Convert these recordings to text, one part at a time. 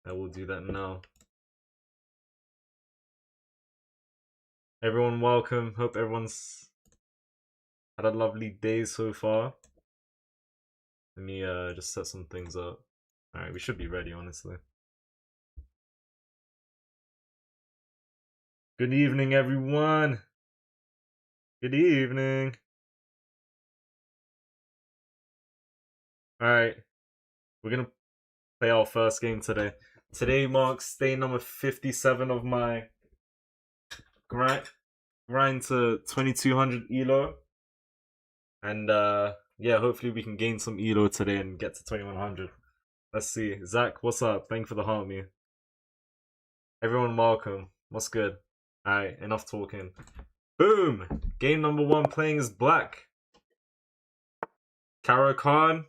I will do that now. Everyone, welcome. Hope everyone's had a lovely day so far. Let me just set some things up. Alright, we should be ready, honestly. Good evening, everyone. Good evening. Alright, we're gonna play our first game today. Today marks day number 57 of my grind to 2200 elo. And yeah, hopefully we can gain some elo today and get to 2100. Let's see. Zach, what's up? Thank you for the heart, me. Everyone, welcome. What's good? Alright, enough talking. Boom! Game number 1 playing as black. Kara Khan.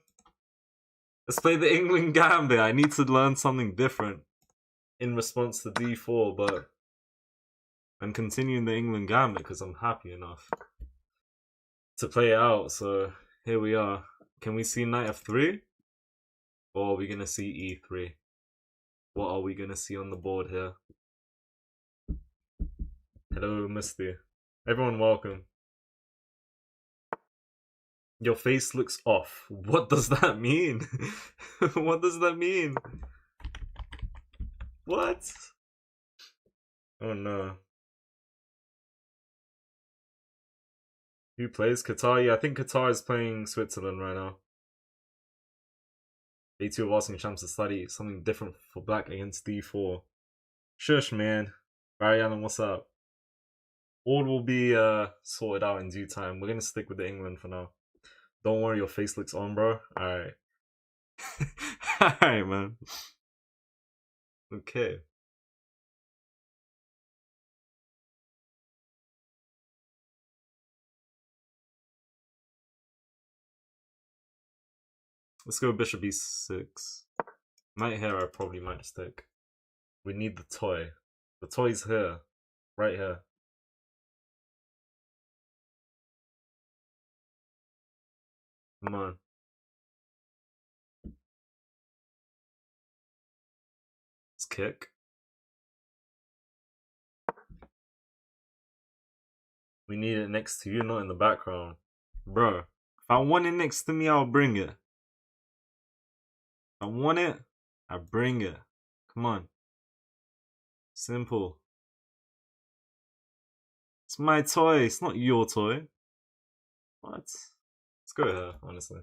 Let's play the England Gambit. I need to learn something different in response to d4, but I'm continuing the England Gambit because I'm happy enough to play it out. So here we are. Can we see knight f3? Or are we going to see e3? What are we going to see on the board here? Hello, Misty. Everyone, welcome. Your face looks off. What does that mean? What does that mean? What? Oh no. Who plays Qatar? Yeah, I think Qatar is playing Switzerland right now. A2 of asking Shamz to study something different for black against d4. Shush, man. Barry Allen, what's up? All will be sorted out in due time. We're gonna stick with the England for now. Don't worry, your face looks on, bro. Alright. Alright, man. Okay. Let's go bishop e6. Knight here, I probably might just take. We need the toy. The toy's here. Right here. Come on. Let's kick. We need it next to you, not in the background. Bro, if I want it next to me, I'll bring it. If I want it, I bring it. Come on. Simple. It's my toy, it's not your toy. What? Let's go here, honestly.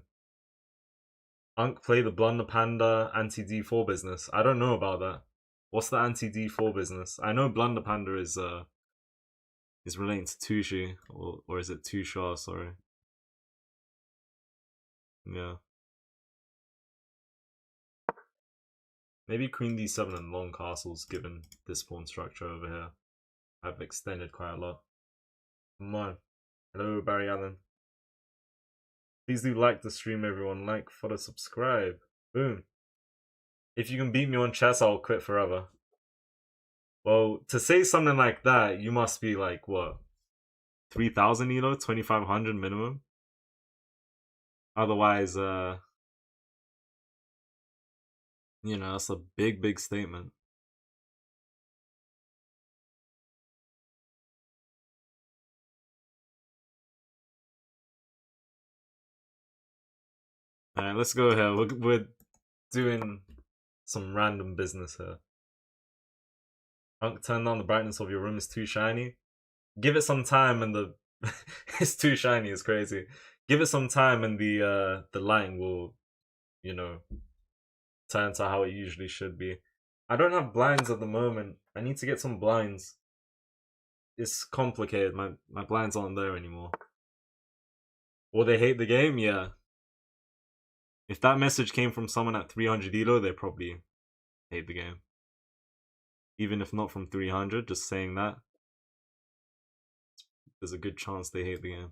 Unk play the Blunder Panda anti-D4 business. I don't know about that. What's the anti-D4 business? I know Blunder Panda is relating to Tushi, or is it Tusha, sorry. Yeah. Maybe Queen D7 and long castles given this pawn structure over here. I've extended quite a lot. Come on. Hello, Barry Allen. Please do like the stream, everyone. Like, follow, subscribe. Boom. If you can beat me on chess, I'll quit forever. Well, to say something like that, you must be like, what? 3,000 elo? 2,500 minimum? Otherwise, you know, that's a big, big statement. Alright, let's go here. We're doing some random business here. Turn down the brightness of your room, is too shiny. Give it some time and the it's too shiny, it's crazy. Give it some time and the lighting will, you know, turn to how it usually should be. I don't have blinds at the moment. I need to get some blinds. It's complicated. My blinds aren't there anymore. Will they hate the game? Yeah. If that message came from someone at 300 elo, they probably hate the game. Even if not from 300, just saying that, there's a good chance they hate the game.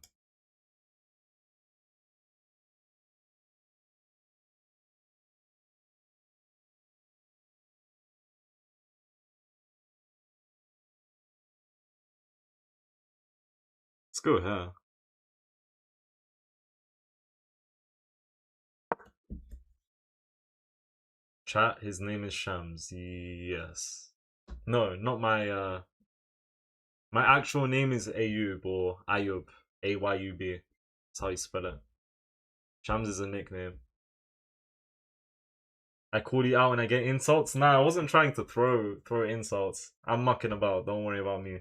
Let's go here. Chat, his name is Shams. Yes. No, not my my actual name is Ayub or Ayub. Ayub. That's how you spell it. Shams is a nickname. I call you out and I get insults? Nah, I wasn't trying to throw insults. I'm mucking about. Don't worry about me.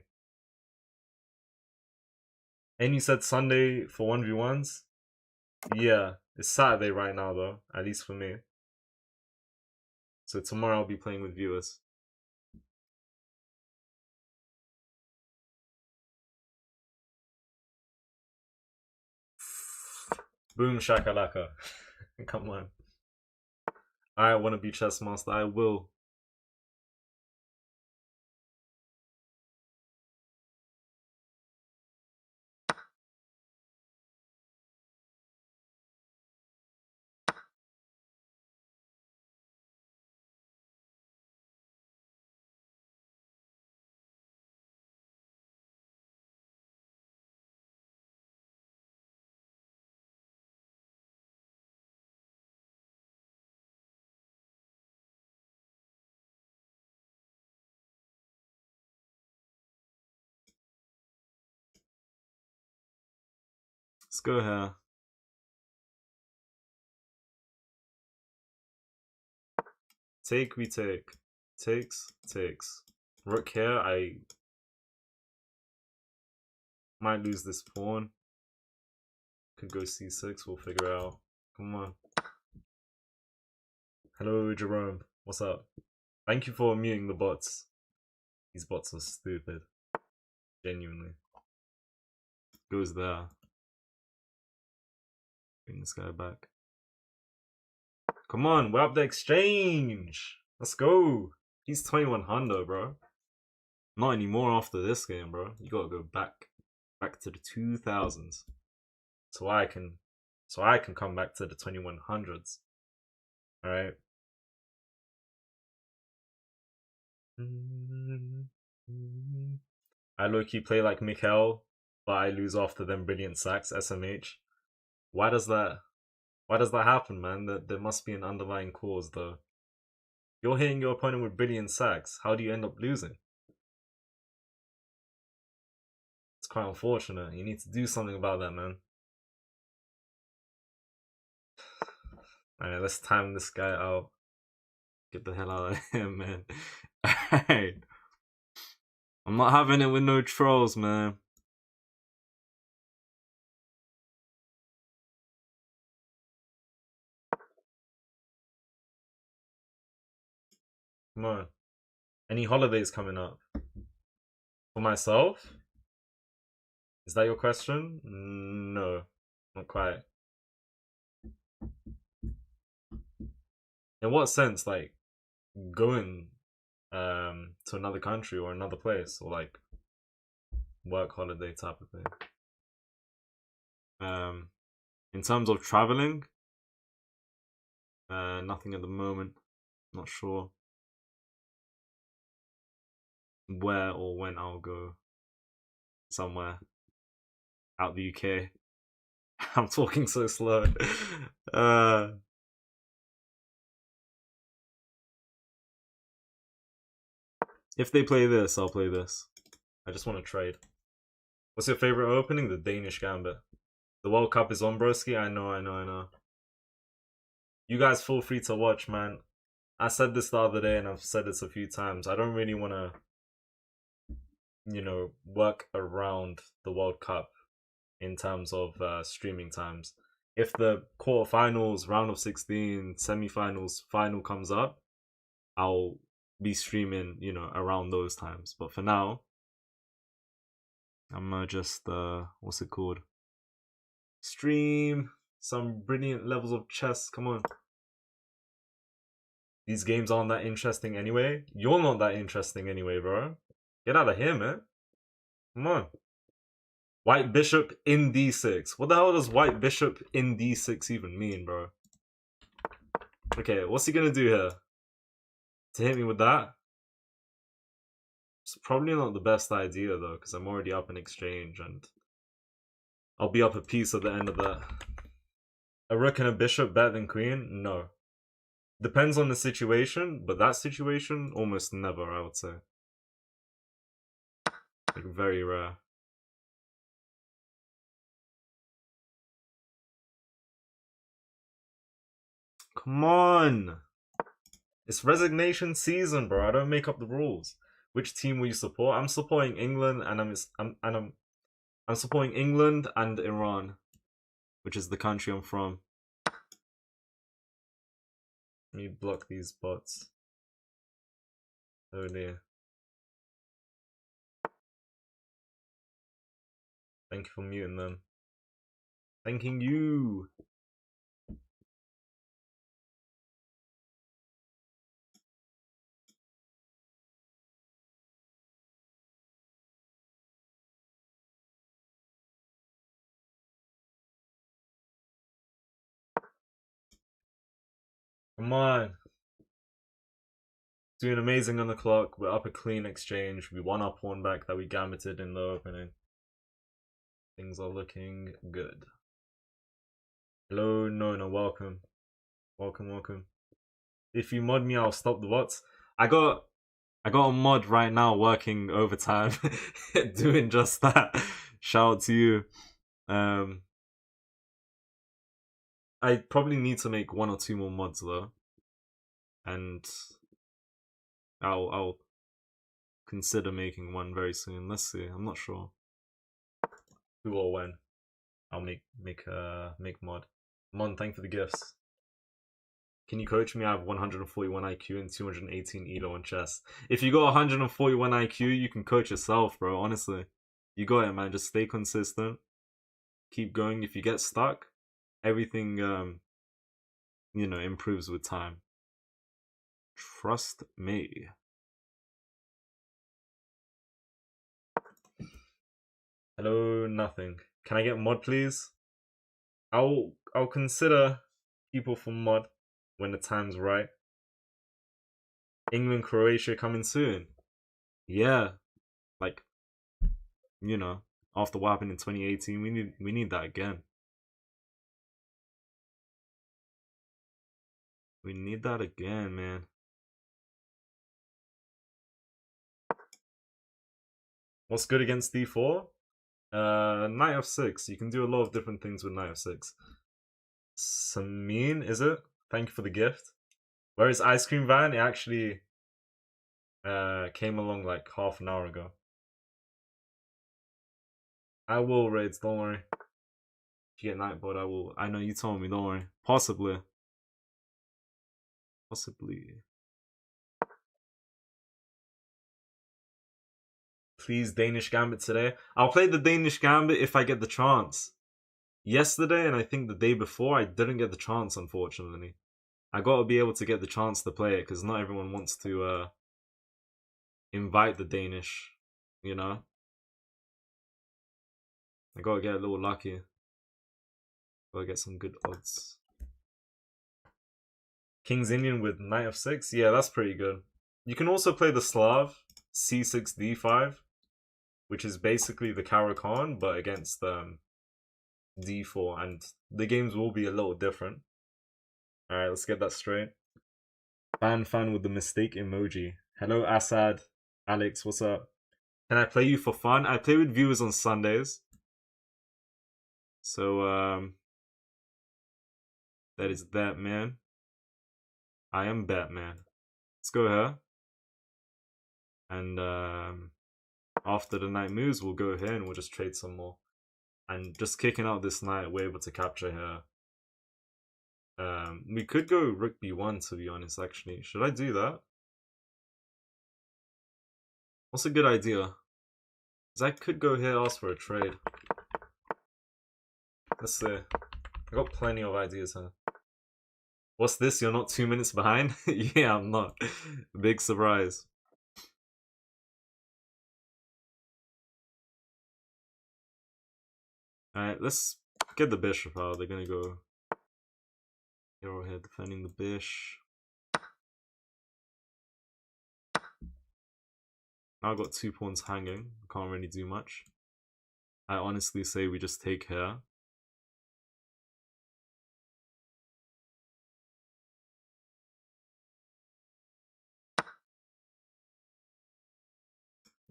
And you said Sunday for 1v1s? Yeah, it's Saturday right now though, at least for me. So tomorrow I'll be playing with viewers. Boom shakalaka. Come on. I want to be chess master. I will. Let's go here. Take, we take. Takes. Rook here, I might lose this pawn. Could go c6, we'll figure it out. Come on. Hello, Jerome. What's up? Thank you for muting the bots. These bots are stupid. Genuinely. Goes there. Bring this guy back. Come on, we're up the exchange. Let's go. He's 2100, bro. Not anymore after this game, bro. You gotta go back to the 2000s, so I can come back to the 2100s. All right. I low-key play like Mikhail, but I lose after them brilliant sacks. SMH. Why does that happen, man? There must be an underlying cause, though. You're hitting your opponent with brilliant sacks. How do you end up losing? It's quite unfortunate. You need to do something about that, man. Alright, let's time this guy out. Get the hell out of here, man. Alright. I'm not having it with no trolls, man. Come on. Any holidays coming up? For myself? Is that your question? No, not quite. In what sense? Like going to another country or another place, or like work holiday type of thing. In terms of traveling, nothing at the moment. Not sure where or when I'll go somewhere out the UK. I'm talking so slow. If they play this, I'll play this. I just want to trade. What's your favorite opening? The Danish Gambit. The World Cup is on, broski. I know. You guys feel free to watch, man. I said this the other day and I've said this a few times. I don't really want to, work around the World Cup in terms of streaming times. If the quarterfinals, round of 16, semifinals, final comes up, I'll be streaming, around those times. But for now, I'm just what's it called? Stream some brilliant levels of chess. Come on. These games aren't that interesting anyway. You're not that interesting anyway, bro. Get out of here, man. Come on. White bishop in d6. What the hell does white bishop in d6 even mean, bro? Okay, what's he gonna do here? To hit me with that? It's probably not the best idea, though, because I'm already up in exchange, and I'll be up a piece at the end of that. A rook and a bishop better than queen? No. Depends on the situation, but that situation, almost never, I would say. Like, very rare. Come on! It's resignation season, bro. I don't make up the rules. Which team will you support? I'm supporting England, and I'm supporting England and Iran, which is the country I'm from. Let me block these bots. Oh dear. Thank you for muting them. Thanking you. Come on. Doing amazing on the clock. We're up a clean exchange. We won our pawn back that we gambited in the opening. Things are looking good. Hello, no, welcome. Welcome. If you mod me, I'll stop the bots. I got a mod right now working overtime doing just that. Shout out to you. I probably need to make 1 or 2 more mods though. And I'll consider making one very soon. Let's see. I'm not sure who or when. I'll make mod. Mon, thank for the gifts. Can you coach me? I have 141 IQ and 218 ELO on chess. If you got 141 IQ, you can coach yourself, bro. Honestly, you got it, man. Just stay consistent. Keep going. If you get stuck, everything improves with time. Trust me. Hello, nothing. Can I get mod, please? I'll consider people for mod when the time's right. England, Croatia coming soon. Yeah, like, after what happened in 2018, we need that again. We need that again, man. What's good against d4? Knight of 6. You can do a lot of different things with knight of 6. Samin, is it? Thank you for the gift. Where is Ice Cream Van? It actually came along like half an hour ago. I will raids, don't worry. If you get Nightbot, I will. I know you told me, don't worry. Possibly. Please, Danish Gambit today. I'll play the Danish Gambit if I get the chance. Yesterday, and I think the day before, I didn't get the chance, unfortunately. I gotta be able to get the chance to play it, because not everyone wants to invite the Danish, you know? I gotta get a little lucky. Gotta get some good odds. King's Indian with Knight of 6? Yeah, that's pretty good. You can also play the Slav, c6, d5, which is basically the Caro-Kann, but against d4, and the games will be a little different. Alright, let's get that straight. Fan with the mistake emoji. Hello, Assad. Alex, what's up? Can I play you for fun? I play with viewers on Sundays. So, that is that, man. I am Batman. Let's go here. And after the knight moves, we'll go here and we'll just trade some more. And just kicking out this knight, we're able to capture here. We could go rook b1, to be honest, actually. Should I do that? What's a good idea? Because I could go here, ask for a trade. Let's see. I got plenty of ideas here. What's this? You're not 2 minutes behind? Yeah, I'm not. Big surprise. Alright, let's get the bishop out. They're gonna go hero here defending the bishop. Now I've got 2 pawns hanging. Can't really do much. I honestly say we just take here.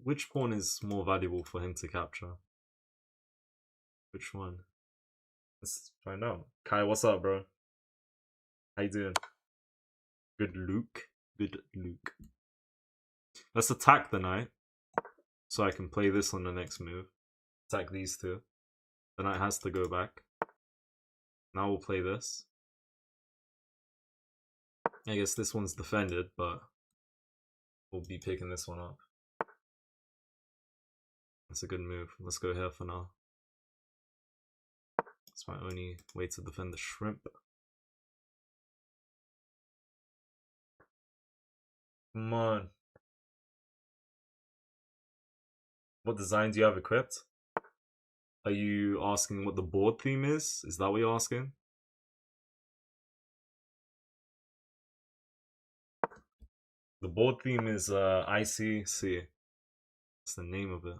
Which pawn is more valuable for him to capture? Which one? Let's find out. Kai, what's up, bro? How you doing? Good Luke. Good Luke. Let's attack the knight. So I can play this on the next move. Attack these two. The knight has to go back. Now we'll play this. I guess this one's defended, but we'll be picking this one up. That's a good move. Let's go here for now. It's my only way to defend the shrimp. Come on. What design do you have equipped? Are you asking what the board theme is? Is that what you're asking? The board theme is ICC. That's the name of it.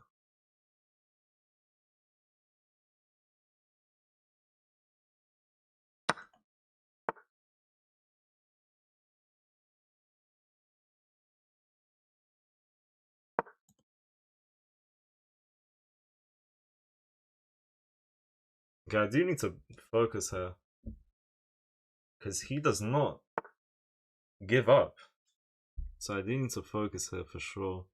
Okay, I do need to focus here. Because he does not give up. So I do need to focus here for sure.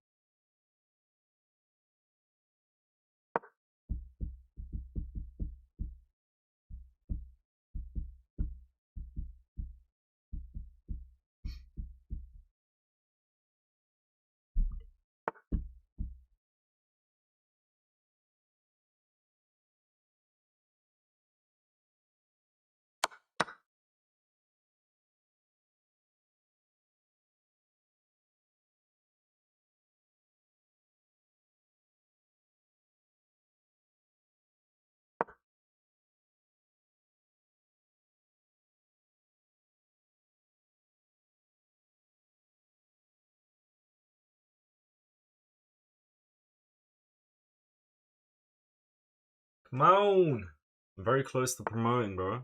Come on! I'm very close to promoting, bro.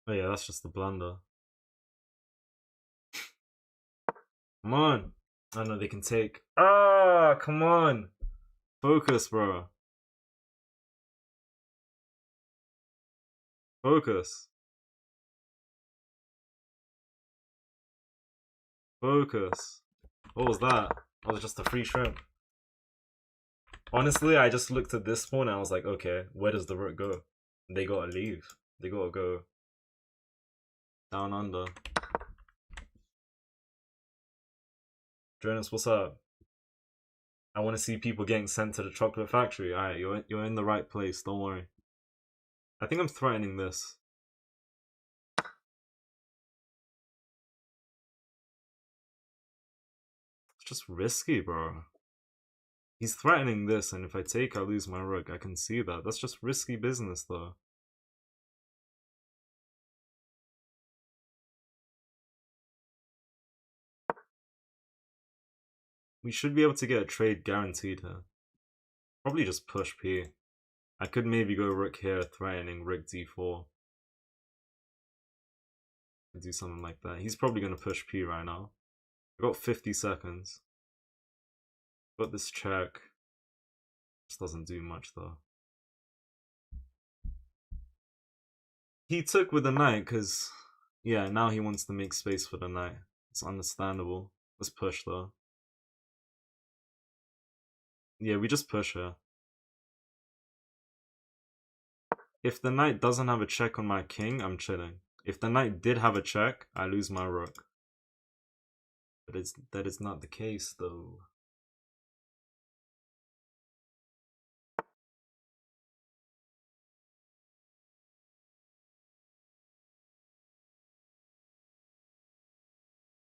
Oh yeah, that's just the blunder. Come on! I know they can take. Ah, come on! Focus, bro. Focus. Focus. What was that? That was just a free shrimp. Honestly, I just looked at this pawn and I was like, okay, where does the rook go? They gotta leave. They gotta go down under. Jonas, what's up? I want to see people getting sent to the chocolate factory. Alright, you're in the right place, don't worry. I think I'm threatening this. It's just risky, bro. He's threatening this, and if I take, I lose my rook. I can see that. That's just risky business, though. We should be able to get a trade guaranteed here. Probably just push P. I could maybe go rook here, threatening rook d4. Do something like that. He's probably going to push P right now. I've got 50 seconds. Got this check. Just doesn't do much, though. He took with the knight because, yeah, now he wants to make space for the knight. It's understandable. Let's push, though. Yeah, we just push her. If the knight doesn't have a check on my king, I'm chilling. If the knight did have a check, I lose my rook. But that is not the case, though.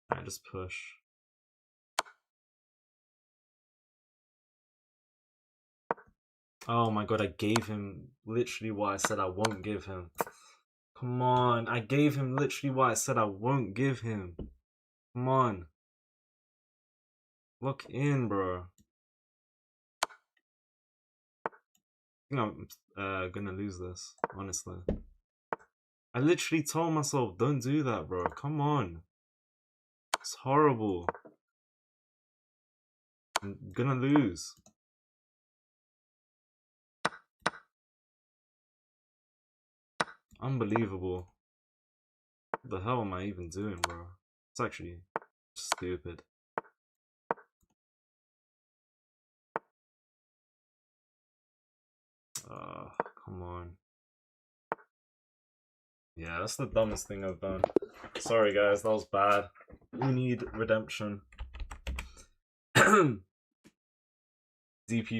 I just push. Oh my god, I gave him literally what I said I won't give him. Come on, I gave him literally what I said I won't give him. Come on. Look in, bro. I think I'm gonna lose this, honestly. I literally told myself, don't do that, bro. Come on. It's horrible. I'm gonna lose. Unbelievable. What the hell am I even doing, bro? It's actually stupid. Come on. Yeah, that's the dumbest thing I've done. Sorry, guys, that was bad. We need redemption. DP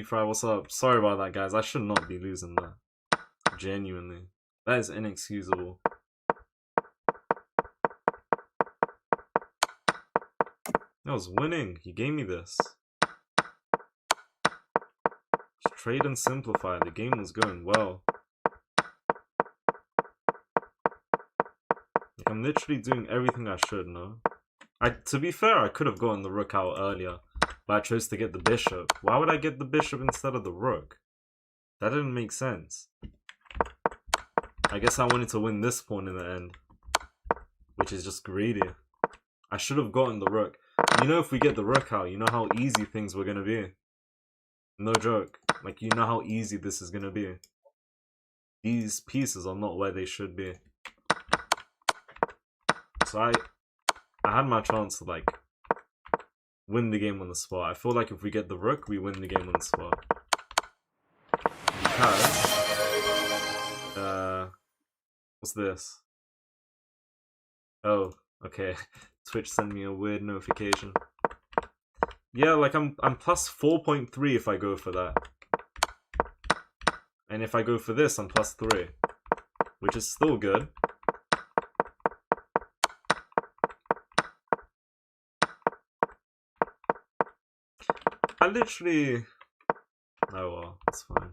Fry, what's up? Sorry about that, guys. I should not be losing that. Genuinely. That is inexcusable. I was winning. He gave me this. Just trade and simplify. The game was going well. Like, I'm literally doing everything I should, no? To be fair, I could have gotten the rook out earlier, but I chose to get the bishop. Why would I get the bishop instead of the rook? That didn't make sense. I guess I wanted to win this pawn in the end, which is just greedy. I should have gotten the rook. You know, if we get the rook out, you know how easy things were gonna be. No joke. Like, you know how easy this is gonna be. These pieces are not where they should be. So I had my chance to, like, win the game on the spot. I feel like if we get the rook, we win the game on the spot. Because, what's this? Oh, okay. Twitch sent me a weird notification. Yeah, like I'm plus 4.3 if I go for that. And if I go for this, I'm plus 3. Which is still good. I literally... Oh well, that's fine.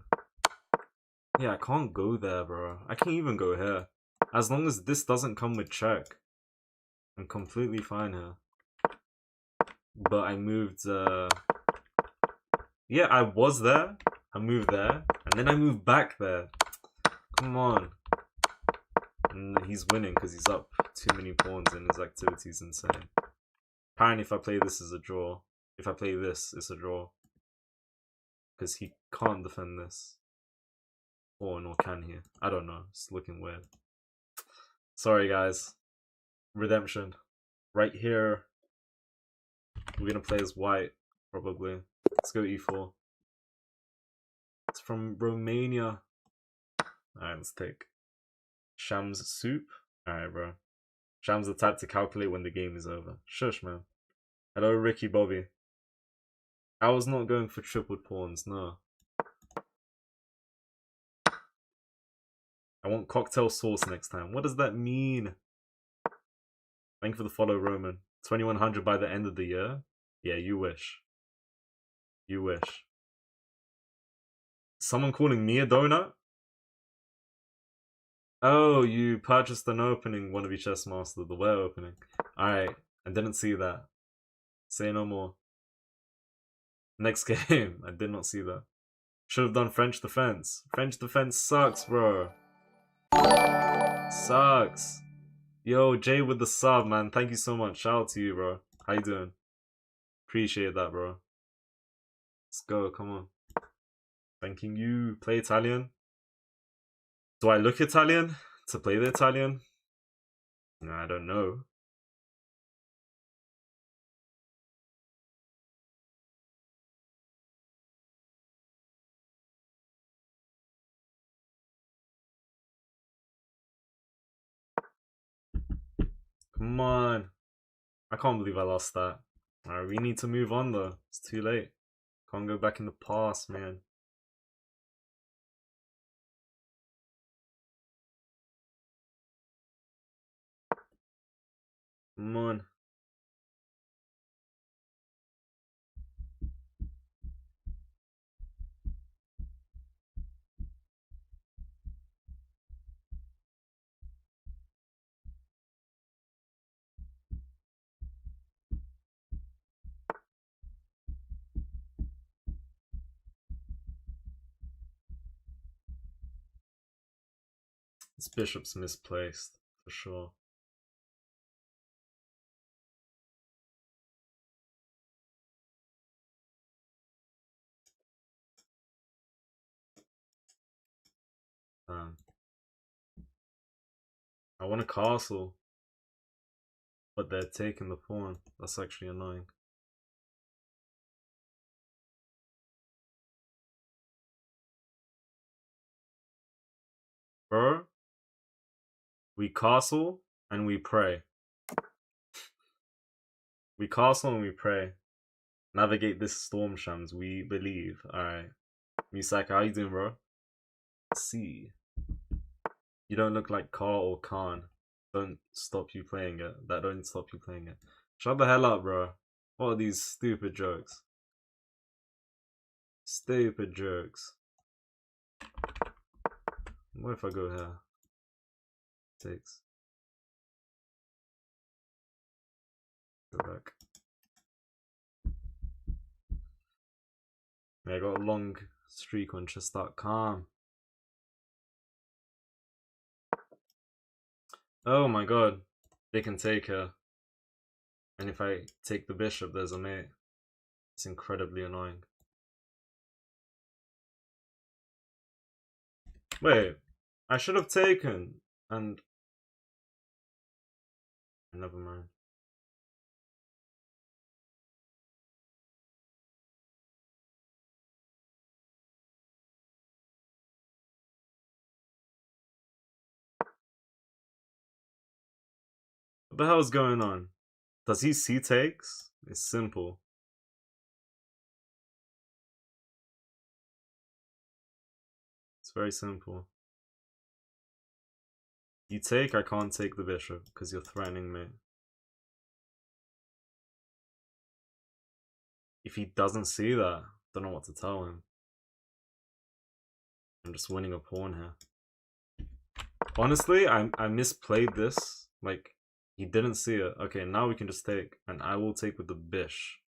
Yeah, I can't go there, bro. I can't even go here. As long as this doesn't come with check, I'm completely fine here. But I moved, yeah, I was there. I moved there. And then I moved back there. Come on. And he's winning because he's up too many pawns and his activity is insane. Apparently if I play this, it's a draw. If I play this, it's a draw. Because he can't defend this. Or nor can he? I don't know. It's looking weird. Sorry, guys. Redemption. Right here. We're going to play as white, probably. Let's go e4. It's from Romania. Alright, let's take Shamz soup. Alright, bro. Sham's the type to calculate when the game is over. Shush, man. Hello, Ricky Bobby. I was not going for tripled pawns, no. I want cocktail sauce next time. What does that mean? Thank you for the follow, Roman. 2100 by the end of the year? Yeah, you wish. You wish. Someone calling me a donut? Oh, you purchased an opening, Wannabe Chessmaster, the where opening. Alright, I didn't see that. Say no more. Next game. I did not see that. Should have done French defense. French defense sucks, bro. Sucks. Yo, Jay with the sub, man. Thank you so much. Shout out to you, bro. How you doing? Appreciate that, bro. Let's go. Come on. Thanking you. Play Italian. Do I look Italian to play the Italian? Nah, I don't know. Come on. I can't believe I lost that. Alright, we need to move on though. It's too late. Can't go back in the past, man. Come on. This bishop's misplaced, for sure. I want a castle, but they're taking the pawn. That's actually annoying. Bro, we castle and we pray. We castle and we pray. Navigate this storm, Shams. We believe. Alright. Misaka, how you doing, bro? Let's see. You don't look like Carl or Khan. Don't stop you playing it. That don't stop you playing it. Shut the hell up, bro. What are these stupid jokes? Stupid jokes. What if I go here? Takes. Go back. Yeah, I got a long streak on chess.com. Oh my god. They can take her. And if I take the bishop, there's a mate. It's incredibly annoying. Wait, I should have taken and never mind. What the hell is going on? Does he see takes? It's simple. It's very simple. You take, I can't take the bishop because you're threatening me. If he doesn't see that, don't know what to tell him. I'm just winning a pawn here. Honestly, I misplayed this. Like, he didn't see it. Okay, now we can just take. And I will take with the bish.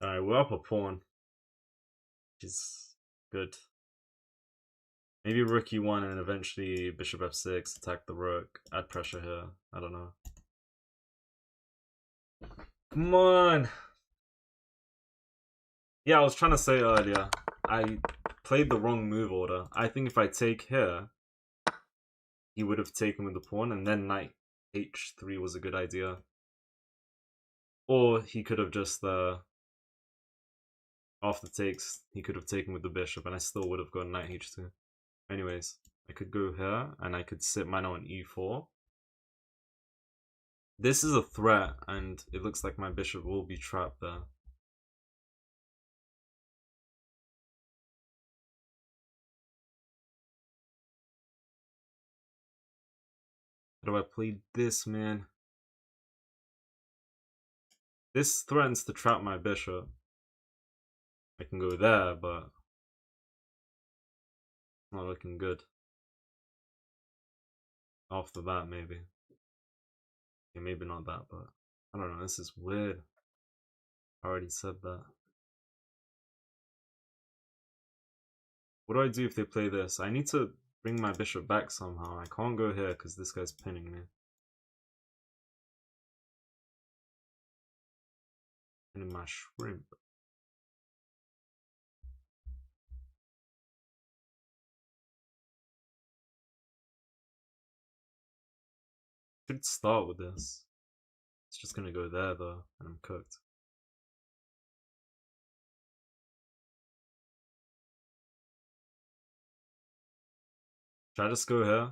Alright, we're up a pawn. Which is good. Maybe rook e1 and eventually bishop f6, attack the rook, add pressure here. I don't know. Come on! Yeah, I was trying to say earlier, I played the wrong move order. I think if I take here, he would have taken with the pawn, and then knight h3 was a good idea. Or he could have just, after takes, he could have taken with the bishop, and I still would have gone knight h2. Anyways, I could go here, and I could sit mine on e4. This is a threat, and it looks like my bishop will be trapped there. How do I play this, man? This threatens to trap my bishop. I can go there, but not looking good. After that, maybe. Yeah, maybe not that, but I don't know. This is weird. I already said that. What do I do if they play this? I need to bring my bishop back somehow. I can't go here because this guy's pinning me. Pinning my shrimp. Could start with this. It's just gonna go there though, and I'm cooked. Should I just go here?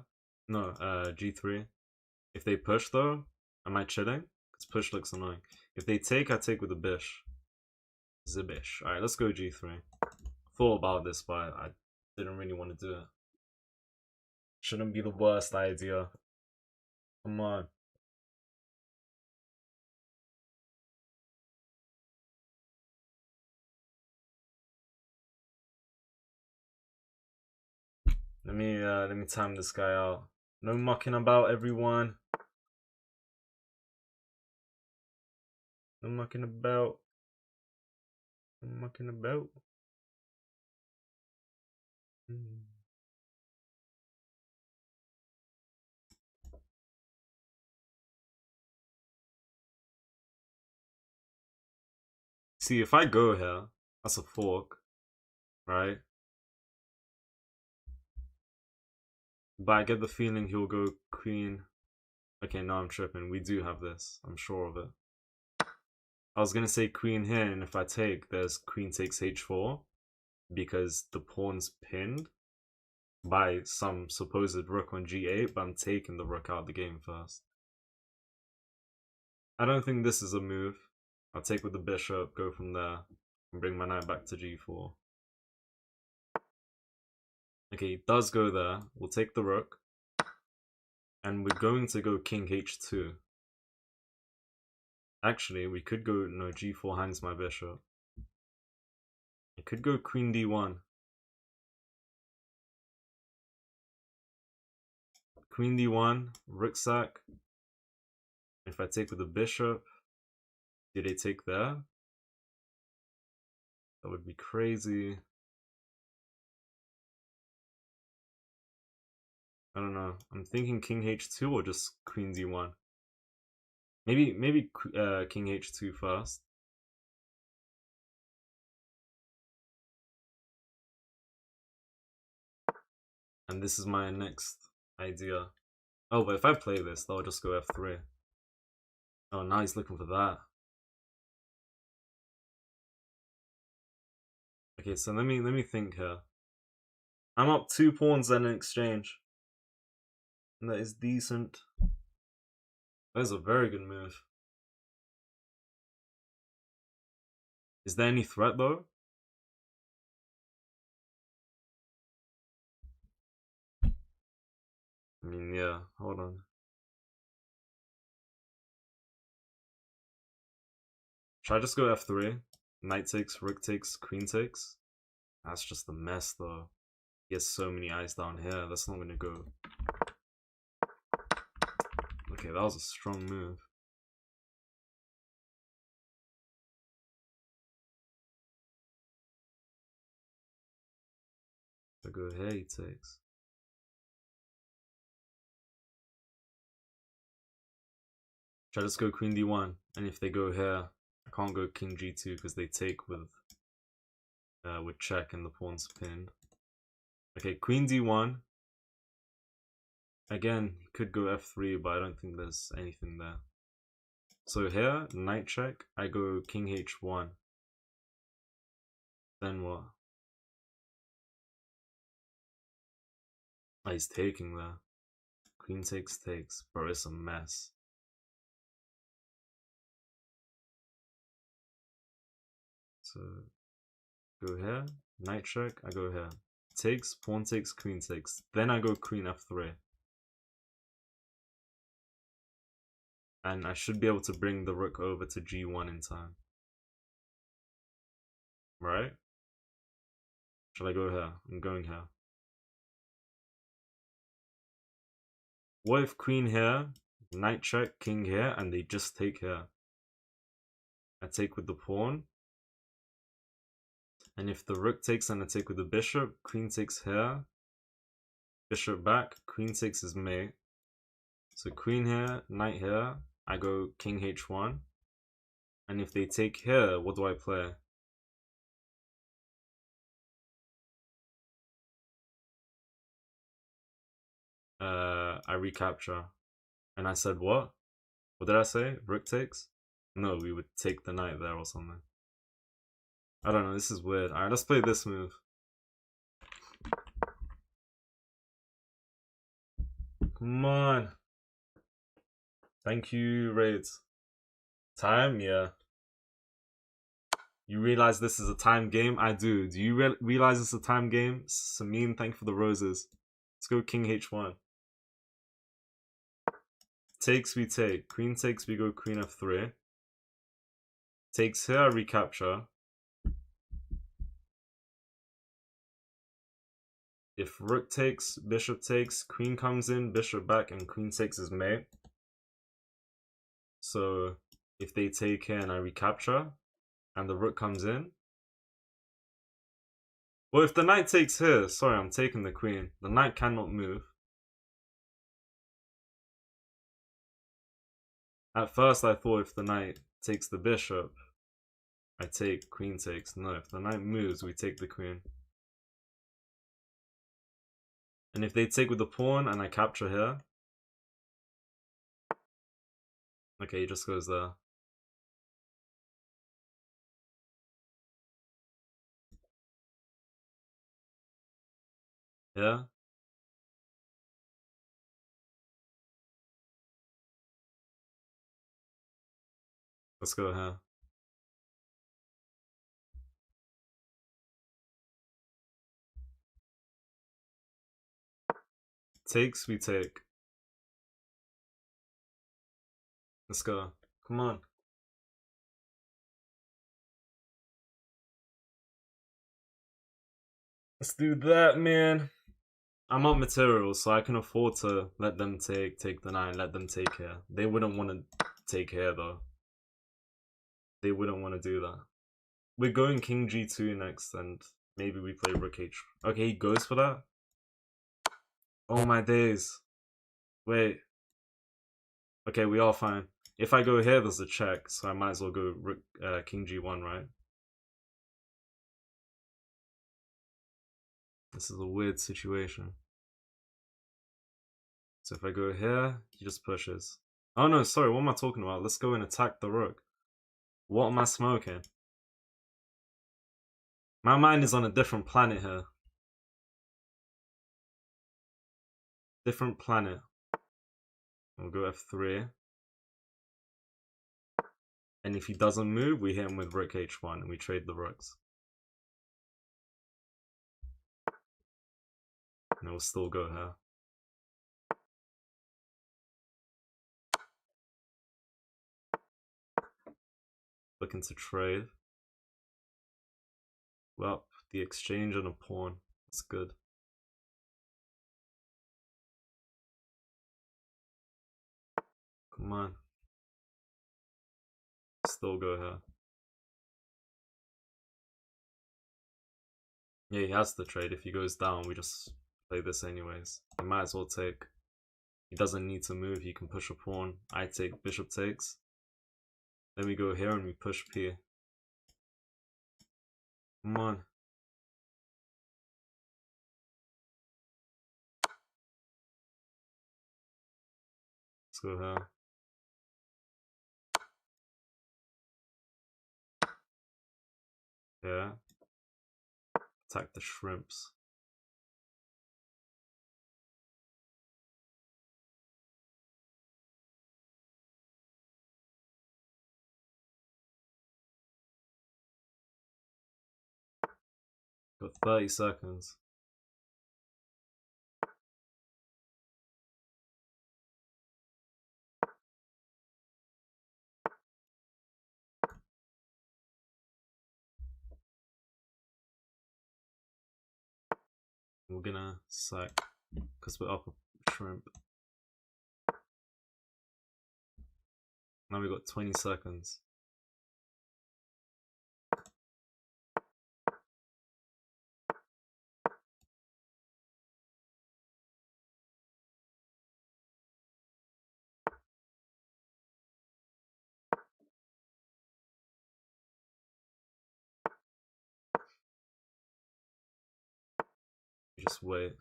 No, g3. If they push though, am I chilling? Because push looks annoying. If they take, I take with the bish. Zibish. Alright, let's go g3. Thought about this, but I didn't really want to do it. Shouldn't be the worst idea. Come on. Let me time this guy out. No mucking about, everyone. No mucking about. No mucking about. See, if I go here, that's a fork, right? But I get the feeling he'll go queen. Okay, no, I'm tripping. We do have this. I'm sure of it. I was gonna say queen here, and if I take, there's queen takes h4 because the pawn's pinned by some supposed rook on g8, but I'm taking the rook out of the game first. I don't think this is a move. I'll take with the bishop, go from there, and bring my knight back to g4. Okay, he does go there. We'll take the rook. And we're going to go king h2. Actually, we could go, no, g4 hangs my bishop. I could go queen d1. Queen d1, rook sack. If I take with the bishop, do they take there? That would be crazy. I don't know. I'm thinking king h2 or just queen d1. Maybe king h2 first. And this is my next idea. Oh, but if I play this, they'll just go f3. Oh, now he's looking for that. Okay, so let me think here. I'm up 2 pawns in an exchange. And that is decent. That is a very good move. Is there any threat though? I mean, yeah, hold on. Should I just go f3? Knight takes, rook takes, queen takes? That's just a mess though. He has so many eyes down here, that's not gonna go. Okay, that was a strong move. I go here, he takes. Should I just go queen d1? And if they go here, I can't go king g2 because they take with check and the pawn's pinned. Okay, queen d1. Again, he could go f3, but I don't think there's anything there. So here, knight check, I go king h1. Then what? Oh, he's taking there. Queen takes, takes. Bro, it's a mess. So, go here, knight check, I go here. Takes, pawn takes, queen takes. Then I go queen f3. And I should be able to bring the rook over to g1 in time. Right? Should I go here? I'm going here. What if queen here, knight check, king here, and they just take here? I take with the pawn. And if the rook takes and I take with the bishop, queen takes here, bishop back, queen takes his mate. So queen here, knight here, I go king h1. And if they take here, what do I play? I recapture. And I said what? What did I say? Rook takes? No, we would take the knight there or something. I don't know, this is weird. Alright, let's play this move. Come on. Thank you, Raids. Time? Yeah. You realize this is a time game? I do. Do you realize it's a time game? Samin, thank you for the roses. Let's go king h1. Takes, we take. Queen takes, we go queen f3. Takes here, recapture. If rook takes, bishop takes, queen comes in, bishop back, and queen takes is mate. So if they take here and I recapture, and the rook comes in. Well, if the knight takes here, sorry, I'm taking the queen. The knight cannot move. At first I thought if the knight takes the bishop, I take queen takes. No, if the knight moves, we take the queen. And if they take with the pawn and I capture here, okay, he just goes there. Yeah? Let's go here. Takes, we take. Let's go. Come on. Let's do that, man. I'm up materials, so I can afford to let them take the knight, let them take here. They wouldn't want to take here, though. They wouldn't want to do that. We're going king g2 next, and maybe we play rook h. Okay, he goes for that? Oh my days. Wait. Okay, we are fine. If I go here, there's a check, so I might as well go rook, king g1, right? This is a weird situation. So if I go here, he just pushes. Oh no, sorry, what am I talking about? Let's go and attack the rook. What am I smoking? My mind is on a different planet here. Different planet. We'll go f3. And if he doesn't move, we hit him with rook h1 and we trade the rooks. And we'll still go here. Looking to trade. Well, the exchange and a pawn. That's good. Come on. Still go here. Yeah, he has to trade. If he goes down, we just play this anyways. I might as well take. He doesn't need to move. He can push a pawn. I take, bishop takes. Then we go here and we push p. Come on. Let's go here. Yeah. Attack the shrimps. Got 30 seconds. We're gonna sack because we're up a shrimp. Now we got 20 seconds. Just wait.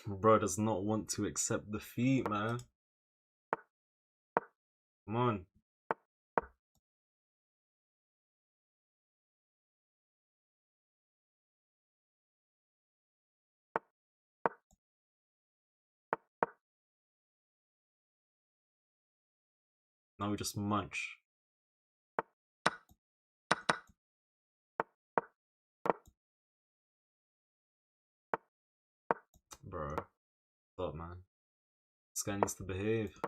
Bro does not want to accept defeat, man. Come on. Now we just munch. Bro. Stop, man. This guy needs to behave.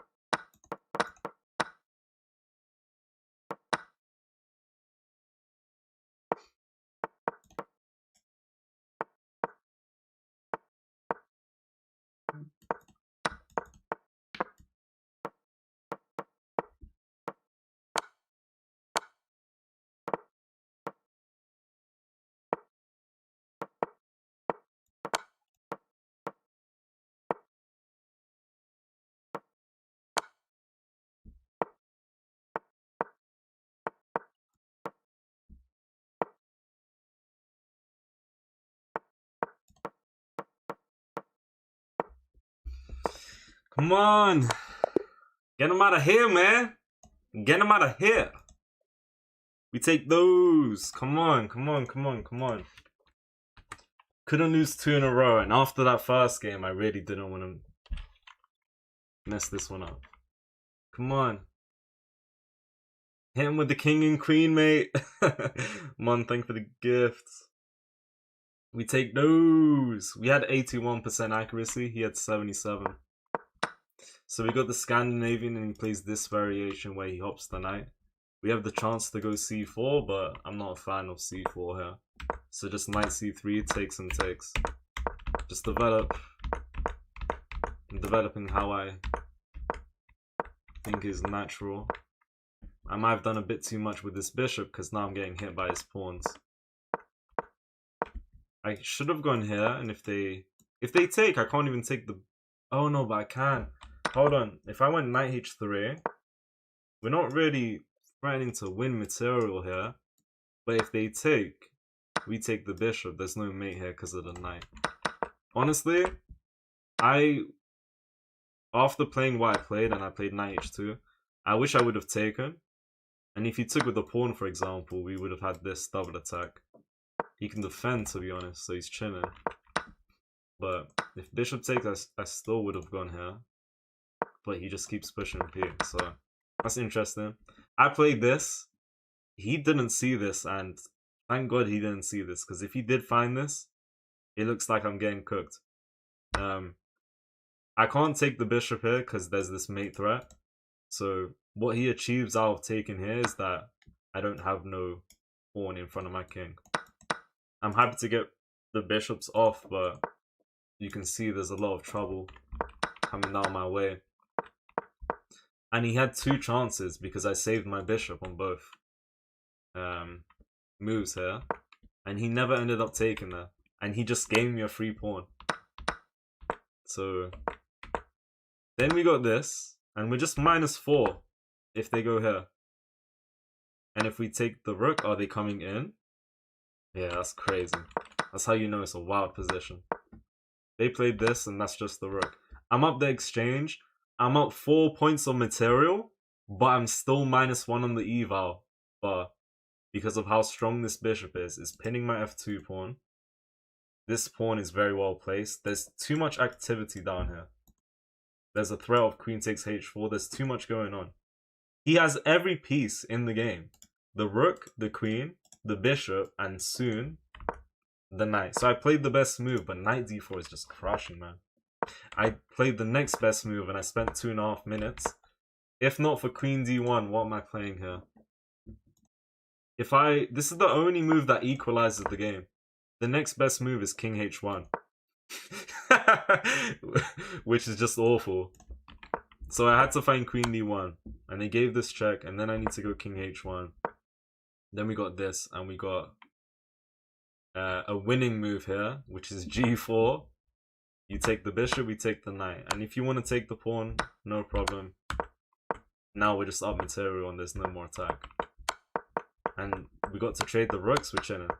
Come on. Get him out of here, man. Get him out of here. We take those. Come on, come on, come on, come on. Couldn't lose 2 in a row. And after that first game, I really didn't want to mess this one up. Come on. Hit him with the king and queen, mate. Man, thank for the gifts. We take those. We had 81% accuracy. He had 77. So we got the Scandinavian and he plays this variation where he hops the knight. We have the chance to go c4, but I'm not a fan of c4 here. So just knight c3, takes and takes. Just develop. I'm developing how I think is natural. I might have done a bit too much with this bishop because now I'm getting hit by his pawns. I should have gone here, and if they take, I can't even take the... Oh no, but I can. Hold on. If I went knight h3, we're not really threatening to win material here. But if they take, we take the bishop. There's no mate here because of the knight. Honestly, after playing what I played, and I played knight h2, I wish I would have taken. And if he took with the pawn, for example, we would have had this double attack. He can defend, to be honest, so he's chilling. But if bishop takes, I still would have gone here. But he just keeps pushing p, so that's interesting. I played this. He didn't see this, and thank God he didn't see this, because if he did find this, it looks like I'm getting cooked. I can't take the bishop here because there's this mate threat. So what he achieves out of taking here is that I don't have no pawn in front of my king. I'm happy to get the bishops off, but you can see there's a lot of trouble coming down my way. And he had 2 chances because I saved my bishop on both moves here. And he never ended up taking that. And he just gave me a free pawn. So then we got this. And we're just -4 if they go here. And if we take the rook, are they coming in? Yeah, that's crazy. That's how you know it's a wild position. They played this, and that's just the rook. I'm up the exchange. I'm up 4 points on material, but I'm still -1 on the eval. But because of how strong this bishop is, it's pinning my f2 pawn. This pawn is very well placed. There's too much activity down here. There's a threat of queen takes h4. There's too much going on. He has every piece in the game. The rook, the queen, the bishop, and soon the knight. So I played the best move, but knight d4 is just crushing, man. I played the next best move and I spent 2.5 minutes. If not for queen d1, what am I playing here? This is the only move that equalizes the game. The next best move is king h1. Which is just awful. So I had to find queen d1. And they gave this check, and then I need to go king h1. Then we got this, and we got a winning move here, which is g4. You take the bishop, we take the knight. And if you want to take the pawn, no problem. Now we're just up material and there's no more attack. And we got to trade the rooks, we're chilling.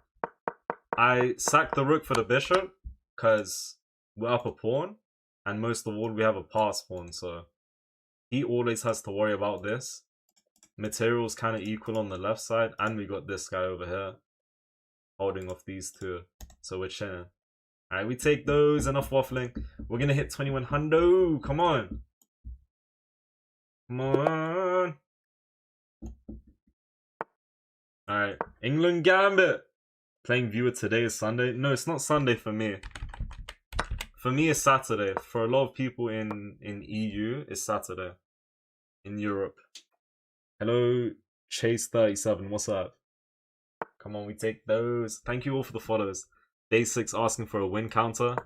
I sacked the rook for the bishop because we're up a pawn. And most of all, we have a pass pawn, so he always has to worry about this. Material's kind of equal on the left side, and we got this guy over here holding off these two. So we're chilling. Alright, we take those. Enough waffling. We're gonna hit 2100. Come on. Come on. Alright, England Gambit. Playing viewer today is Sunday. No, it's not Sunday for me. For me, it's Saturday. For a lot of people in EU, it's Saturday. In Europe. Hello, Chase37. What's up? Come on, we take those. Thank you all for the follows. Day 6 asking for a win counter.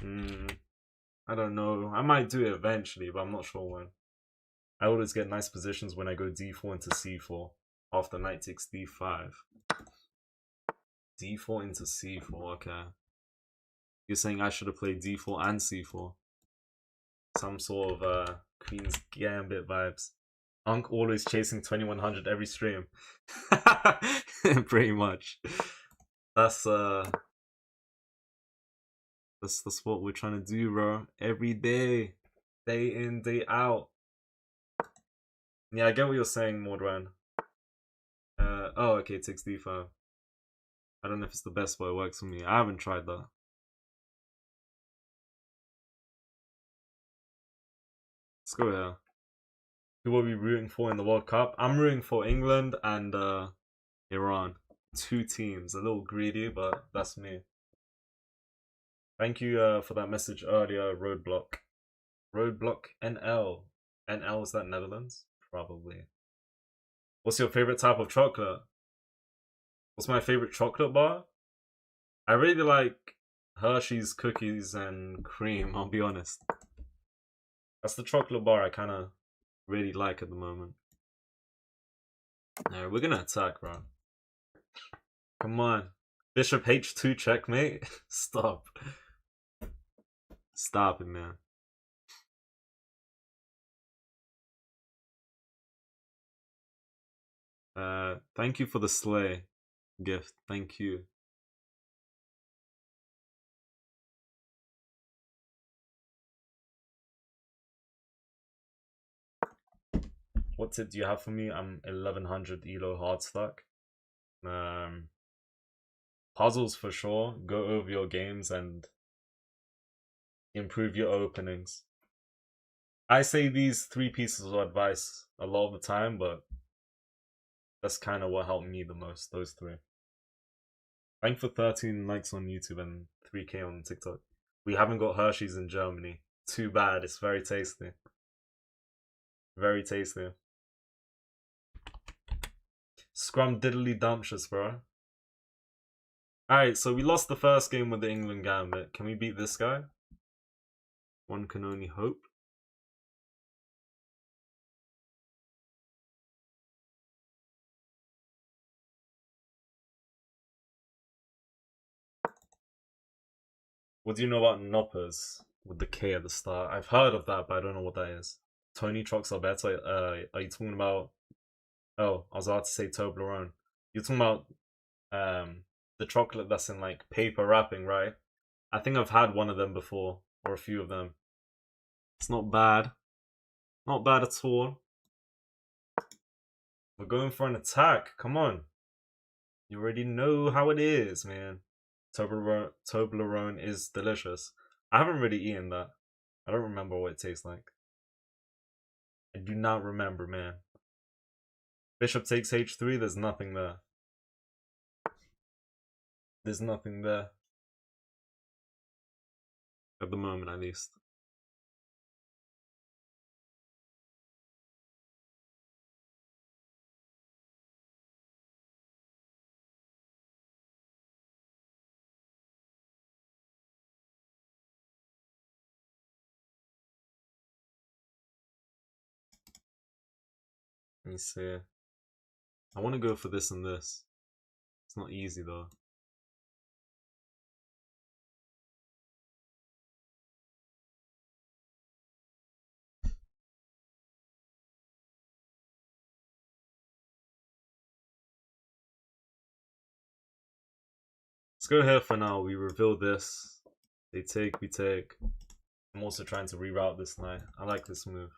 I don't know. I might do it eventually, but I'm not sure when. I always get nice positions when I go d4 into c4 after knight takes d5. d4 into c4, okay. You're saying I should have played d4 and c4. Some sort of Queen's Gambit vibes. Unk always chasing 2100 every stream. Pretty much. That's what we're trying to do, bro. Every day. Day in, day out. Yeah, I get what you're saying, Mordran. Oh, okay, it takes d5. I don't know if it's the best, but it works for me. I haven't tried that. Let's go here. Who are we rooting for in the World Cup? I'm rooting for England and Iran. 2 teams. A little greedy, but that's me. Thank you for that message earlier, Roadblock. Roadblock NL. NL, is that Netherlands? Probably. What's your favorite type of chocolate? What's my favorite chocolate bar? I really like Hershey's cookies and cream, I'll be honest. That's the chocolate bar I kind of really like at the moment. Alright, we're gonna attack, bro. Come on. Bishop H2 checkmate? Stop. Stop it, man. Thank you for the sleigh gift. Thank you. What tip do you have for me? I'm 1100 elo hard stack. Puzzles for sure. Go over your games and improve your openings. I say these 3 pieces of advice a lot of the time, but that's kind of what helped me the most, those 3. Thank for 13 likes on YouTube and 3k on TikTok. We haven't got Hershey's in Germany. Too bad, it's very tasty. Very tasty. Scrum diddly dumptious, bro. Alright, so we lost the first game with the England Gambit. Can we beat this guy? One can only hope. What do you know about Noppers with the K at the start? I've heard of that, but I don't know what that is. Tony Trucks are better. Are you talking about? Oh, I was about to say Toblerone. You're talking about the chocolate that's in like paper wrapping, right? I think I've had one of them before, or a few of them. It's not bad. Not bad at all. We're going for an attack. Come on. You already know how it is, man. Toblerone is delicious. I haven't really eaten that. I don't remember what it tastes like. I do not remember, man. Bishop takes h3, there's nothing there. There's nothing there. At the moment, at least. Let me see. I want to go for this and this. It's not easy though. Let's go here for now. We reveal this. They take, we take. I'm also trying to reroute this knight. I like this move.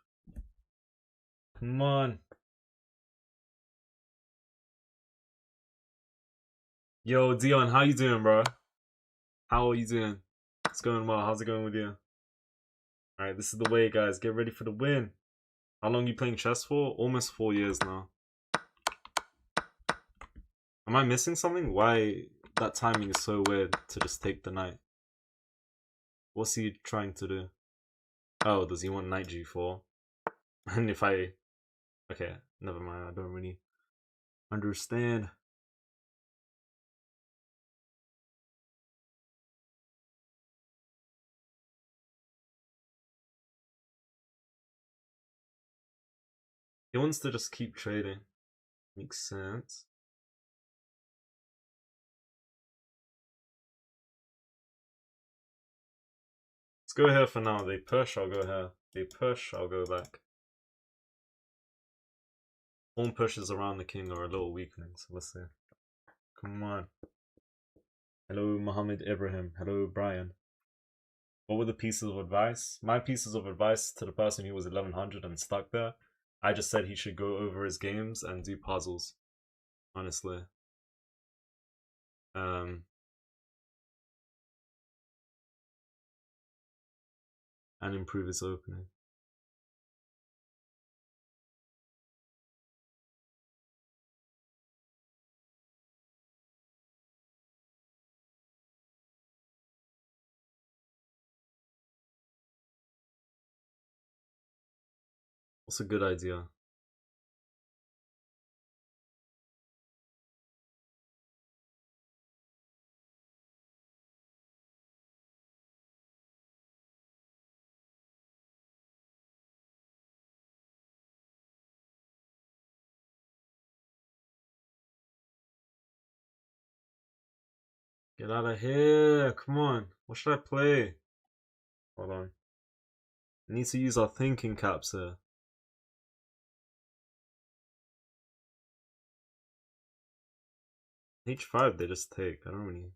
Come on. Yo, Dion, how you doing, bro? How are you doing? It's going well. How's it going with you? Alright, this is the way, guys. Get ready for the win. How long you playing chess for? Almost 4 years now. Am I missing something? Why that timing is so weird to just take the knight? What's he trying to do? Oh, does he want knight g4? And if I... Okay, never mind. I don't really understand. He wants to just keep trading. Makes sense. Let's go here for now. They push, I'll go here. They push, I'll go back. Pawn pushes around the king are a little weakening, so let's see. Come on. Hello, Mohammed Ibrahim. Hello, Brian. What were the pieces of advice? My pieces of advice to the person who was 1100 and stuck there, I just said he should go over his games and do puzzles. Honestly. And improve his opening. What's a good idea? Get out of here! Come on! What should I play? Hold on. I need to use our thinking caps here. H5, they just take. I don't really...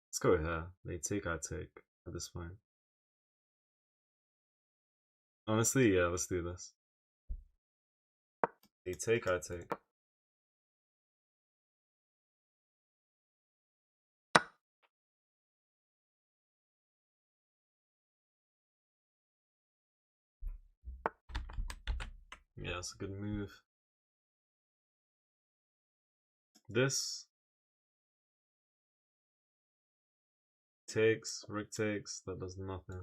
Let's go here. They take, I take. At this point. Honestly, yeah, let's do this. They take, I take. Yeah, it's a good move. This takes, rook takes, that does nothing.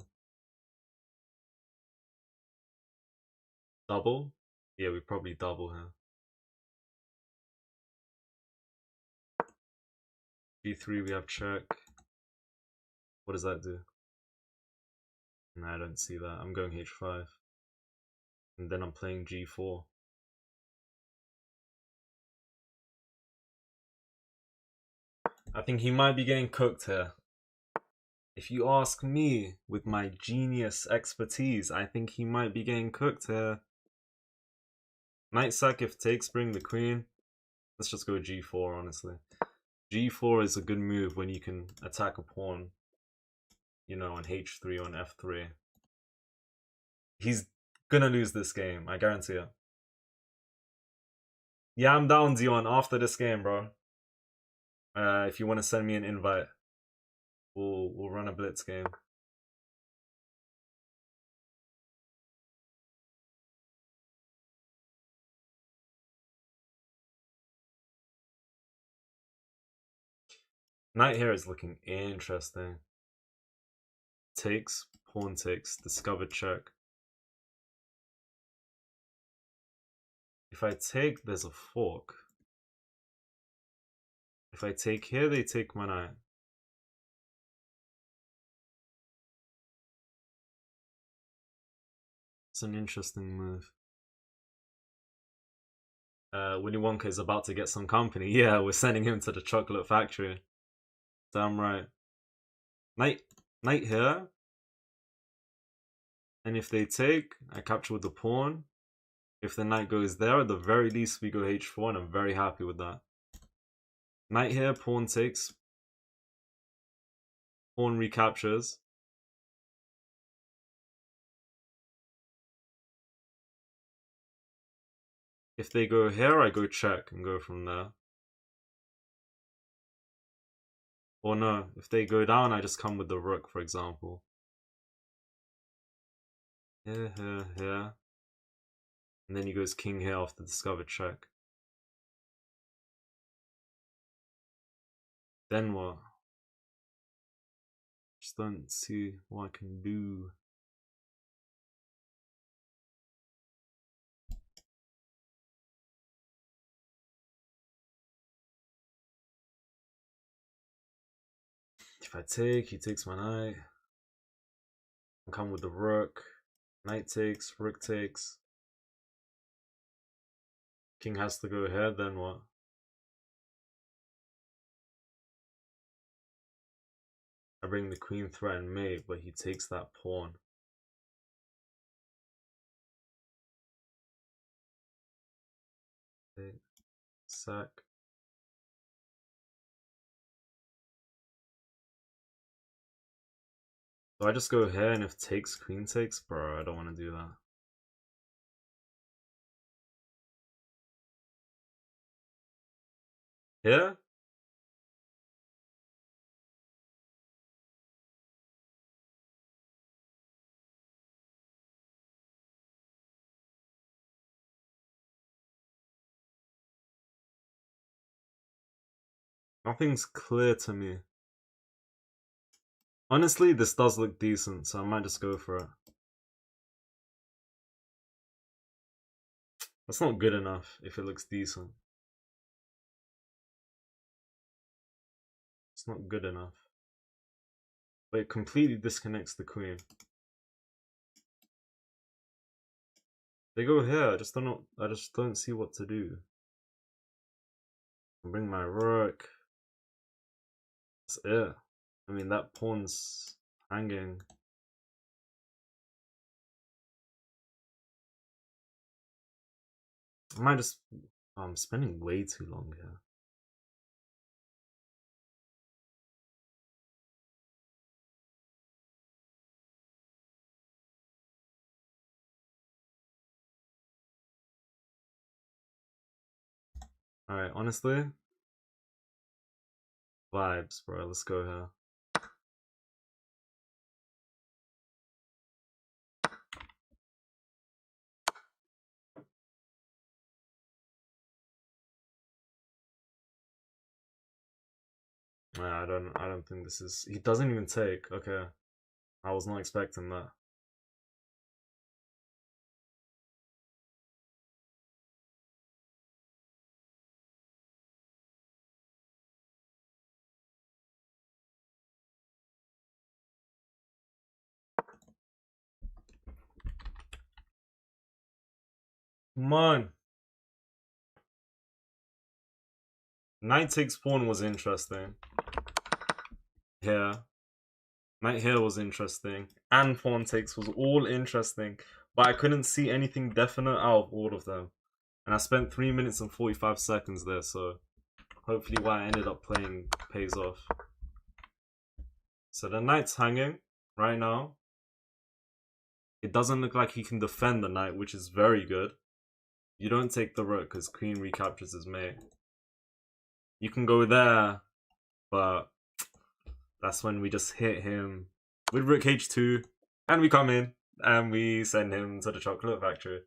Double? Yeah, we probably double here. G3, we have check. What does that do? No, I don't see that. I'm going H5. And then I'm playing G4. I think he might be getting cooked here. If you ask me, with my genius expertise, I think he might be getting cooked here. Knight sack if takes, bring the queen. Let's just go G4, honestly. G4 is a good move when you can attack a pawn, you know, on H3 or on F3. He's gonna lose this game, I guarantee it. Yeah, I'm down, Dion, after this game, bro. If you want to send me an invite, we'll run a blitz game. Knight here is looking interesting. Takes, pawn takes, discovered check. If I take, there's a fork. If I take here, they take my knight. It's an interesting move. Willy Wonka is about to get some company. Yeah, we're sending him to the chocolate factory. Damn right. Knight here. And if they take, I capture with the pawn. If the knight goes there, at the very least we go H4, and I'm very happy with that. Knight here, pawn takes. Pawn recaptures. If they go here, I go check and go from there. Or no, if they go down, I just come with the rook, for example. Here. And then he goes king here after discovered check. Then what? Just don't see what I can do. If I take, he takes my knight. I come with the rook. Knight takes, rook takes. King has to go here, then what? I bring the queen threat and mate, but he takes that pawn. Okay. Sack. So I just go here, and if takes, queen takes? Bro, I don't want to do that. Here? Nothing's clear to me. Honestly, this does look decent, so I might just go for it. That's not good enough if it looks decent. It's not good enough. But it completely disconnects the queen. They go here, I just don't see what to do. I bring my rook. That's it. I mean, that pawn's hanging. I might just... Oh, I'm spending way too long here. Alright, honestly, vibes, bro. Let's go here. Nah, I don't think this is... He doesn't even take. Okay. I was not expecting that. Come on. Knight takes pawn was interesting. Here. Knight here was interesting. And pawn takes was all interesting. But I couldn't see anything definite out of all of them. And I spent 3 minutes and 45 seconds there, so hopefully what I ended up playing pays off. So the knight's hanging right now. It doesn't look like he can defend the knight, which is very good. You don't take the rook because queen recaptures his mate. You can go there, but that's when we just hit him with rook h2, and we come in and we send him to the chocolate factory.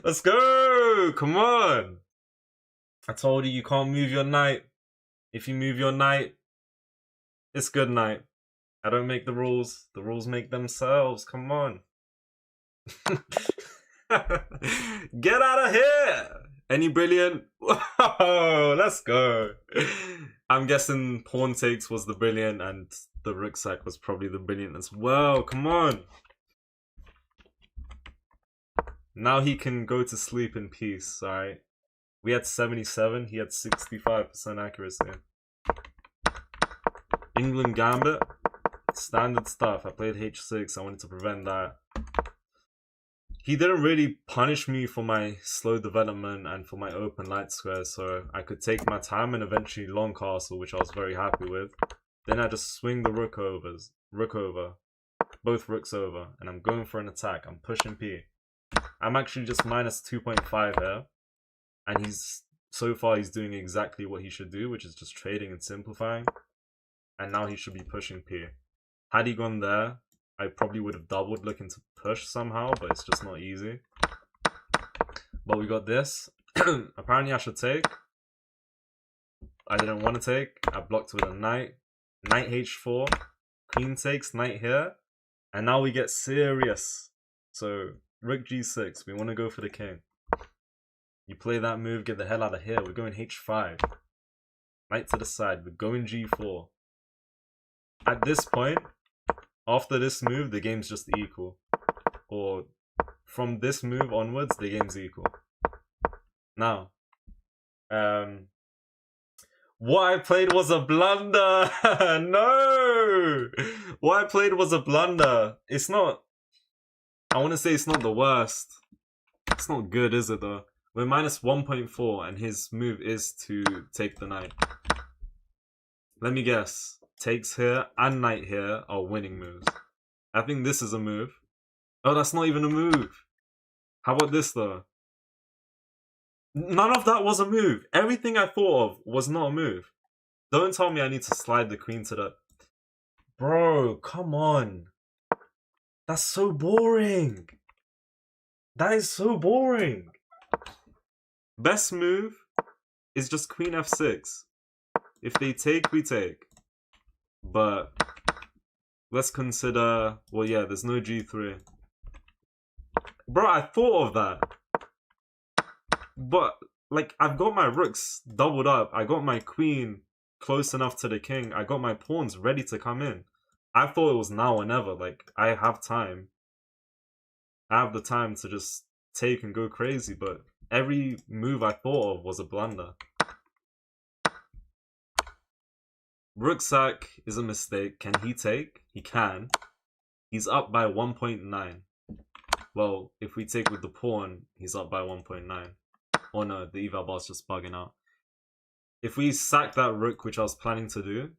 Let's go! Come on! I told you can't move your knight. If you move your knight, it's good night. I don't make the rules make themselves. Come on. Get out of here! Any brilliant? Whoa, let's go. I'm guessing pawn takes was the brilliant and the rook sack was probably the brilliant as well. Come on. Now he can go to sleep in peace, alright? We had 77, he had 65% accuracy. England Gambit. Standard stuff. I played h6. I wanted to prevent that. He didn't really punish me for my slow development and for my open light squares, so I could take my time and eventually long castle, which I was very happy with. Then I just swing the rook over, both rooks over, and I'm going for an attack. I'm pushing P. I'm actually just minus 2.5 here, and so far he's doing exactly what he should do, which is just trading and simplifying. And now he should be pushing P. Had he gone there, I probably would have doubled looking to push somehow, but it's just not easy. But we got this. Apparently I should take. I didn't want to take. I blocked with a knight. Knight h4. Queen takes, knight here. And now we get serious. So, rook g6. We want to go for the king. You play that move, get the hell out of here. We're going h5. Knight to the side. We're going g4. At this point, after this move, the game's just equal. Or from this move onwards, the game's equal. Now, what I played was a blunder. No! What I played was a blunder. It's not... I want to say it's not the worst. It's not good, is it, though? We're minus 1.4, and his move is to take the knight. Let me guess. Takes here and knight here are winning moves. I think this is a move. Oh, that's not even a move. How about this, though? None of that was a move. Everything I thought of was not a move. Don't tell me I need to slide the queen to the... Bro, come on. That's so boring. That is so boring. Best move is just queen f6. If they take, we take. But let's consider... Well, yeah, there's no g3. Bro, I thought of that. But, like, I've got my rooks doubled up. I got my queen close enough to the king. I got my pawns ready to come in. I thought it was now or never. Like, I have time. I have the time to just take and go crazy. But every move I thought of was a blunder. Rook sack is a mistake. Can he take? He can. He's up by 1.9. Well, if we take with the pawn, he's up by 1.9. Oh no, the eval bar's just bugging out. If we sack that rook, which I was planning to do,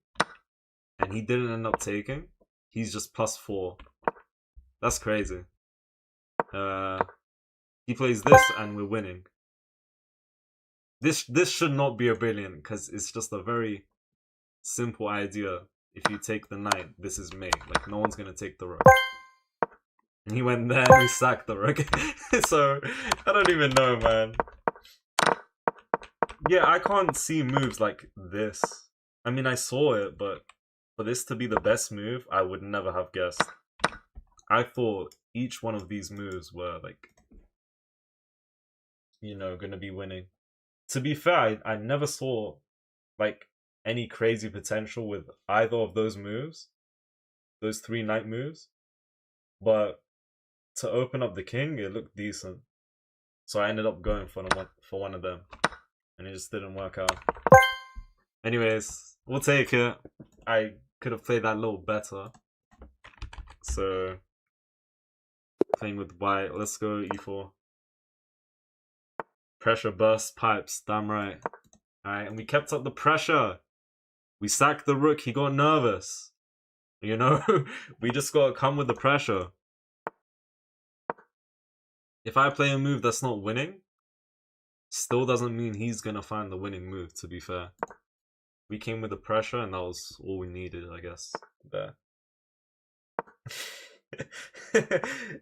and he didn't end up taking, he's just +4. That's crazy. He plays this and we're winning. This should not be a brilliant, because it's just a very simple idea. If you take the knight, this is mate. Like, no one's gonna take the rook. And he went there and we sacked the rook. So, I don't even know, man. Yeah, I can't see moves like this. I mean, I saw it, but for this to be the best move, I would never have guessed. I thought each one of these moves were, like, you know, gonna be winning. To be fair, I never saw, like, any crazy potential with either of those moves. Those 3 knight moves. But to open up the king, it looked decent. So I ended up going for one of them. And it just didn't work out. Anyways, we'll take it. I could have played that a little better. So, playing with white. Let's go e4. Pressure burst pipes. Damn right. Alright, and we kept up the pressure. We sacked the rook. He got nervous. You know? We just gotta come with the pressure. If I play a move that's not winning, still doesn't mean he's gonna find the winning move, to be fair. We came with the pressure and that was all we needed, I guess. There.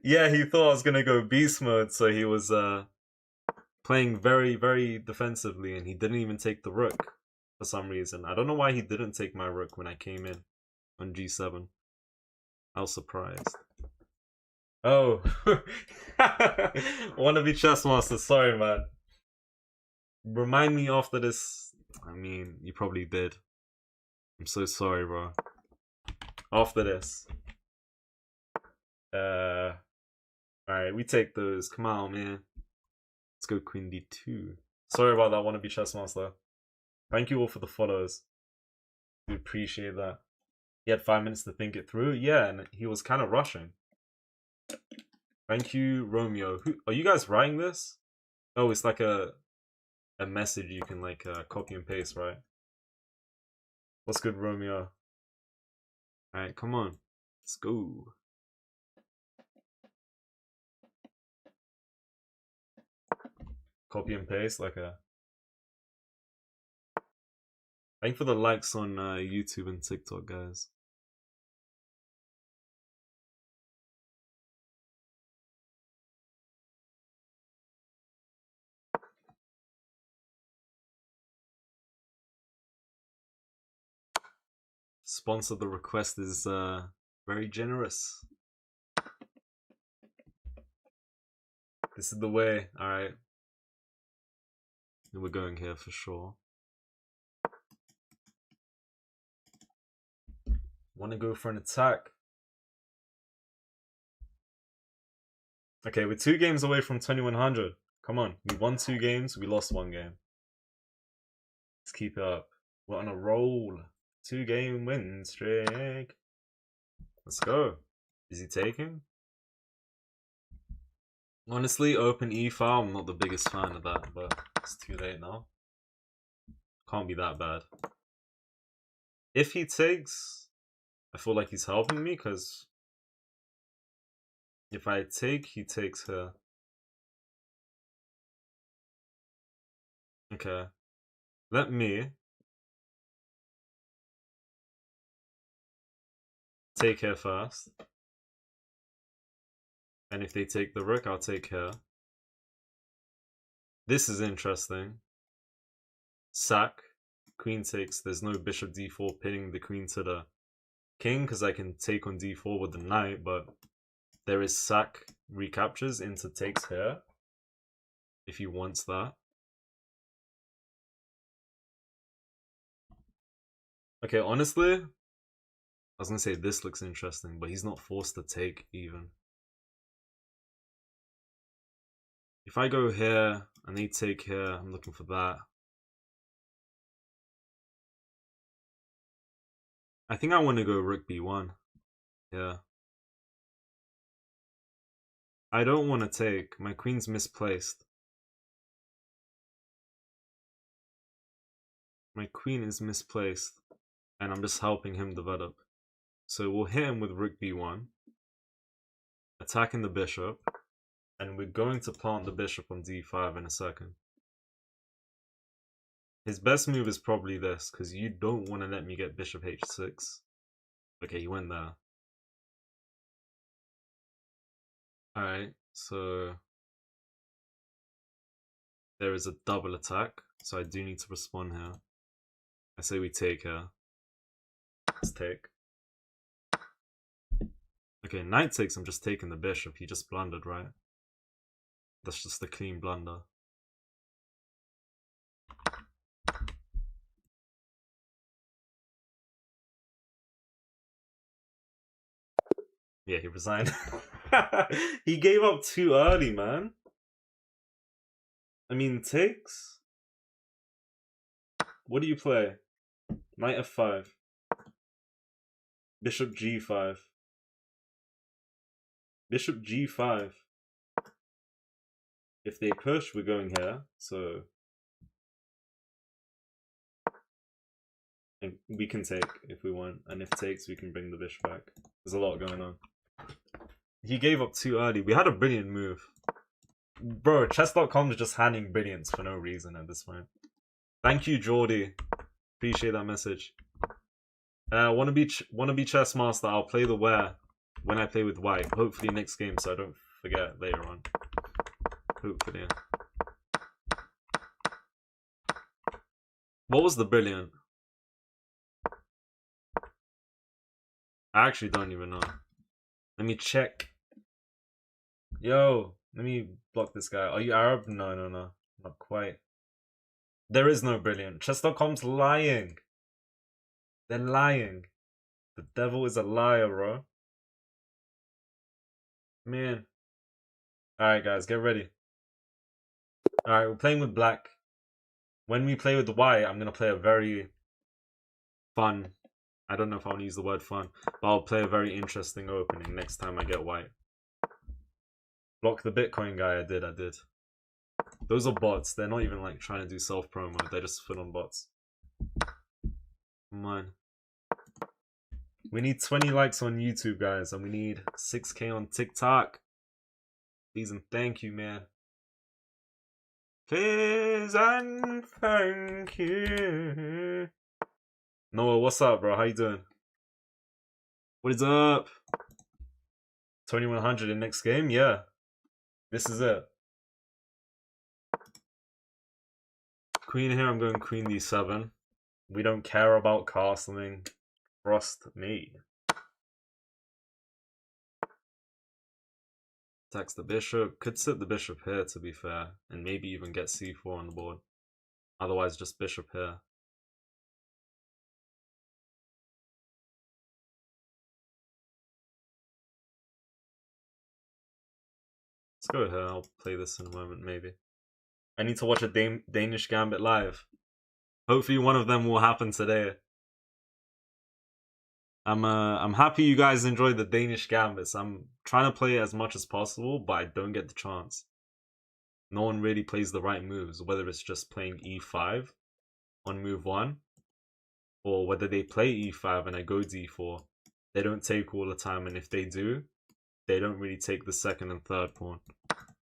Yeah, he thought I was gonna go beast mode, so he was playing very, very defensively, and he didn't even take the rook for some reason. I don't know why he didn't take my rook when I came in on g7. I was surprised. Oh. Wanna be chess master, sorry man. Remind me after this. I mean, you probably did. I'm so sorry, bro. After this. Alright, we take those. Come on, man. Let's go queen d2. Sorry about that, wannabe chess master. Thank you all for the follows. We appreciate that. He had 5 minutes to think it through. Yeah, and he was kind of rushing. Thank you, Romeo. Who are you guys writing this? Oh, it's like a message you can like copy and paste, right? What's good, Romeo? Alright, come on. Let's go. Copy and paste like a... Thank for the likes on YouTube and TikTok, guys. Sponsor the request is very generous. This is the way. Alright. We're going here for sure. Want to go for an attack. Okay, we're 2 games away from 2100. Come on. We won 2 games. We lost 1 game. Let's keep it up. We're on a roll. 2-game win streak. Let's go. Is he taking? Honestly, open e-file. I'm not the biggest fan of that, but it's too late now. Can't be that bad. If he takes, I feel like he's helping me because if I take, he takes her. Okay. Let me take her first. And if they take the rook, I'll take her. This is interesting. Sack. Queen takes. There's no bishop d4 pinning the queen to the king because I can take on d4 with the knight, but there is sack recaptures into takes here if he wants that. Okay, honestly, I was gonna say this looks interesting, but he's not forced to take even. If I go here and they take here, I'm looking for that. I think I want to go rook b1. Yeah. I don't want to take. My queen's misplaced. My queen is misplaced. And I'm just helping him develop. So we'll hit him with rook b1. Attacking the bishop. And we're going to plant the bishop on d5 in a second. His best move is probably this, because you don't want to let me get bishop h6. Okay, he went there. Alright, so there is a double attack, so I do need to respond here. I say we take here. Let's take. Okay, knight takes, I'm just taking the bishop. He just blundered, right? That's just a clean blunder. Yeah, he resigned. He gave up too early, man. I mean, takes? What do you play? Knight f5. Bishop g5. Bishop g5. If they push, we're going here, so... And we can take if we want, and if takes, we can bring the bishop back. There's a lot going on. He gave up too early. We had a brilliant move. Bro, chess.com is just handing brilliance for no reason at this point. Thank you, Jordy. Appreciate that message. Wanna be chess master. I'll play the where when I play with white. Hopefully next game, so I don't forget later on. Hopefully. What was the brilliant? I actually don't even know. Let me check. Yo, let me block this guy. Are you Arab? No, not quite. There is no brilliant. Chess.com's lying. They're lying. The devil is a liar, bro. Man. Alright, guys, get ready. Alright, we're playing with black. When we play with the white, I'm going to play a very fun... I don't know if I want to use the word fun, but I'll play a very interesting opening next time I get white. Block the Bitcoin guy, I did. Those are bots. They're not even like trying to do self-promo. They're just full-on bots. Come on. We need 20 likes on YouTube, guys, and we need 6K on TikTok. Please and thank you, man. Please and thank you. Noah, what's up, bro? How you doing? What is up? 2100 in next game? Yeah. This is it. Queen here, I'm going queen d7. We don't care about castling Trust me. Attacks the bishop. Could sit the bishop here, to be fair, and maybe even get c4 on the board. Otherwise, just bishop here. Let's go here. I'll play this in a moment, maybe. I need to watch a Danish Gambit live. Hopefully one of them will happen today. I'm happy you guys enjoy the Danish Gambits. I'm trying to play as much as possible, but I don't get the chance. No one really plays the right moves, whether it's just playing e5 on move 1, or whether they play e5 and I go d4. They don't take all the time, and if they do, they don't really take the second and third pawn.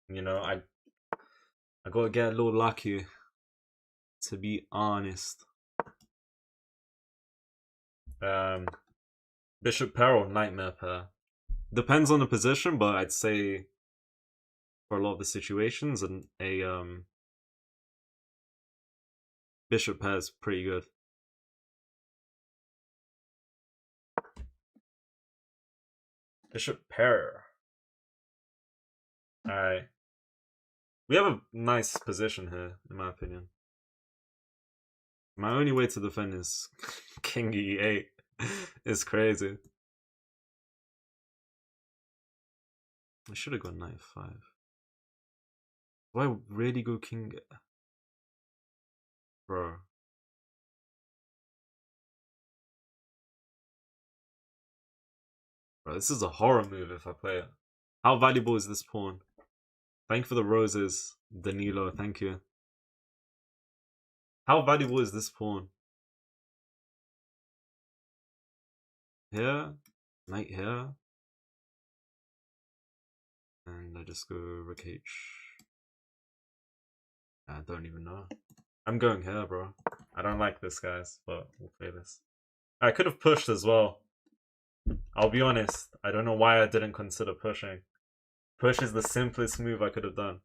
You know, I gotta get a little lucky, to be honest. Bishop pair or nightmare pair? Depends on the position, but I'd say for a lot of the situations, a bishop pair is pretty good. Bishop pair. Alright. We have a nice position here, in my opinion. My only way to defend is king e8. It's crazy. I should have gone knight 5. Do I really go king? Bro. Bro, this is a horror move if I play it. How valuable is this pawn? Thank you for the roses, Danilo. Thank you. How valuable is this pawn? Here, knight here, and I just go rook h. I don't even know. I'm going here, bro. I don't like this, guys, but we'll play this. I could have pushed as well. I'll be honest. I don't know why I didn't consider pushing. Push is the simplest move I could have done.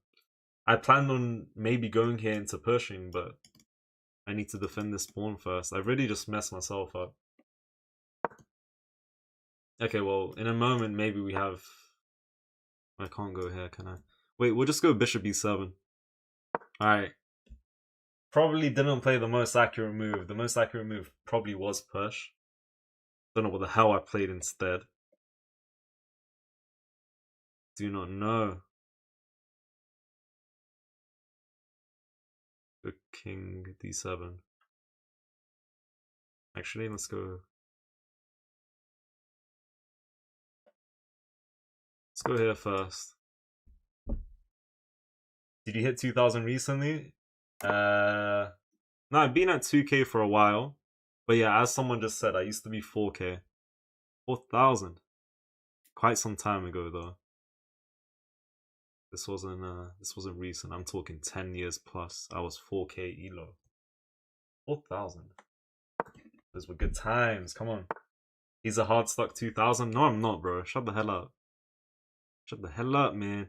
I planned on maybe going here into pushing, but I need to defend this pawn first. I really just messed myself up. Okay, well, in a moment, maybe we have... I can't go here, can I? Wait, we'll just go bishop e7. Alright. Probably didn't play the most accurate move. The most accurate move probably was push. Don't know what the hell I played instead. Do not know. Go king d7. Actually, let's go... Let's go here first. Did you hit 2,000 recently? No, I've been at 2K for a while. But yeah, as someone just said, I used to be 4K. 4,000. Quite some time ago, though. This wasn't recent. I'm talking 10 years plus. I was 4K elo. 4,000. Those were good times. Come on. He's a hard stock 2,000. No, I'm not, bro. Shut the hell up. Shut the hell up, man.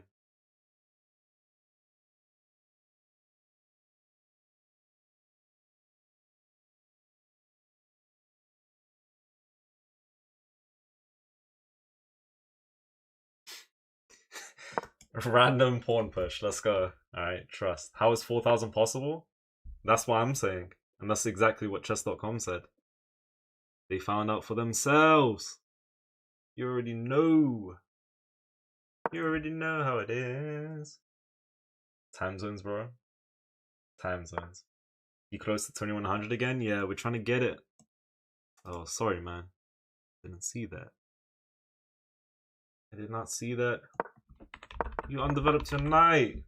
Random pawn push. Let's go. Alright, trust. How is 4,000 possible? That's what I'm saying. And that's exactly what chess.com said. They found out for themselves. You already know. You already know how it is. Time zones, bro. Time zones. You close to 2100 again? Yeah, we're trying to get it. Oh, sorry, man. Didn't see that. I did not see that. You undeveloped your knight.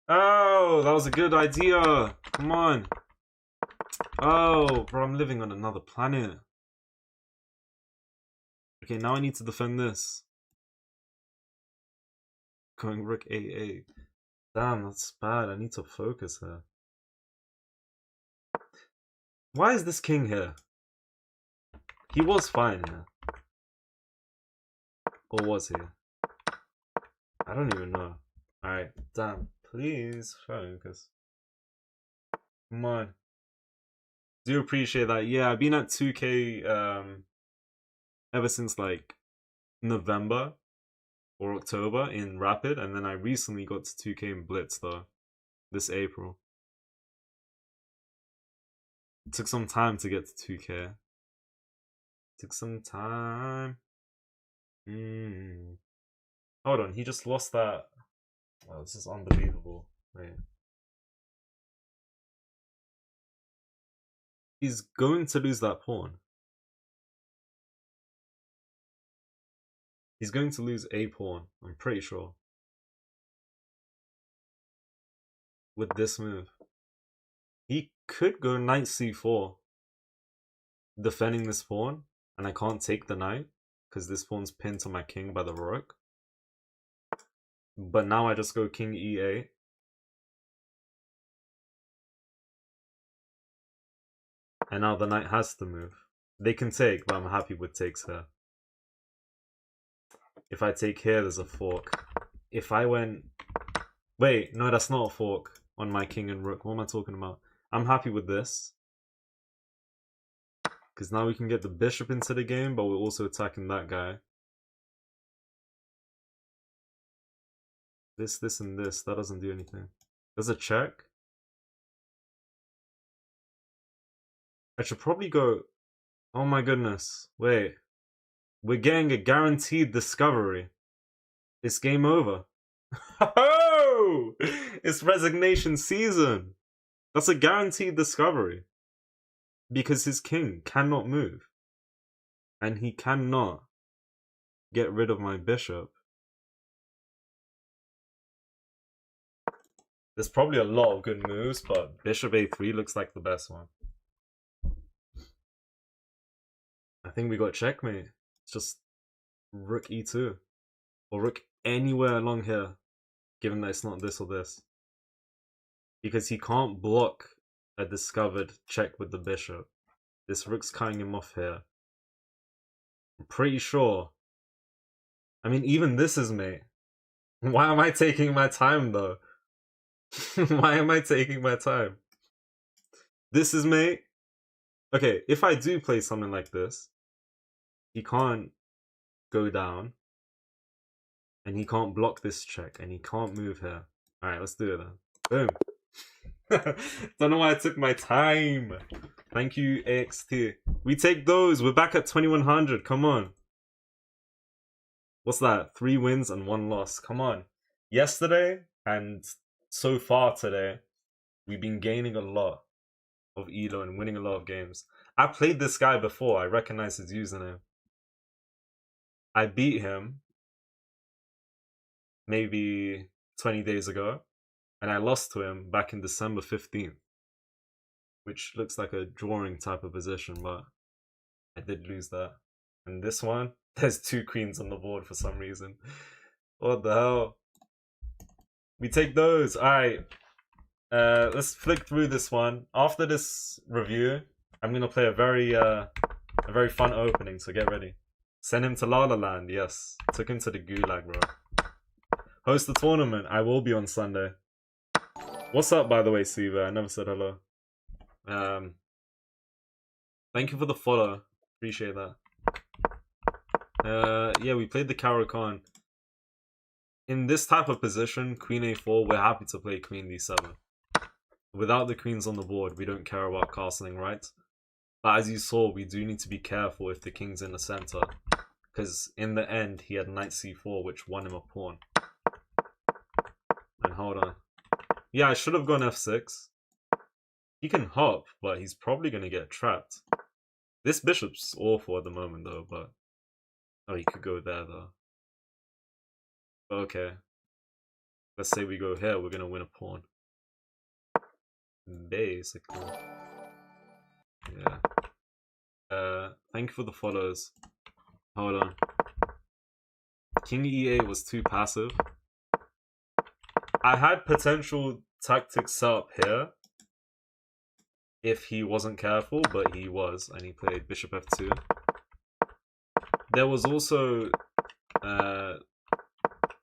Oh, that was a good idea. Come on. Oh, bro, I'm living on another planet. Okay, now I need to defend this. Going rook a8. Damn, that's bad. I need to focus here. Why is this king here? He was fine here. Or was he? I don't even know. Alright, damn. Please focus. Come on. Do appreciate that. Yeah, I've been at 2K ever since like November or October in Rapid, and then I recently got to 2K in Blitz though, this April. It took some time to get to 2K. Took some time. Hold on, he just lost that. Oh, this is unbelievable. Wait. He's going to lose that pawn. He's going to lose a pawn, I'm pretty sure. With this move. He could go knight c4. Defending this pawn. And I can't take the knight. Because this pawn's pinned to my king by the rook. But now I just go king e8. And now the knight has to move. They can take, but I'm happy with takes here. If I take here, there's a fork. If I went... Wait, no, that's not a fork on my king and rook. What am I talking about? I'm happy with this. Because now we can get the bishop into the game, but we're also attacking that guy. This, and this. That doesn't do anything. There's a check. I should probably go... Oh my goodness. Wait. We're getting a guaranteed discovery. It's game over. Oh! It's resignation season. That's a guaranteed discovery. Because his king cannot move. And he cannot get rid of my bishop. There's probably a lot of good moves, but bishop a3 looks like the best one. I think we got checkmate. It's just rook e2. Or rook anywhere along here. Given that it's not this or this. Because he can't block a discovered check with the bishop. This rook's cutting him off here. I'm pretty sure. I mean, even this is mate. Why am I taking my time though? Why am I taking my time? This is mate. Okay, if I do play something like this, he can't go down. And he can't block this check. And he can't move here. Alright, let's do it then. Boom. Don't know why I took my time. Thank you, AXT. We take those. We're back at 2100. Come on. What's that? 3 wins and 1 loss. Come on. Yesterday and so far today, we've been gaining a lot of elo and winning a lot of games. I played this guy before. I recognize his username. I beat him maybe 20 days ago. And I lost to him back in December 15th. Which looks like a drawing type of position, but I did lose that. And this one, there's 2 queens on the board for some reason. What the hell? We take those. Alright. Let's flick through this one. After this review, I'm gonna play a very fun opening, so get ready. Send him to La La Land, yes. Took him to the gulag, bro. Host the tournament. I will be on Sunday. What's up, by the way, Siva? I never said hello. Thank you for the follow. Appreciate that. Yeah, we played the Caro-Kann. In this type of position, Queen A4, we're happy to play Queen D7. Without the queens on the board, we don't care about castling, right? But as you saw, we do need to be careful if the king's in the center. Because in the end, he had Knight C4, which won him a pawn. And hold on. Yeah, I should have gone F6. He can hop, but he's probably going to get trapped. This bishop's awful at the moment, though, but... Oh, he could go there, though. Okay. Let's say we go here, we're going to win a pawn. Basically. Yeah. Thank you for the follows. Hold on. King E8 was too passive. I had potential tactics set up here if he wasn't careful, but he was, and he played bishop f2. There was also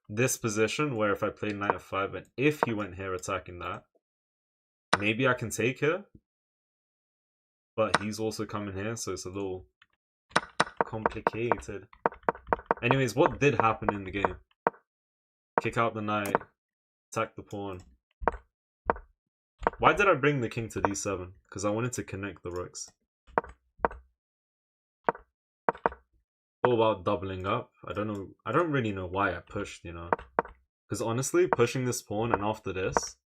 this position where if I played knight f5 and if he went here attacking that, maybe I can take here. But he's also coming here, so it's a little complicated. Anyways, what did happen in the game? Kick out the knight, attack the pawn. Why did I bring the king to d7? Because I wanted to connect the rooks. All about doubling up. I don't know. I don't really know why I pushed, you know. Because honestly, pushing this pawn and after this,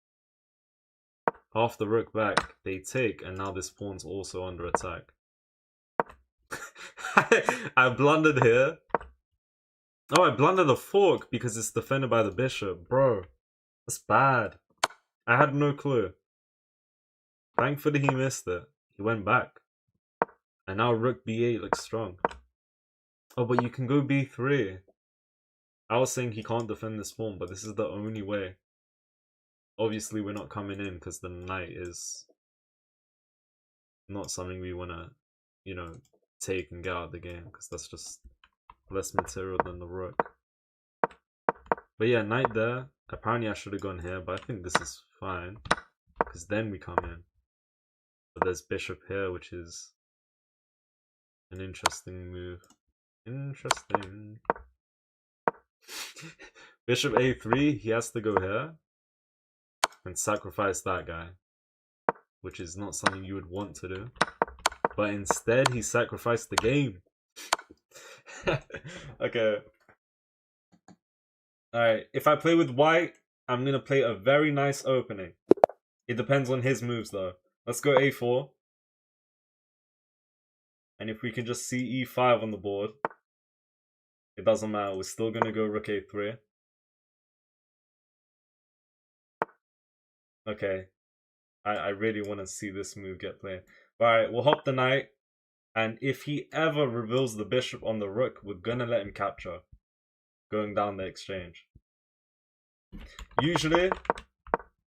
half the rook back, they take, and now this pawn's also under attack. I blundered here. Oh, I blundered the fork because it's defended by the bishop. Bro, that's bad. I had no clue. Thankfully he missed it. He went back. And now rook b8 looks strong. Oh, but you can go b3. I was saying he can't defend this pawn, but this is the only way. Obviously we're not coming in because the knight is not something we want to, you know, take and get out of the game, because that's just less material than the rook. But yeah, knight there. Apparently I should have gone here, but I think this is fine, because then we come in. But there's bishop here, which is an interesting move. Interesting. Bishop a3, he has to go here and sacrifice that guy, which is not something you would want to do. But instead, he sacrificed the game. Okay. Alright, if I play with white, I'm going to play a very nice opening. It depends on his moves, though. Let's go a4. And if we can just see e5 on the board, it doesn't matter. We're still going to go rook a3. Okay. I really want to see this move get played. Alright, we'll hop the knight. And if he ever reveals the bishop on the rook, we're going to let him capture. Going down the exchange. Usually,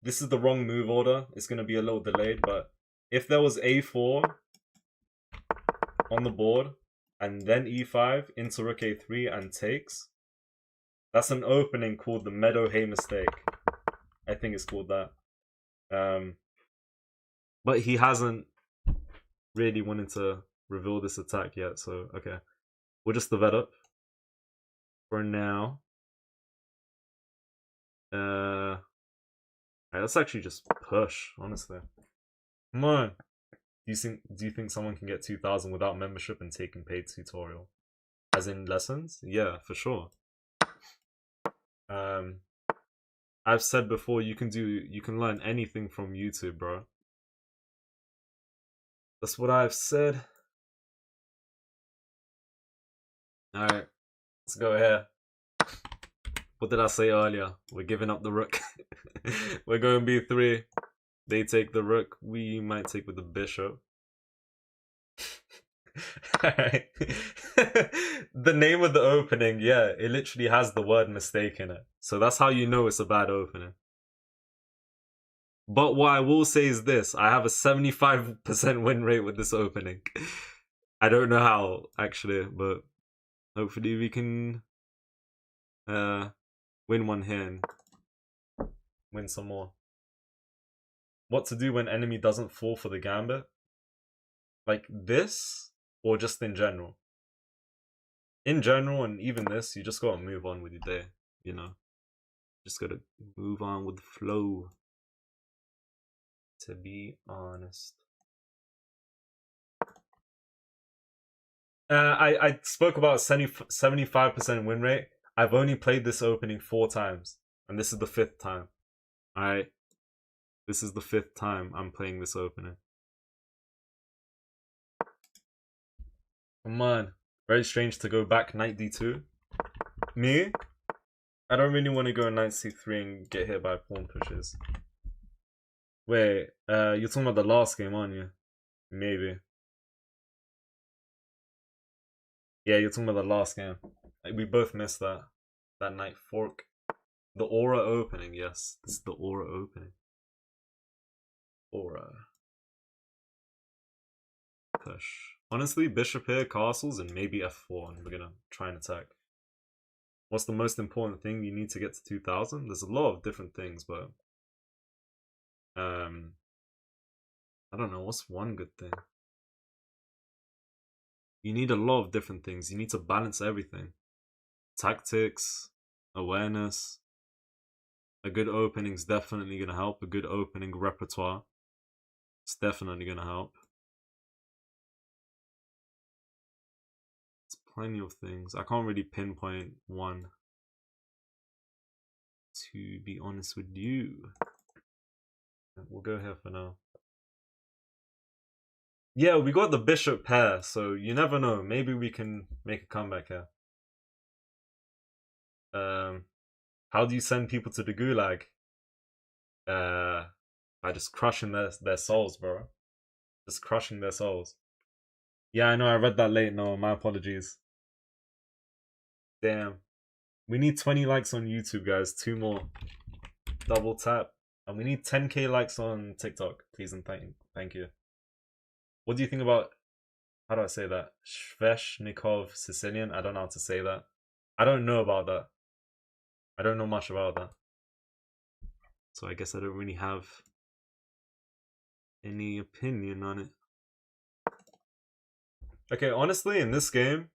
this is the wrong move order. It's going to be a little delayed, but if there was a4 on the board, and then e5 into rook a3 and takes, that's an opening called the Meadow Hay mistake. I think it's called that. But he hasn't really wanted to reveal this attack yet, so okay. We'll just develop for now. Alright, let's actually just push, honestly. Come on. Do you think someone can get 2,000 without membership and taking paid tutorial? As in lessons? Yeah, for sure. I've said before, you can learn anything from YouTube, bro. That's what I've said. Alright, let's go here. What did I say earlier? We're giving up the rook. We're going b3. They take the rook. We might take with the bishop. Alright. The name of the opening, yeah, it literally has the word mistake in it. So that's how you know it's a bad opening. But what I will say is this. I have a 75% win rate with this opening. I don't know how, actually, but hopefully we can win one here and win some more. What to do when enemy doesn't fall for the gambit? Like this, or just in general? In general, and even this, you just gotta move on with your day, you know? Just gotta move on with the flow. To be honest. I spoke about 75% win rate. I've only played this opening 4 times, and this is the 5th time. Alright? This is the 5th time I'm playing this opening. Come on. Very strange to go back knight d2. Me? I don't really want to go knight c3 and get hit by pawn pushes. Wait, you're talking about the last game, aren't you? Maybe. Yeah, you're talking about the last game. We both missed that. That knight fork. The aura opening, yes. This is the aura opening. Aura. Push. Honestly, bishop here, castles, and maybe f4, and we're gonna try and attack. What's the most important thing you need to get to 2,000? There's a lot of different things, but I don't know, what's one good thing? You need a lot of different things. You need to balance everything. Tactics, awareness. A good opening is definitely going to help. A good opening repertoire. It's definitely going to help. It's plenty of things. I can't really pinpoint one, to be honest with you. We'll go here for now. Yeah, we got the bishop pair, so you never know. Maybe we can make a comeback here. How do you send people to the gulag? By just crushing their souls, bro. Just crushing their souls. Yeah, I know. I read that late. No, my apologies. Damn. We need 20 likes on YouTube, guys. 2 more. Double tap. And we need 10k likes on TikTok, please and thank you. What do you think about, how do I say that? Sveshnikov Sicilian? I don't know how to say that. I don't know about that. I don't know much about that. So I guess I don't really have any opinion on it. Okay, honestly, in this game,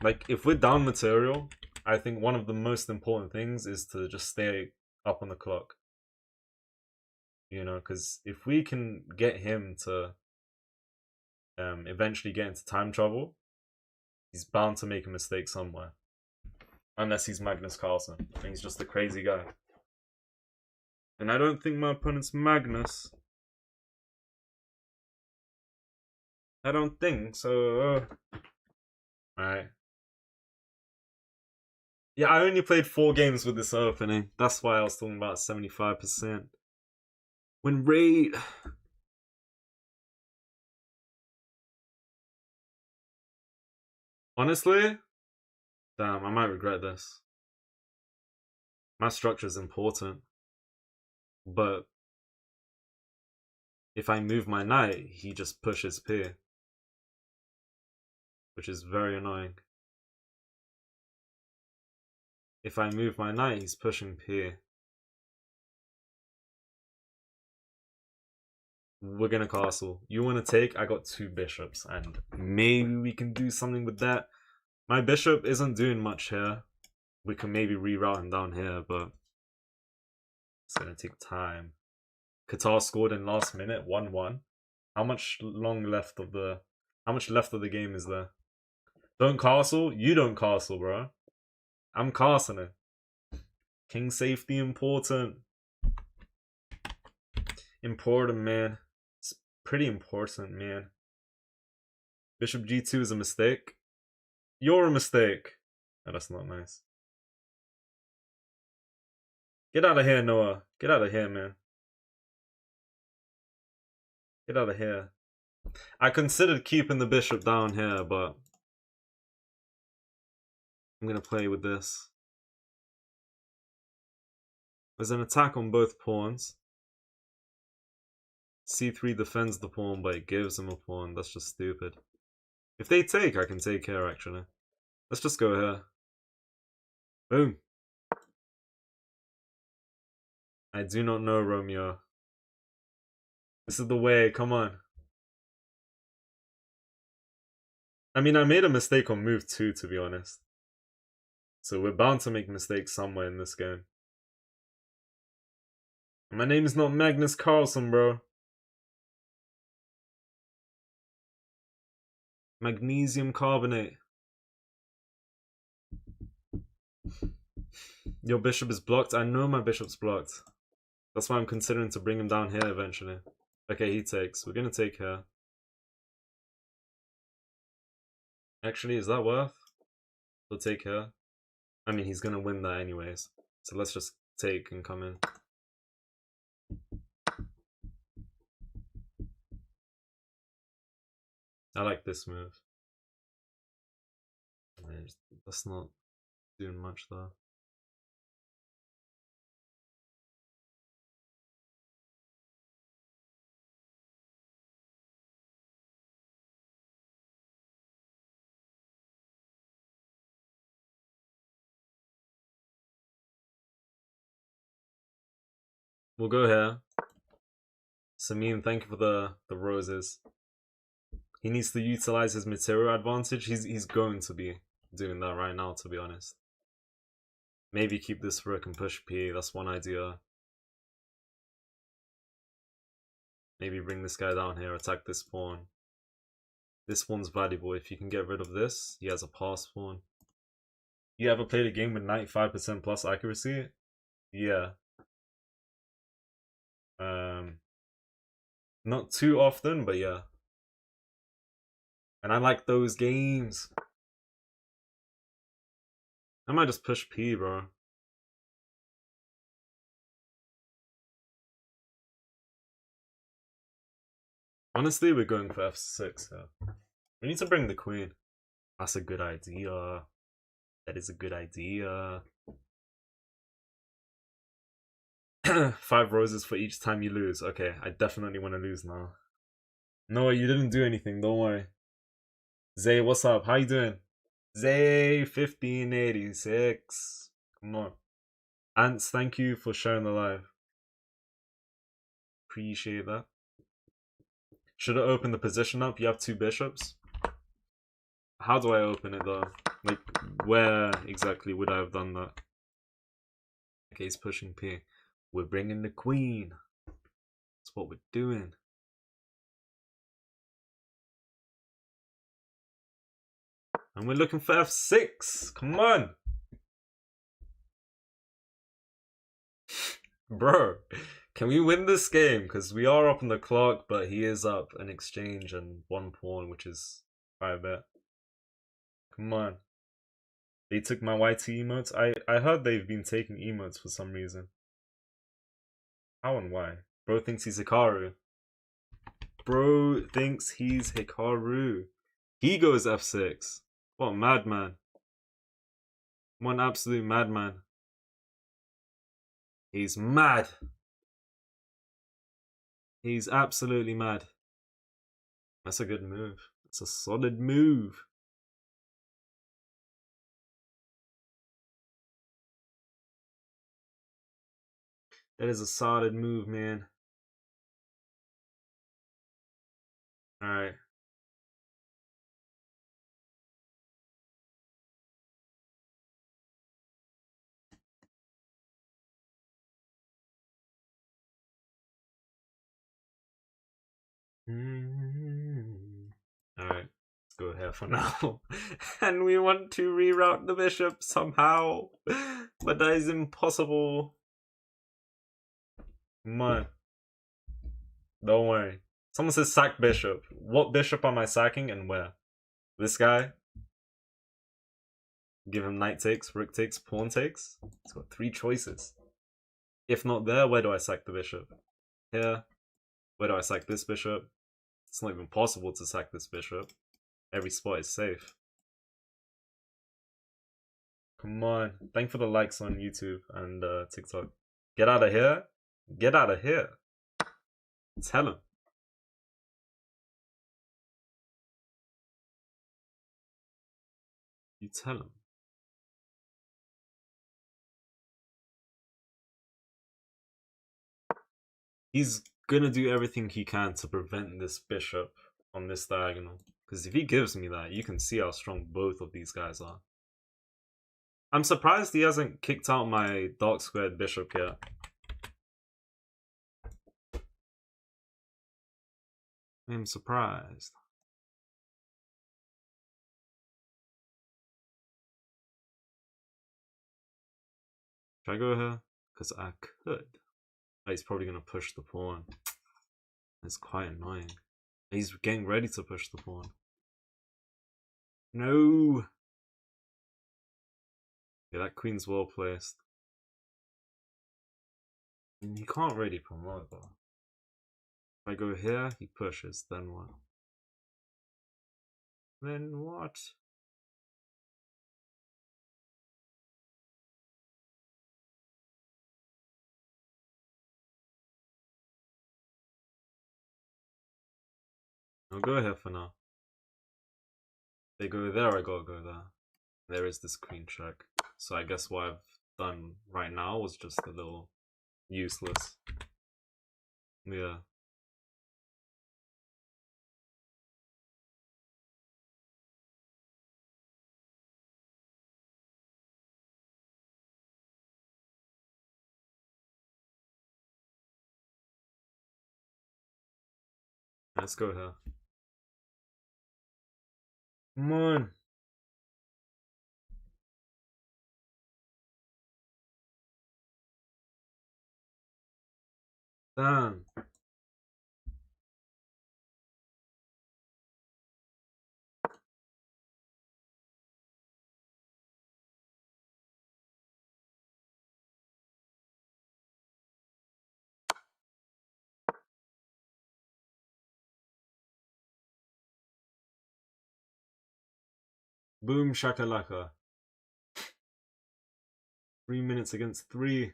like, if we're down material, I think one of the most important things is to just stay up on the clock. You know, because if we can get him to eventually get into time travel, he's bound to make a mistake somewhere. Unless he's Magnus Carlsen. And he's just a crazy guy. And I don't think my opponent's Magnus. I don't think so. Alright. Yeah, I only played 4 games with this opening. That's why I was talking about 75%. When Raid... Honestly, damn, I might regret this. My structure is important. But if I move my knight, he just pushes peer. Which is very annoying. If I move my knight, he's pushing peer. We're gonna castle. You wanna take? I got 2 bishops, and maybe we can do something with that. My bishop isn't doing much here. We can maybe reroute him down here, but it's gonna take time. Qatar scored in last minute, 1-1. How much left of the game is there? Don't castle? You don't castle, bro. I'm castling. King safety important. Important, man. It's pretty important, man. Bishop g2 is a mistake. You're a mistake. Oh, that's not nice. Get out of here, Noah. Get out of here, man. Get out of here. I considered keeping the bishop down here, but I'm going to play with this. There's an attack on both pawns. c3 defends the pawn, but it gives him a pawn. That's just stupid. If they take, I can take here, actually. Let's just go here. Boom. I do not know, Romeo. This is the way, come on. I mean, I made a mistake on move 2, to be honest. So we're bound to make mistakes somewhere in this game. My name is not Magnus Carlsen, bro. Magnesium carbonate. Your bishop is blocked. I know my bishop's blocked. That's why I'm considering to bring him down here eventually. Okay, he takes. We're gonna take here. Actually, is that worth? We'll take here. I mean, he's gonna win that anyways. So let's just take and come in. I like this move. That's not doing much though. We'll go here. Samim, thank you for the roses. He needs to utilize his material advantage. He's going to be doing that right now, to be honest. Maybe keep this rook and push P. That's one idea. Maybe bring this guy down here, attack this pawn. This pawn's valuable. If you can get rid of this, he has a pass pawn. You ever played a game with 95% plus accuracy? Yeah. Not too often, but yeah. And I like those games. I might just push P, bro. Honestly, we're going for F6 here. We need to bring the queen. That's a good idea. That is a good idea. 5 roses for each time you lose. Okay, I definitely want to lose now. No, you didn't do anything. Don't worry. Zay, what's up? How you doing? Zay 1586. Come on. Ants, thank you for sharing the live. Appreciate that. Should I open the position up? You have 2 bishops. How do I open it though? Like, where exactly would I have done that? Okay, he's pushing P. We're bringing the queen. That's what we're doing. And we're looking for F6. Come on. Bro, can we win this game? Because we are up on the clock, but he is up an exchange and 1 pawn, which is quite a bit. Come on. They took my YT emotes. I heard they've been taking emotes for some reason. How and why? Bro thinks he's Hikaru. Bro thinks he's Hikaru. He goes F6. What a madman. One absolute madman. He's mad. He's absolutely mad. That's a good move. That's a solid move. That is a solid move, man. Alright. Alright, let's go here for now. And we want to reroute the bishop somehow. But that is impossible. Come on. Don't worry. Someone says sack bishop. What bishop am I sacking and where? This guy? Give him knight takes, rook takes, pawn takes. He's got 3 choices. If not there, where do I sack the bishop? Here. Where do I sack this bishop? It's not even possible to sack this bishop. Every spot is safe. Come on. Thank for the likes on YouTube and TikTok. Get out of here. Get out of here. Tell him. You tell him. He's gonna do everything he can to prevent this bishop on this diagonal. Because if he gives me that, you can see how strong both of these guys are. I'm surprised he hasn't kicked out my dark squared bishop yet. I'm surprised. Should I go here? Because I could. Oh, he's probably going to push the pawn. It's quite annoying. He's getting ready to push the pawn. No! Yeah, that queen's well placed. He can't really promote though. If I go here, he pushes, then what? Then what? I'll go here for now. They go there, I gotta go there. There is this queen check. So I guess what I've done right now was just a little useless. Yeah. Let's go here. Come on. Damn. Boom shakalaka. 3 minutes against 3.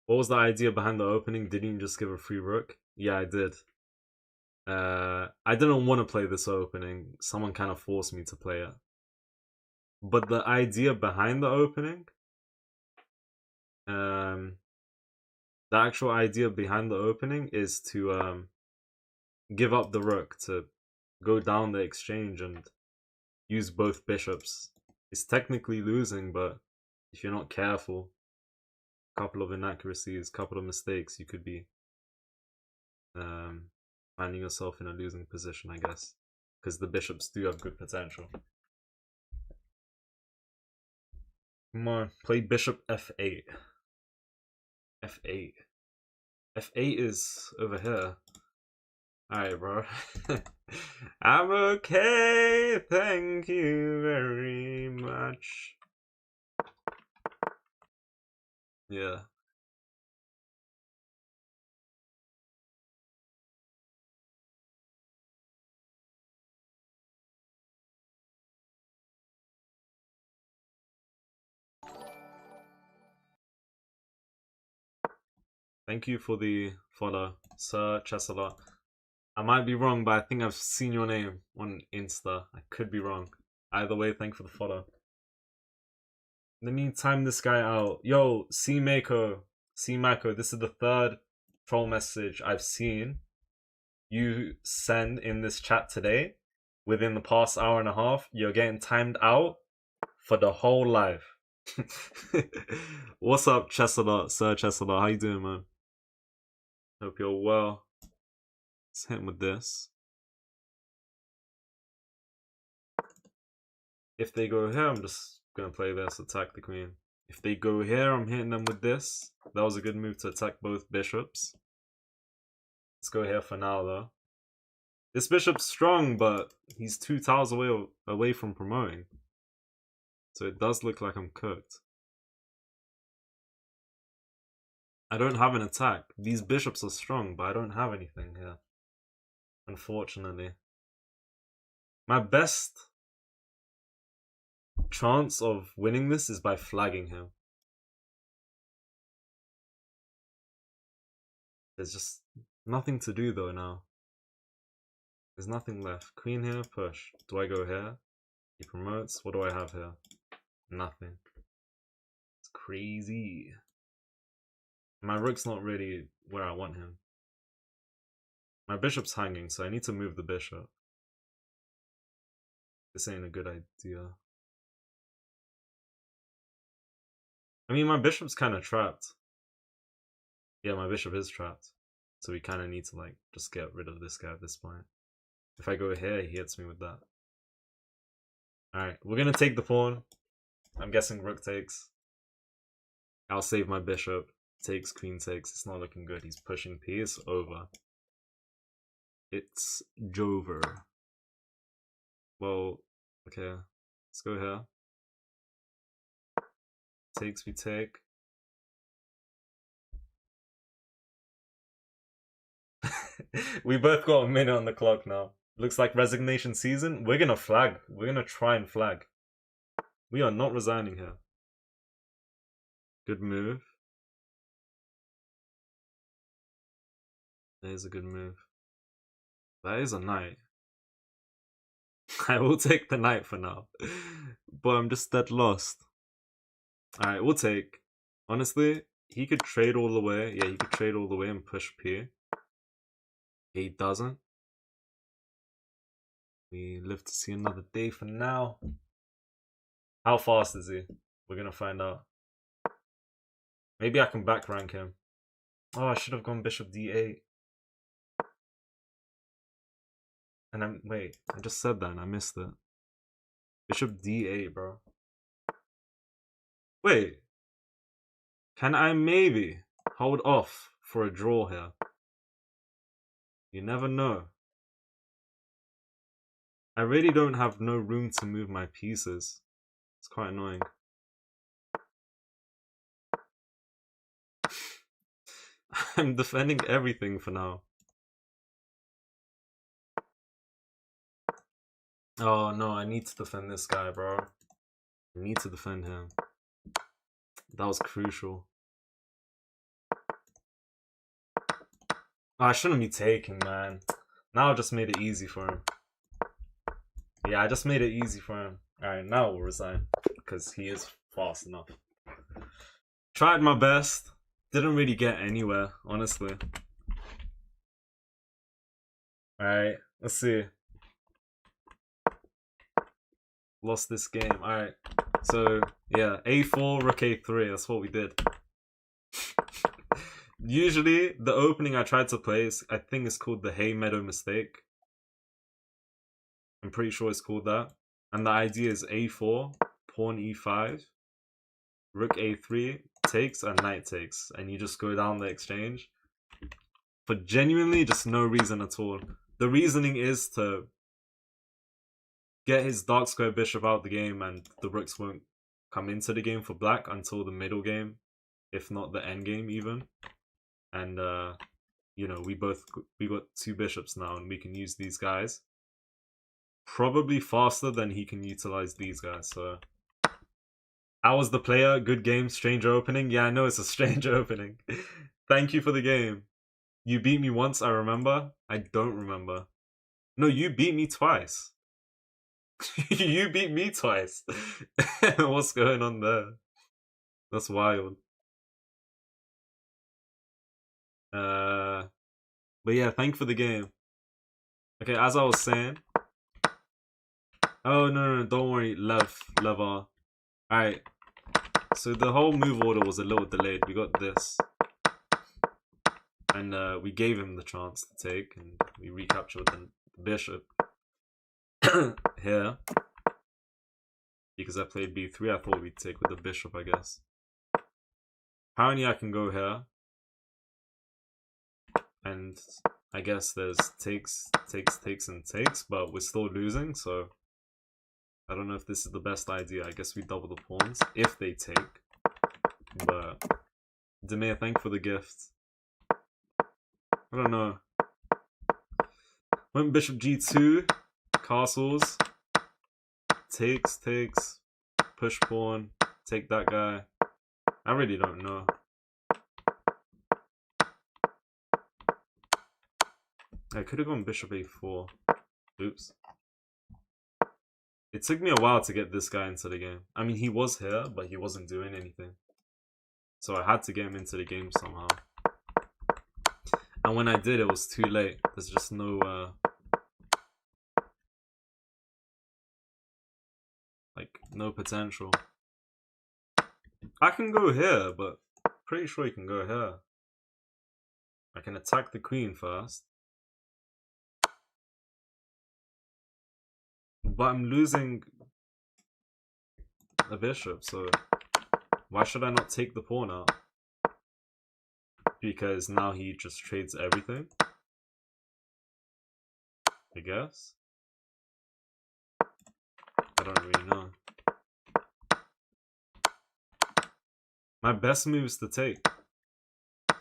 What was the idea behind the opening? Didn't you just give a free rook? Yeah, I did. I didn't want to play this opening. Someone kind of forced me to play it. But the idea behind the opening, the actual idea behind the opening is to give up the rook to go down the exchange and use both bishops. It's technically losing, but if you're not careful, a couple of inaccuracies, a couple of mistakes, you could be finding yourself in a losing position, I guess, because the bishops do have good potential. Come on, play bishop f8. f8. f8 is over here. Alright, bro. I'm okay, thank you very much. Yeah. Thank you for the follow, Sir Chesalot. I might be wrong, but I think I've seen your name on Insta. I could be wrong. Either way, thank you for the follow. Let me time this guy out. Yo, C Mako, this is the third troll message I've seen you send in this chat today. Within the past hour and a half, you're getting timed out for the whole live. What's up, Chesalot, Sir Chesalot? How you doing, man? Hope you're well. Let's hit him with this. If they go here, I'm just gonna play this, attack the queen. If they go here, I'm hitting them with this. That was a good move to attack both bishops. Let's go here for now, though. This bishop's strong, but he's 2 tiles away from promoting. So it does look like I'm cooked. I don't have an attack. These bishops are strong, but I don't have anything here. Unfortunately. My best chance of winning this is by flagging him. There's just nothing to do though now. There's nothing left. Queen here, push. Do I go here? He promotes. What do I have here? Nothing. It's crazy. My rook's not really where I want him. My bishop's hanging, so I need to move the bishop. This ain't a good idea. I mean, my bishop's kind of trapped. Yeah, my bishop is trapped. So we kind of need to, like, just get rid of this guy at this point. If I go here, he hits me with that. Alright, we're gonna take the pawn. I'm guessing rook takes. I'll save my bishop. Takes, queen takes. It's not looking good. He's pushing p. It's over. It's Jover. Well, okay. Let's go here. Takes, we take. We both got a minute on the clock now. Looks like resignation season. We're gonna flag. We're gonna try and flag. We are not resigning here. Good move. That is a good move. That is a knight. I will take the knight for now. But I'm just dead lost. Alright, we'll take. Honestly, he could trade all the way. Yeah, he could trade all the way and push P. He doesn't. We live to see another day for now. How fast is he? We're gonna find out. Maybe I can back rank him. Oh, I should have gone bishop d8. And wait, I just said that and I missed it. Bishop d8, bro. Wait. Can I maybe hold off for a draw here? You never know. I really don't have no room to move my pieces. It's quite annoying. I'm defending everything for now. Oh no, I need to defend this guy, bro. I need to defend him. That was crucial. Oh, I shouldn't be taking, man. Now I just made it easy for him. Yeah, I just made it easy for him. Alright, now we'll resign. Because he is fast enough. Tried my best. Didn't really get anywhere, honestly. Alright, let's see. Lost this game. Alright. So, yeah. A4, rook A3. That's what we did. Usually, the opening I tried to play is, I think it's called the Hay Meadow mistake. I'm pretty sure it's called that. And the idea is A4, pawn E5, rook A3, takes, and knight takes. And you just go down the exchange. For genuinely just no reason at all. The reasoning is to get his dark square bishop out of the game and the rooks won't come into the game for black until the middle game, if not the end game even. And you know, we got two bishops now and we can use these guys probably faster than he can utilize these guys. So I was the player. Good game. Strange opening. Yeah, I know it's a strange opening. Thank you for the game. You beat me once, I remember. I don't remember. No, you beat me twice. You beat me twice. What's going on there? That's wild. But yeah, thank you for the game. Okay, as I was saying. Oh no, don't worry, Levar. Alright. So the whole move order was a little delayed. We got this. And we gave him the chance to take, and we recaptured the bishop here. Because I played b3, I thought we'd take with the bishop, I guess. Apparently I can go here. And I guess there's takes, and takes, but we're still losing, so I don't know if this is the best idea. I guess we double the pawns if they take. But Demir, thank you for the gift. I don't know. Went bishop g2, castles, takes, push pawn, take that guy. I really don't know. I could have gone bishop a4. Oops. It took me a while to get this guy into the game. I mean, he was here, but he wasn't doing anything. So I had to get him into the game somehow. And when I did, it was too late. There's just no, like, no potential. I can go here, but pretty sure you can go here. I can attack the queen first. But I'm losing a bishop, so why should I not take the pawn out? Because now he just trades everything, I guess. I don't really know. My best move is to take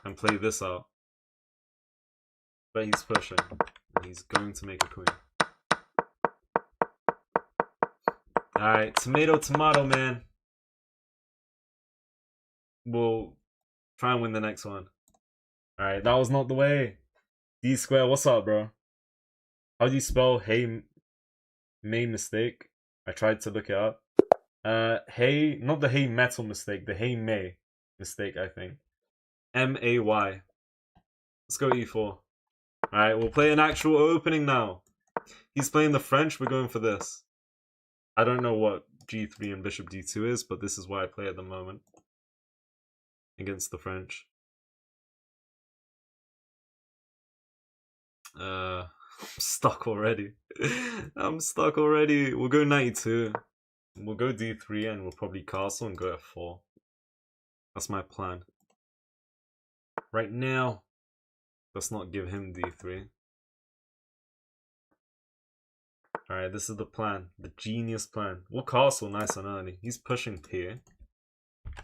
and play this out. But he's pushing, and he's going to make a queen. Alright, tomato, man. We'll try and win the next one. Alright, that was not the way. D square, what's up, bro? How do you spell hey main mistake? I tried to look it up. Hey, not the hey metal mistake, the hey may mistake, I think. M-A-Y. Let's go e4. Alright, we'll play an actual opening now. He's playing the French, we're going for this. I don't know what g3 and bishop d2 is, but this is what I play at the moment. Against the French. I'm stuck already. I'm stuck already. We'll go 92. We'll go d3 and we'll probably castle and go f4. That's my plan. Right now, let's not give him d3. Alright, this is the plan. The genius plan. We'll castle nice and early. He's pushing p.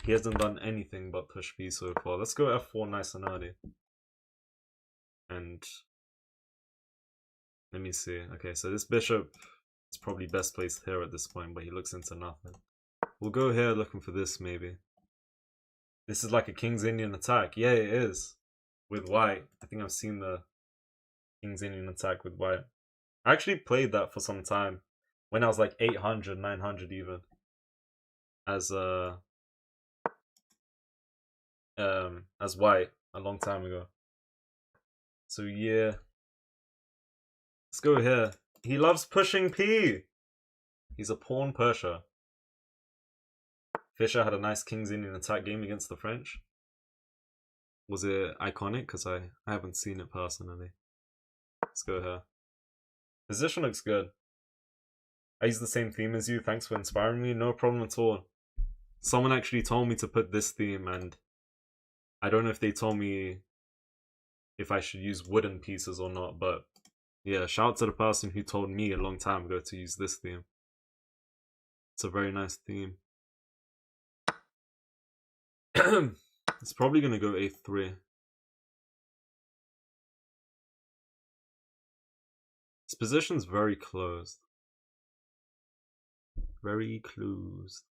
He hasn't done anything but push p so far. Let's go f4 nice and early. And let me see. Okay, so this bishop is probably best placed here at this point, but he looks into nothing. We'll go here looking for this maybe. This is like a King's Indian attack. Yeah, it is. With white. I think I've seen the King's Indian attack with white. I actually played that for some time. When I was like 800, 900 even. As white a long time ago. So yeah. Let's go here. He loves pushing P. He's a pawn pusher. Fischer had a nice King's Indian attack game against the French. Was it iconic? Because I haven't seen it personally. Let's go here. Position looks good. I use the same theme as you. Thanks for inspiring me. No problem at all. Someone actually told me to put this theme, and I don't know if they told me if I should use wooden pieces or not, but yeah, shout out to the person who told me a long time ago to use this theme. It's a very nice theme. It's probably going to go a3. This position's very closed. Very closed.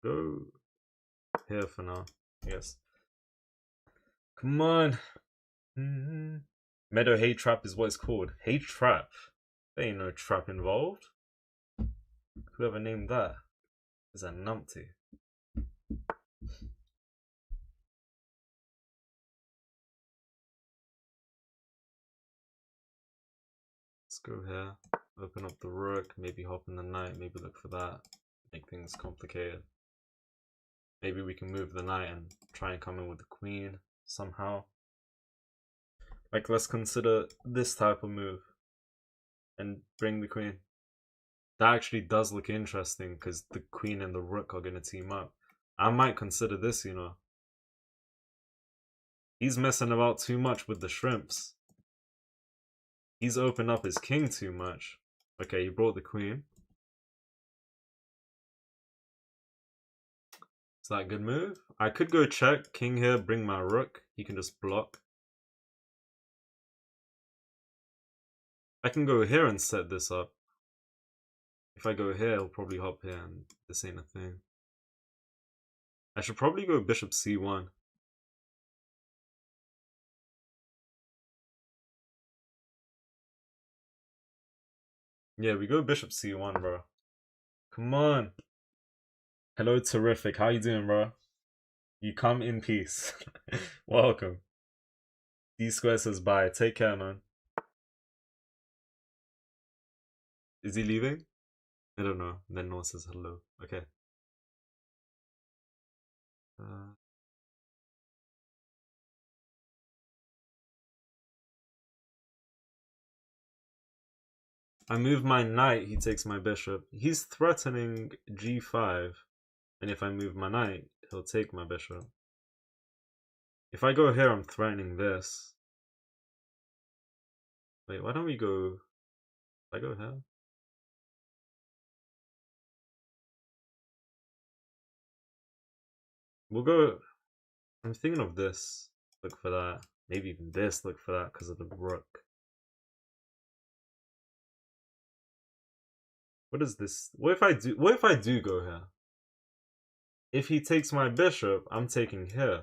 Go here for now. Yes. Come on. Meadow hate trap is what it's called. Hate trap. There ain't no trap involved. Whoever named that is a numpty. Let's go here. Open up the rook. Maybe hop in the knight. Maybe look for that. Make things complicated. Maybe we can move the knight and try and come in with the queen somehow. Like, let's consider this type of move and bring the queen. That actually does look interesting because the queen and the rook are going to team up. I might consider this, you know. He's messing about too much with the shrimps. He's opened up his king too much. Okay, he brought the queen. Is that a good move? I could go check, king here, bring my rook. He can just block. I can go here and set this up. If I go here, I'll probably hop here and this ain't a thing. I should probably go bishop c1. Yeah, we go bishop c1, bro. Come on. Hello, terrific. How you doing, bro? You come in peace. Welcome. D Square says bye. Take care, man. Is he leaving? I don't know. Then Noah says hello. Okay. I move my knight, he takes my bishop. He's threatening g5. And if I move my knight, he'll take my bishop. If I go here, I'm threatening this. Wait, why don't we go... If I go here? We'll go... I'm thinking of this. Look for that. Maybe even this. Look for that because of the rook. What is this? What if I do go here? If he takes my bishop, I'm taking here.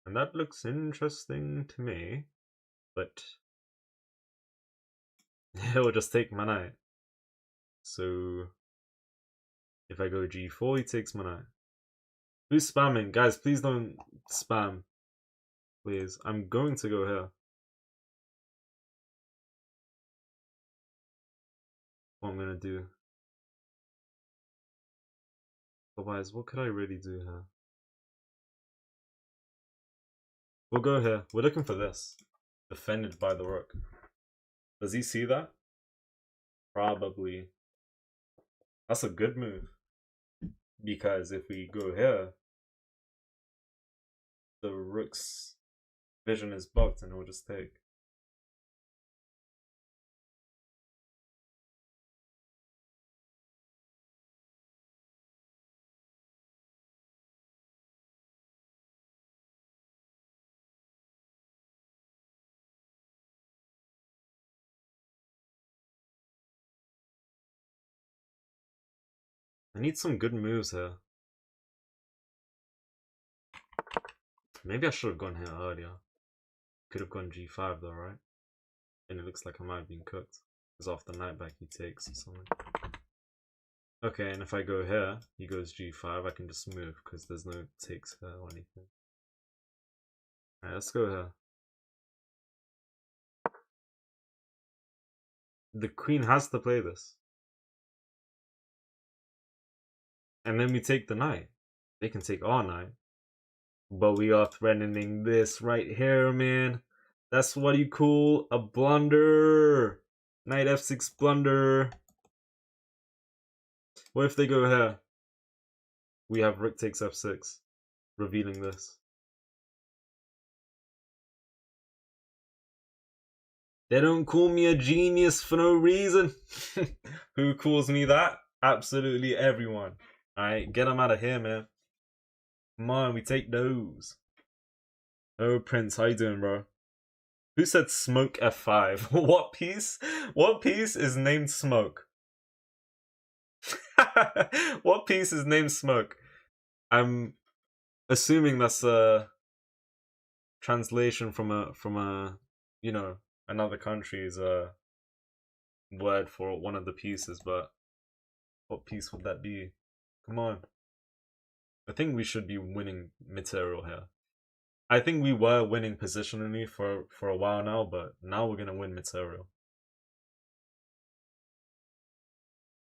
And that looks interesting to me. But he'll just take my knight. So If I go g4, he takes my knight. Who's spamming? Guys, please don't spam. Please. I'm going to go here. What I'm gonna do. Otherwise, what could I really do here? We'll go here. We're looking for this. Defended by the rook. Does he see that? Probably. That's a good move. Because if we go here, the rook's vision is bugged and he'll just take. I need some good moves here. Maybe I should have gone here earlier. Could have gone g5 though, right? And it looks like I might have been cooked. Because off the knight back he takes or something. Okay, and if I go here, he goes g5, I can just move because there's no takes here or anything. Alright, let's go here. The queen has to play this. And then we take the knight. They can take our knight. But we are threatening this right here, man. That's what you call a blunder. Knight f6 blunder. What if they go here? We have rook takes f6. Revealing this. They don't call me a genius for no reason. Who calls me that? Absolutely everyone. Alright, get them out of here, man. Come on, we take those. Oh, Prince, how you doing, bro? Who said smoke f5? What piece? What piece is named smoke? What piece is named smoke? I'm assuming that's a translation from a you know, another country's word for one of the pieces, but what piece would that be? Come on. I think we should be winning material here. I think we were winning positionally for a while now, but now we're gonna win material.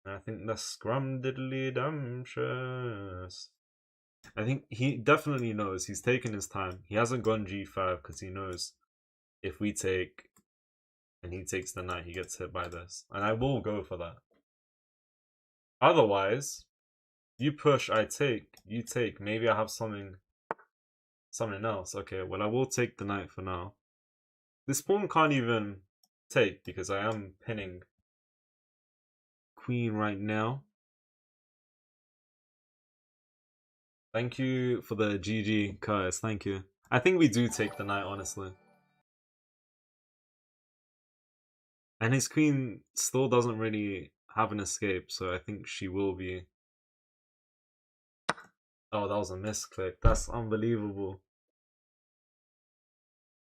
And I think that's scrum diddly dumptious. I think he definitely knows. He's taken his time. He hasn't gone g5 because he knows if we take and he takes the knight, he gets hit by this. And I will go for that. Otherwise, you push, I take, you take. Maybe I have something else. Okay, well, I will take the knight for now. This pawn can't even take because I am pinning queen right now. Thank you for the GG, Curtis. Thank you. I think we do take the knight, honestly. And his queen still doesn't really have an escape, so I think she will be... Oh, that was a misclick. That's unbelievable.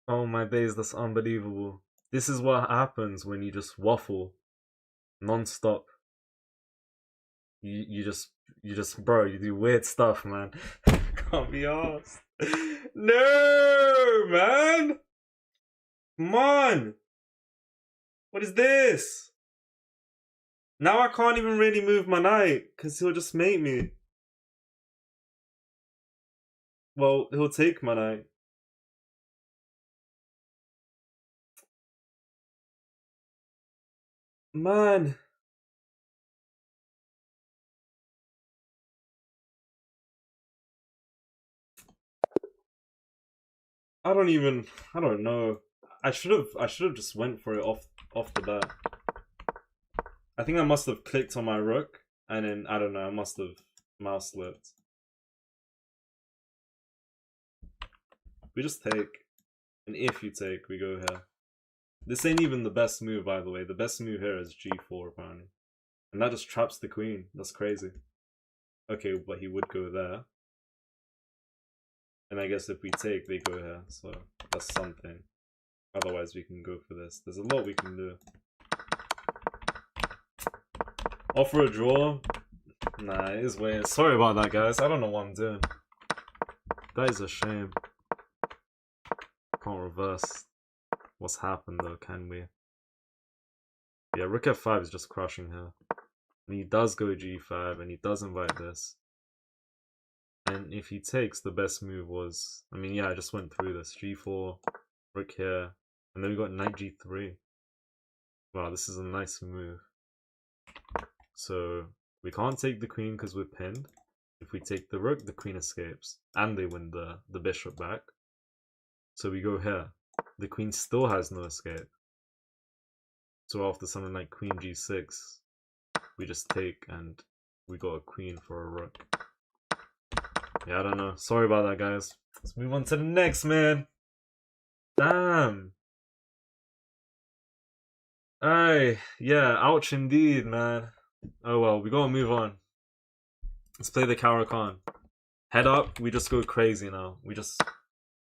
Oh my days, that's unbelievable. This is what happens when you just waffle non-stop. You just, bro, you do weird stuff, man. Can't be arsed. No, man! Come on! What is this? Now I can't even really move my knight, because he'll just mate me. Well, he'll take my knight. Man. I don't know. I should have just went for it off the bat. I think I must have clicked on my rook, and then, I don't know, I must have mouse slipped. We just take, and if you take, we go here. This ain't even the best move, by the way. The best move here is g4, apparently. And that just traps the queen. That's crazy. Okay, but he would go there. And I guess if we take, they go here. So that's something. Otherwise, we can go for this. There's a lot we can do. Offer a draw. Nah, it is weird. Sorry about that, guys. I don't know what I'm doing. That is a shame. Can't reverse what's happened though, can we? Yeah, rook f5 is just crushing here. And he does go g5 and he does invite this. And if he takes, the best move was, I mean, yeah, I just went through this. G4, rook here, and then we got knight g3. Wow, this is a nice move. So we can't take the queen because we're pinned. If we take the rook, the queen escapes, and they win the bishop back. So we go here. The queen still has no escape. So after something like queen g6, we just take and we got a queen for a rook. Yeah, I don't know. Sorry about that, guys. Let's move on to the next, man. Damn. Aye, yeah, ouch indeed, man. Oh well, we gotta move on. Let's play the Caro-Kann. Head up, we just go crazy now. We just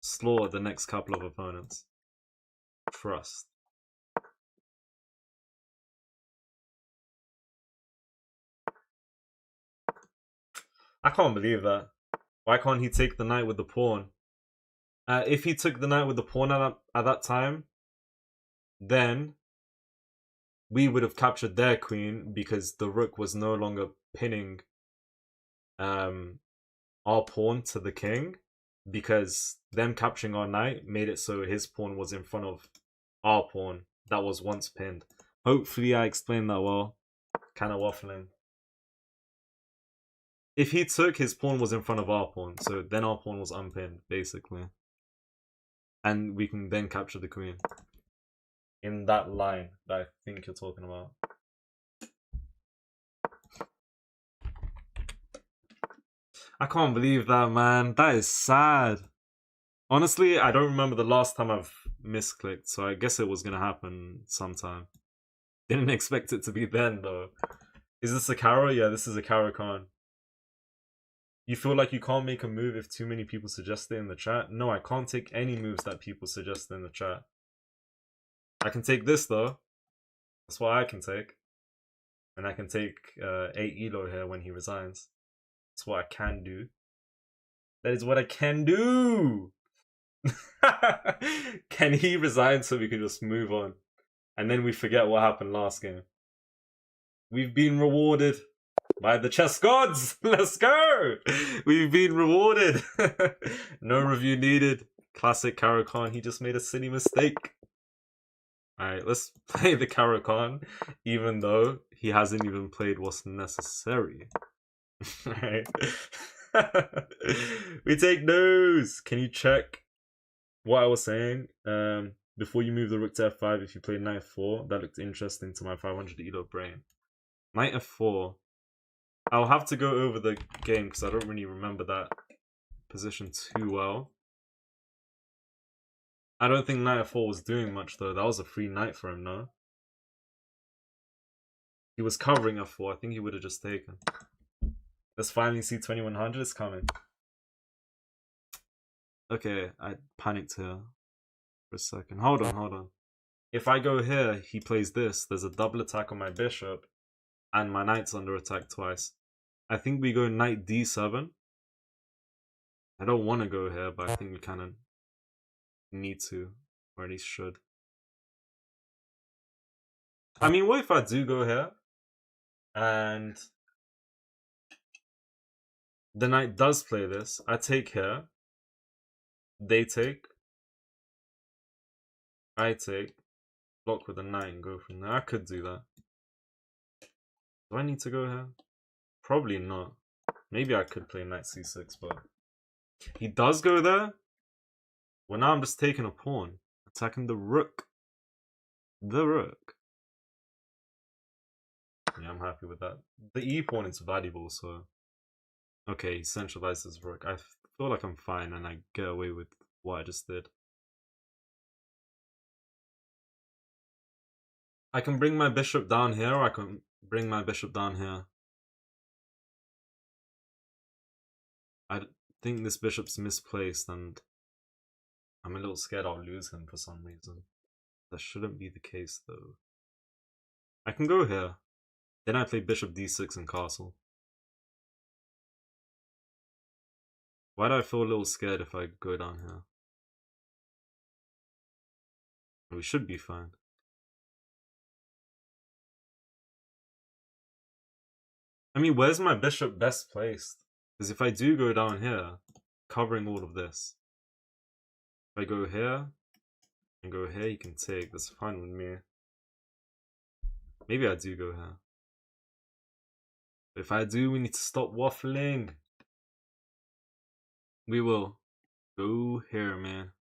slaughter the next couple of opponents. Trust. I can't believe that. Why can't he take the knight with the pawn? If he took the knight with the pawn at that time, then we would have captured their queen because the rook was no longer pinning our pawn to the king, because them capturing our knight made it so his pawn was in front of our pawn that was once pinned. Hopefully I explained that well. Kind of waffling. If he took, his pawn was in front of our pawn, so then our pawn was unpinned, basically. And we can then capture the queen. In that line that I think you're talking about. I can't believe that, man. That is sad. Honestly, I don't remember the last time I've misclicked, so I guess it was gonna happen sometime. Didn't expect it to be then, though. Is this a Caro? Yeah, this is a Caro-Kann. You feel like you can't make a move if too many people suggest it in the chat? No, I can't take any moves that people suggest in the chat. I can take this, though. That's what I can take. And I can take 8 Elo here when he resigns. That's what I can do. That is what I can do! Can he resign so we can just move on? And then we forget what happened last game. We've been rewarded by the chess gods! Let's go! We've been rewarded! No review needed. Classic Caro-Kann, he just made a silly mistake. Alright, let's play the Caro-Kann, even though he hasn't even played what's necessary. Alright. We take no's! Can you check what I was saying? Before you move the rook to f5, if you play knight f4, that looked interesting to my 500 Elo brain. Knight f4. I'll have to go over the game because I don't really remember that position too well. I don't think knight f4 was doing much though. That was a free knight for him, no? He was covering f4. I think he would have just taken. Let's finally see 2100 is coming. Okay, I panicked here for a second. Hold on. If I go here, he plays this. There's a double attack on my bishop, and my knight's under attack twice. I think we go knight d7. I don't want to go here, but I think we kind of need to, or at least should. I mean, what if I do go here, and the knight does play this? I take here, they take, I take, block with a knight and go from there. I could do that. Do I need to go here? Probably not. Maybe I could play knight c6, but he does go there. Well, now I'm just taking a pawn, attacking the rook. The rook. Yeah, I'm happy with that. The e pawn is valuable, so okay, he centralizes rook. I feel like I'm fine, and I get away with what I just did. I can bring my bishop down here, or I can bring my bishop down here. I think this bishop's misplaced, and I'm a little scared I'll lose him for some reason. That shouldn't be the case, though. I can go here. Then I play bishop d6 and castle. Why do I feel a little scared if I go down here? We should be fine. I mean, where's my bishop best placed? Because if I do go down here, covering all of this, if I go here and go here, you can take. That's fine with me. Maybe I do go here. But if I do, we need to stop waffling. We will go here, man.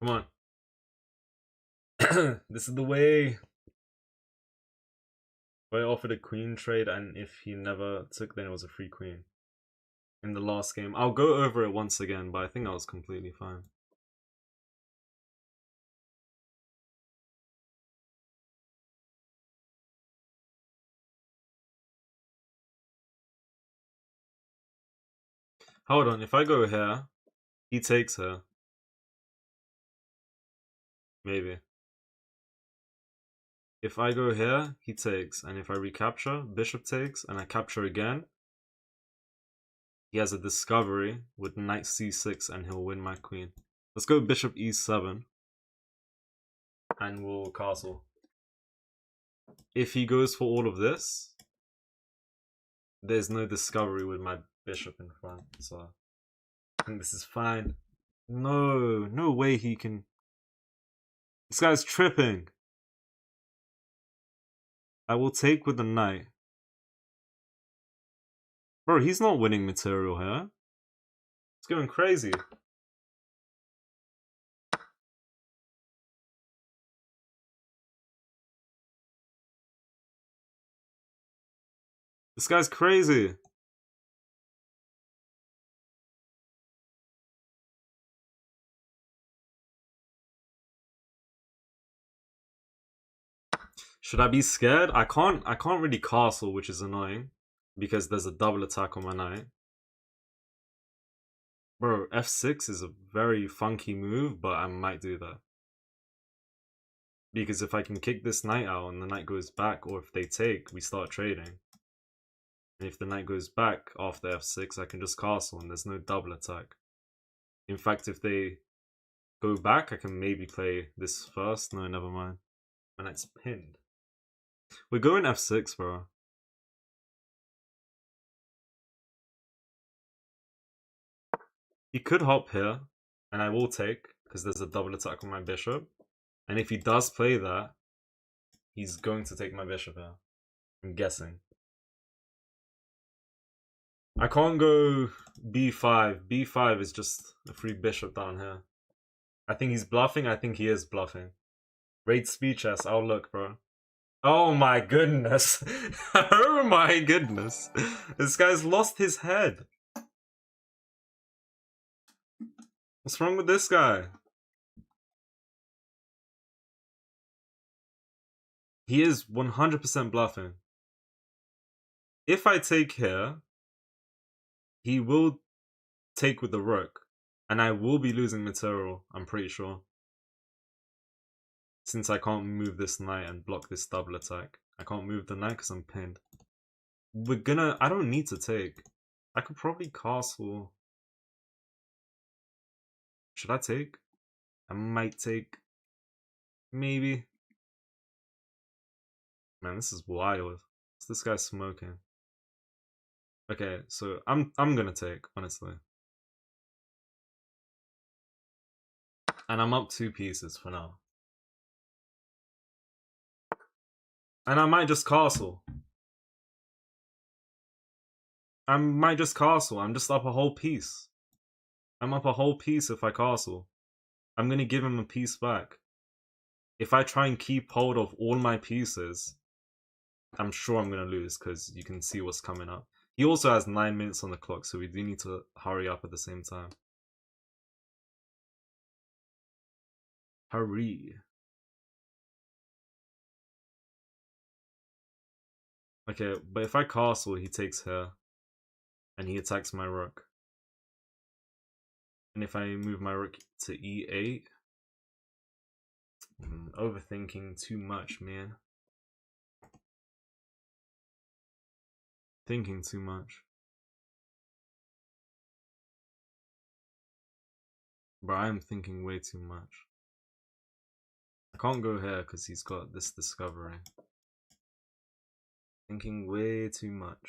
Come on. This is the way. I offered a queen trade, and if he never took, then it was a free queen. In the last game. I'll go over it once again, but I think I was completely fine. Hold on, if I go here, he takes her. Maybe. If I go here, he takes, and if I recapture, bishop takes, and I capture again, he has a discovery with knight c6, and he'll win my queen. Let's go bishop e7, and we'll castle. If he goes for all of this, there's no discovery with my bishop in front, so I think this is fine. No way he can. This guy's tripping. I will take with the knight. Bro, he's not winning material here. It's going crazy. This guy's crazy. Should I be scared? I can't really castle, which is annoying. Because there's a double attack on my knight. Bro, f6 is a very funky move, but I might do that. Because if I can kick this knight out and the knight goes back, or if they take, we start trading. And if the knight goes back after f6, I can just castle and there's no double attack. In fact, if they go back, I can maybe play this first. No, never mind. My knight's pinned. We're going f6, bro. He could hop here, and I will take, because there's a double attack on my bishop. And if he does play that, he's going to take my bishop here. I'm guessing. I can't go b5. b5 is just a free bishop down here. I think he's bluffing. I think he is bluffing. Raid speed chess. I'll look, bro. Oh my goodness. Oh my goodness. This guy's lost his head. What's wrong with this guy? He is 100% bluffing. If I take here, he will take with the rook. And I will be losing material, I'm pretty sure. Since I can't move this knight and block this double attack. I can't move the knight because I'm pinned. I don't need to take. I could probably castle. Should I take? I might take. Maybe. Man, this is wild. What's this guy smoking? Okay, so I'm gonna take, honestly. And I'm up 2 pieces for now. And I might just castle. I'm just up a whole piece. I'm up a whole piece if I castle. I'm gonna give him a piece back. If I try and keep hold of all my pieces, I'm sure I'm gonna lose because you can see what's coming up. He also has 9 minutes on the clock, so we do need to hurry up at the same time. Hurry. Okay, but if I castle, he takes here. And he attacks my rook. And if I move my rook to e8... overthinking too much, man. Thinking too much. Bro, I'm thinking way too much. I can't go here because he's got this discovery. Thinking way too much.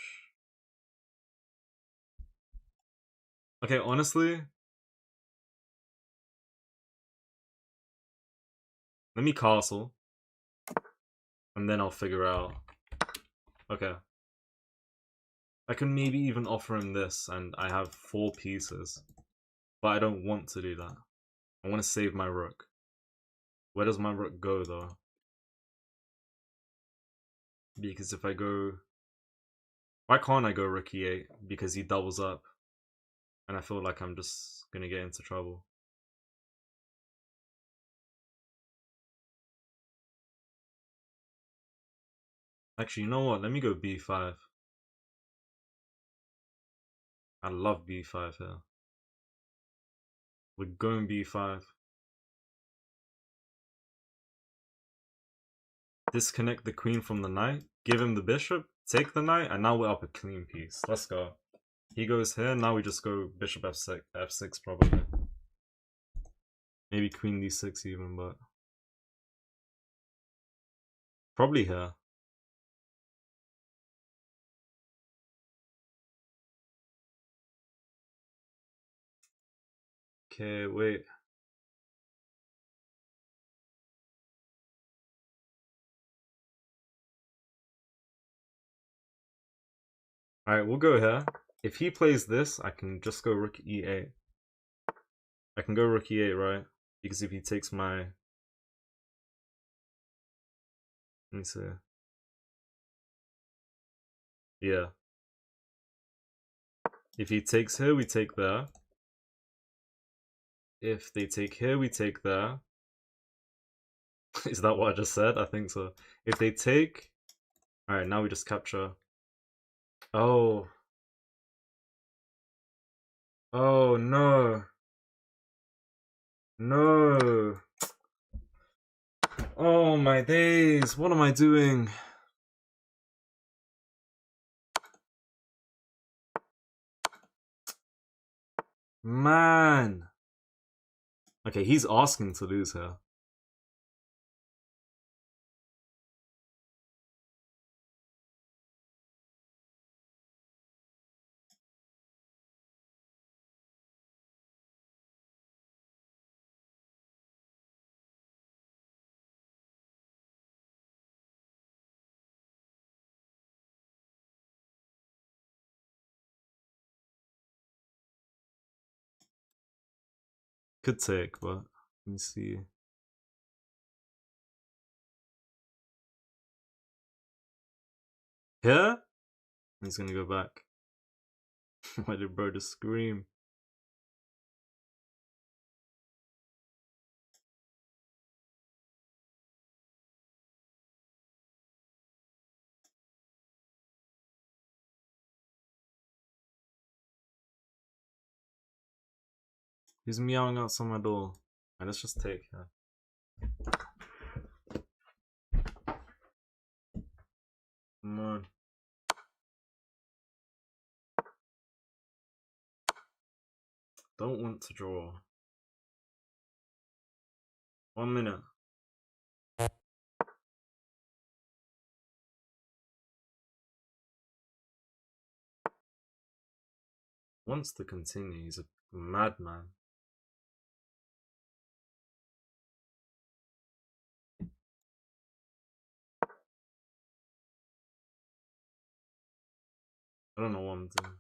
Okay, honestly, let me castle. And then I'll figure out. Okay. I can maybe even offer him this, and I have 4 pieces. But I don't want to do that. I want to save my rook. Where does my rook go, though? Because if I go... Why can't I go rook e8? Because he doubles up. And I feel like I'm just going to get into trouble. Actually, you know what? Let me go b5. I love b5 here. We're going b5. Disconnect the queen from the knight. Give him the bishop. Take the knight. And now we're up a clean piece. Let's go. He goes here. Now we just go bishop f6, f6 probably. Maybe queen d6 even, but... Probably here. Okay, wait. Alright, we'll go here. If he plays this, I can just go rook e8. I can go rook e8, right? Because if he takes my... Let me see. Yeah. If he takes here, we take there. If they take here, we take there. Is that what I just said? I think so. If they take... Alright, now we just capture. Oh. Oh, no. No. Oh my days. What am I doing? Man. Okay, he's asking to lose here. Could take, but let me see. Here? He's gonna go back. Why did bro just scream? He's meowing outside my door. And let's just take her. Come on. Don't want to draw. 1 minute. Wants to continue. He's a madman. I don't know what I'm doing.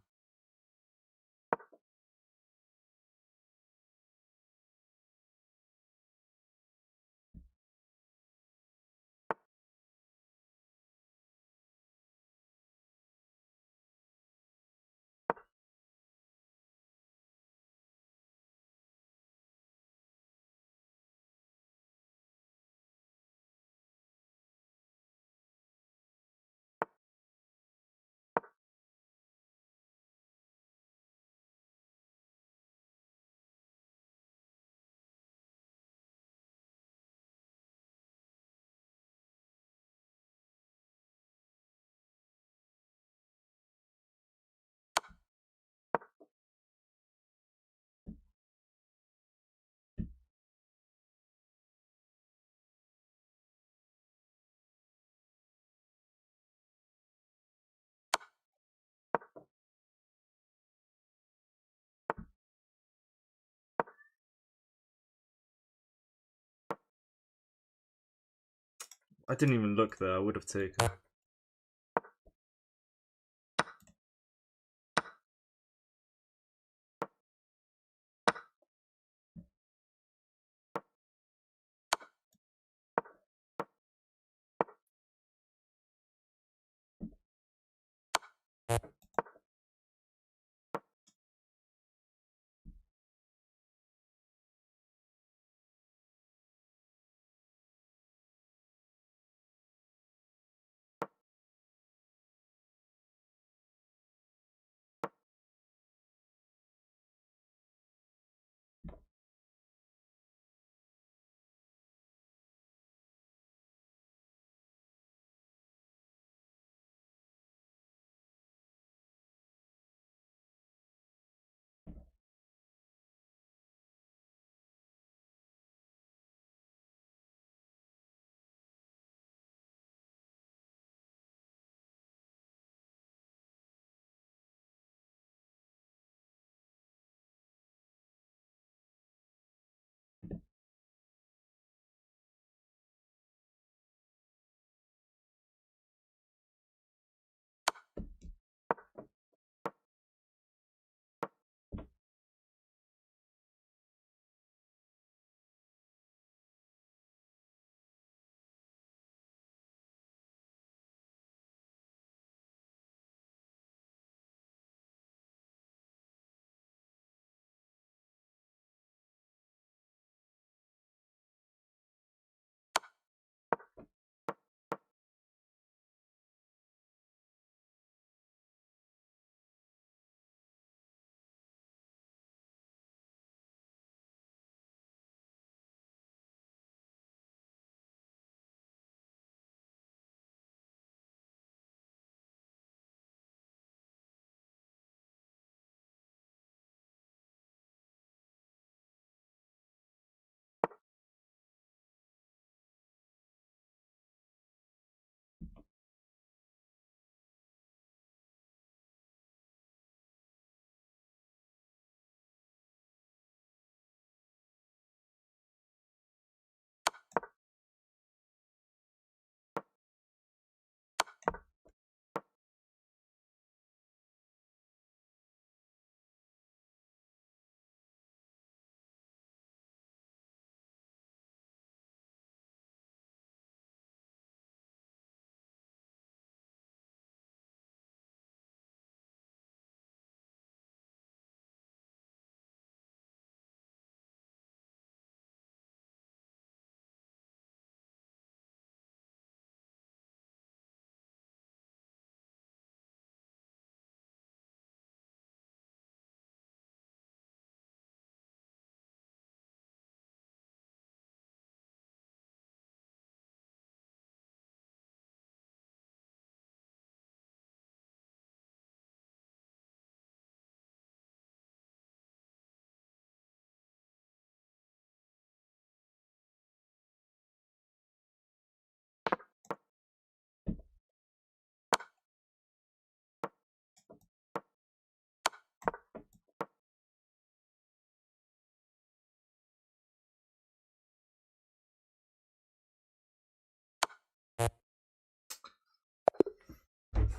I didn't even look there. I would have taken.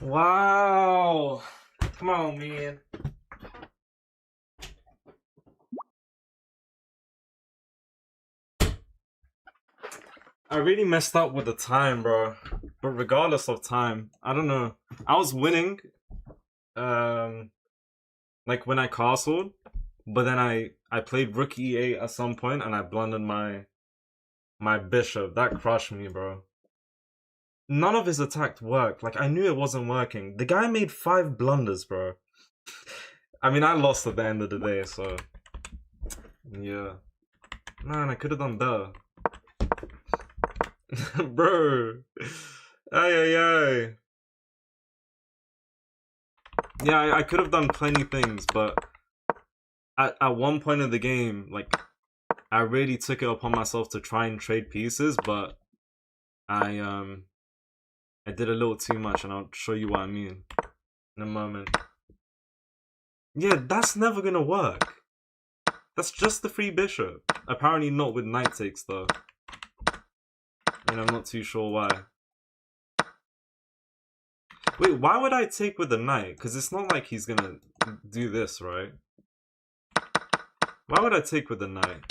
Wow. Come on, man. I really messed up with the time, bro. But regardless of time, I don't know. I was winning, um, like when I castled, but then I played rook e8 at some point and I blundered my bishop. That crushed me, bro. None of his attack worked. Like I knew it wasn't working. The guy made 5 blunders, bro. I mean, I lost at the end of the day, so yeah. Man, I could have done better. Bro. Ay, ay, ay. Yeah, I could have done plenty things, but at one point of the game, like, I really took it upon myself to try and trade pieces, but I did a little too much, and I'll show you what I mean in a moment. Yeah, that's never gonna work. That's just the free bishop. Apparently not with knight takes, though. and I'm not too sure why. Wait, why would I take with the knight? Because it's not like he's gonna do this, right? Why would I take with the knight?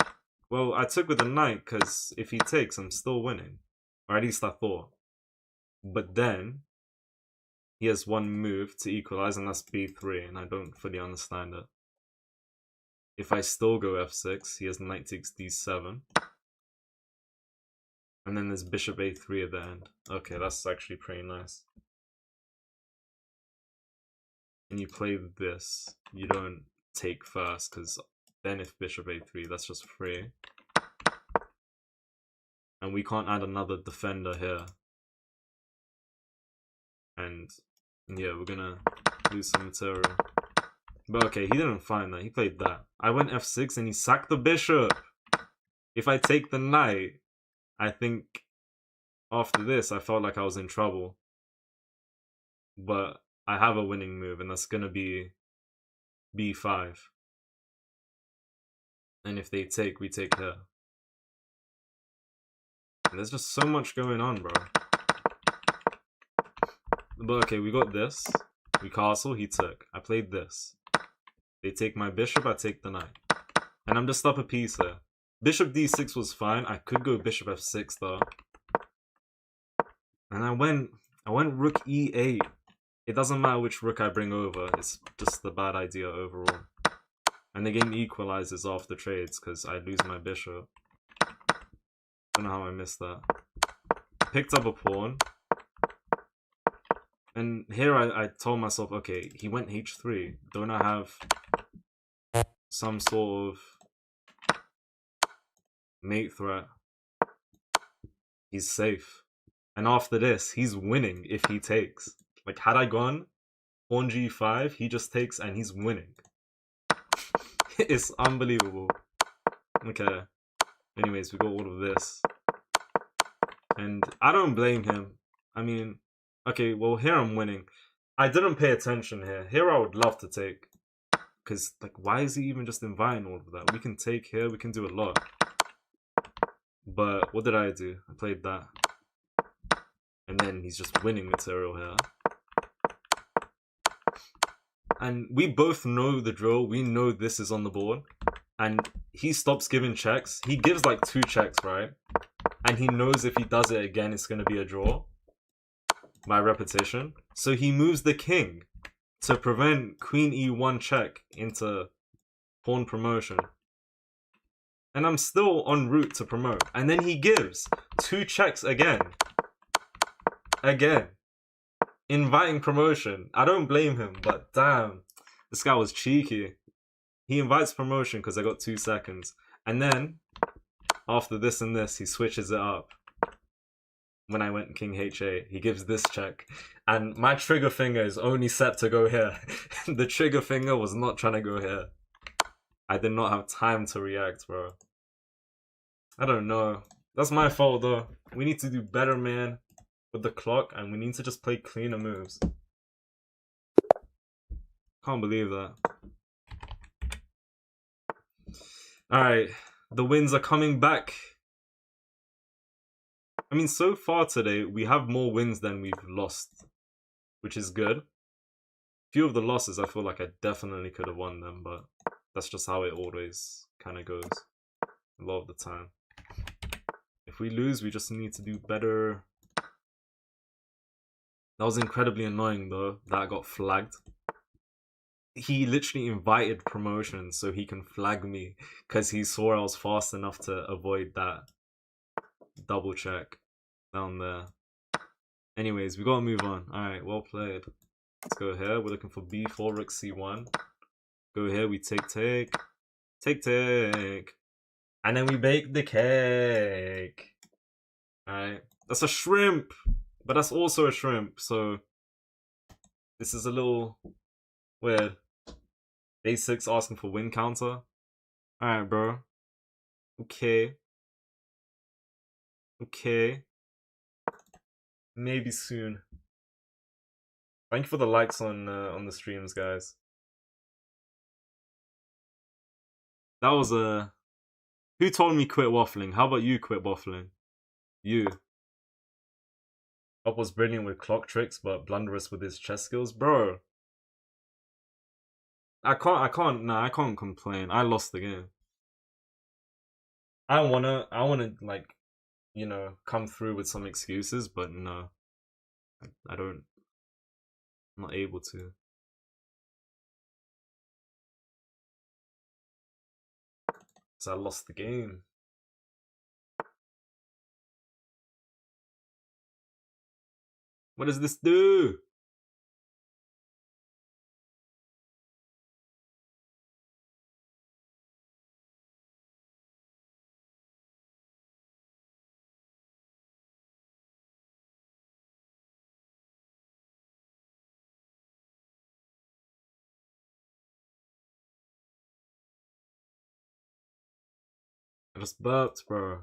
Well, I took with the knight because if he takes, I'm still winning. Or at least I thought. But then, he has one move to equalize, and that's b3, and I don't fully understand it. If I still go f6, he has knight takes d7. And then there's bishop a3 at the end. Okay, that's actually pretty nice. And you play this. You don't take first, because then if bishop a3, that's just free. And we can't add another defender here. And yeah, we're gonna lose some material. But okay, he didn't find that. He played that. I went f6 and he sacked the bishop. If I take the knight, I think after this I felt like I was in trouble. But I have a winning move, and that's gonna be b5. And if they take, we take here. And there's just so much going on, bro. But okay, we got this. We castle, he took. I played this. They take my bishop, I take the knight. And I'm just up a piece here. Bishop d6 was fine. I could go bishop f6 though. And I went rook e8. It doesn't matter which rook I bring over. It's just a bad idea overall. And the game equalizes after trades because I lose my bishop. Don't know how I missed that. Picked up a pawn. And here I told myself, okay, he went h3. Don't I have some sort of mate threat? He's safe. And after this, he's winning if he takes. Like, had I gone pawn g5, he just takes and he's winning. It's unbelievable. Okay. Anyways, we got all of this. And I don't blame him. I mean, okay, well, here I'm winning. I didn't pay attention here. Here I would love to take. Because, like, why is he even just inviting all of that? We can take here. We can do a lot. But what did I do? I played that. And then he's just winning material here. And we both know the drill. We know this is on the board. And he stops giving checks. He gives like 2 checks, right? And he knows if he does it again, it's going to be a draw. By repetition. So he moves the king to prevent queen e1 check into pawn promotion. And I'm still en route to promote. And then he gives 2 checks again. Again. Inviting promotion. I don't blame him, but damn. This guy was cheeky. He invites promotion because I got 2 seconds. And then, after this and this, he switches it up. When I went king h8, he gives this check. And my trigger finger is only set to go here. The trigger finger was not trying to go here. I did not have time to react, bro. I don't know. That's my fault, though. We need to do better, man, with the clock, and we need to just play cleaner moves. Can't believe that. Alright, the wins are coming back. I mean, so far today, we have more wins than we've lost, which is good. Few of the losses, I feel like I definitely could have won them, but that's just how it always kind of goes a lot of the time. If we lose, we just need to do better. That was incredibly annoying, though, that I got flagged. He literally invited promotion so he can flag me because he saw I was fast enough to avoid that double check down there. Anyways, we gotta move on. Alright, well played. Let's go here. We're looking for b4, rook c1. Go here, we take. Take. And then we bake the cake. Alright. That's a shrimp! But that's also a shrimp, so this is a little weird. A6 asking for win counter. Alright, bro. Okay. Maybe soon. Thank you for the likes on the streams, guys. That was a... Who told me quit waffling? How about you quit waffling? You. Up was brilliant with clock tricks, but blunderous with his chess skills, bro. I can't complain. I lost the game. I wanna like, come through with some excuses, but no, I don't. I'm not able to. So I lost the game. What does this do? I just burped, bro.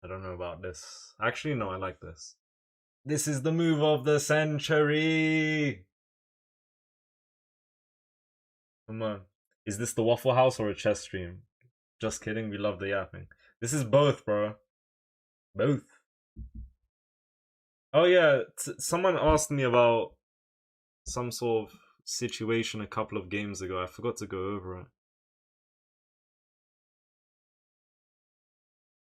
I don't know about this. Actually, no, I like this. This is the move of the century. Come on. Is this the Waffle House or a chess stream? Just kidding, we love the yapping. This is both, bro. Both. Oh yeah, someone asked me about some sort of situation a couple of games ago. I forgot to go over it.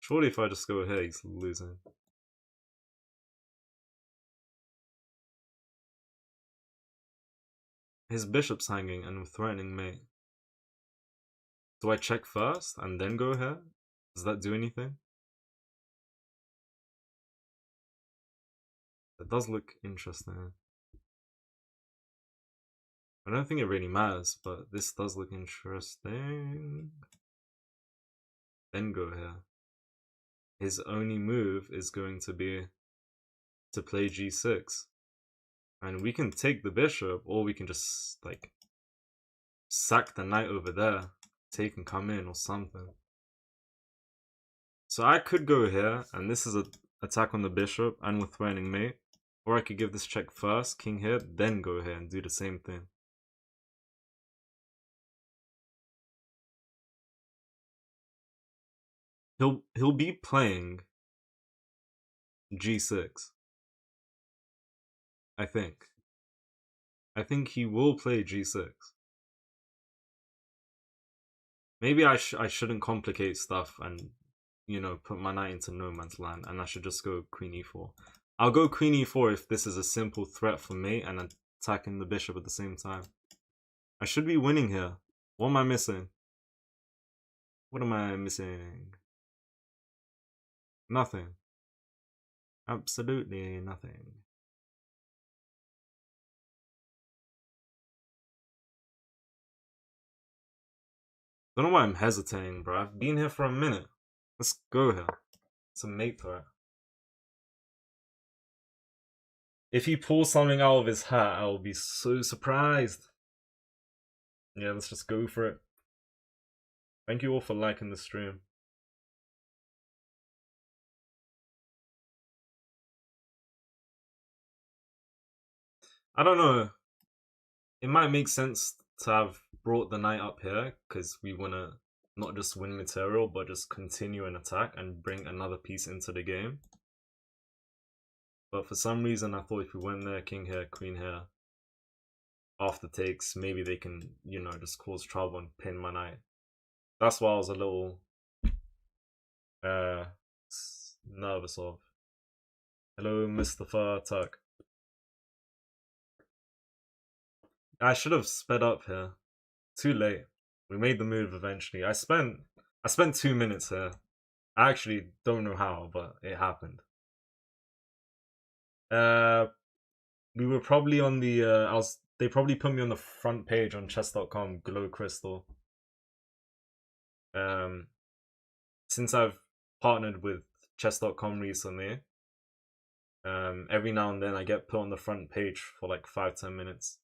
Surely if I just go here, he's losing. His bishop's hanging and threatening mate. Do I check first and then go here? Does that do anything? It does look interesting. I don't think it really matters, but this does look interesting. Then go here. His only move is going to be to play g6. And we can take the bishop, or we can just, like, sack the knight over there, take and come in, or something. So I could go here, and this is an attack on the bishop, and with threatening mate. Or I could give this check first, king here, then go here and do the same thing. He'll be playing g6. I think. I think he will play g6. Maybe I shouldn't complicate stuff and, put my knight into no man's land, and I should just go queen e4. I'll go queen e4 if this is a simple threat for me and attacking the bishop at the same time. I should be winning here. What am I missing? What am I missing? Nothing. Absolutely nothing. Don't know why I'm hesitating, bro. I've been here for a minute. Let's go here. It's a mate threat. If he pulls something out of his hat, I'll be so surprised. Yeah, let's just go for it. Thank you all for liking the stream. I don't know. It might make sense to have brought the knight up here because we want to not just win material but just continue an attack and bring another piece into the game. But for some reason I thought if we went there, king here, queen here, after takes, maybe they can, just cause trouble and pin my knight. That's why I was a little nervous of. Hello, Mustafa Tuck. I should have sped up here. Too late. We made the move eventually. I spent 2 minutes here. I actually don't know how, but it happened. We were probably on the they probably put me on the front page on chess.com, Glow Crystal. Since I've partnered with chess.com recently, every now and then I get put on the front page for like 5-10 minutes.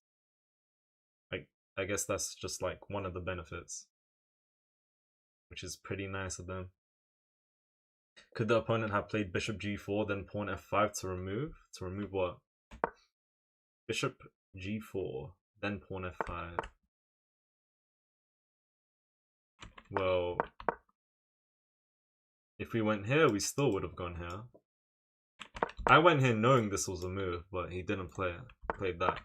I guess that's just like one of the benefits, which is pretty nice of them. Could the opponent have played bishop g4, then pawn f5 to remove? To remove what? Bishop g4, then pawn f5. Well, if we went here, we still would have gone here. I went here knowing this was a move, but he didn't play it. Played that.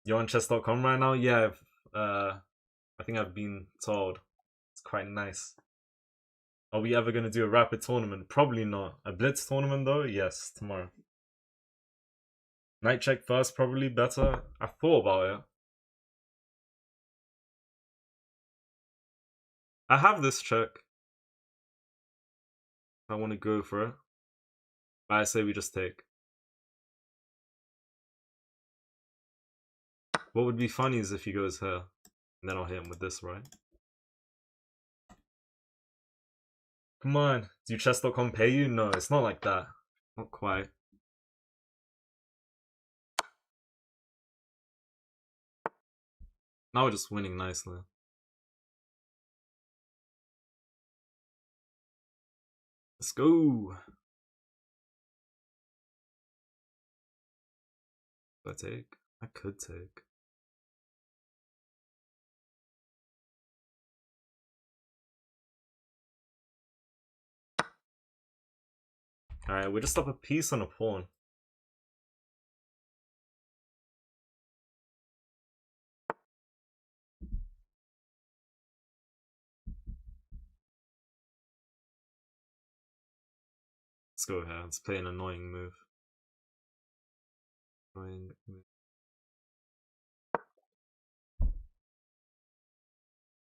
You're on chess.com right now? Yeah, I think I've been told. It's quite nice. Are we ever going to do a rapid tournament? Probably not. A blitz tournament though? Yes, tomorrow. Knight check first, probably better. I thought about it. I have this check. I want to go for it. But I say we just take. What would be funny is if he goes here. And then I'll hit him with this, right? Come on. Do chess.com pay you? No, it's not like that. Not quite. Now we're just winning nicely. Let's go. Do I take? I could take. Alright, we're just up a piece on a pawn. Let's go here. Let's play an annoying move. Annoying move.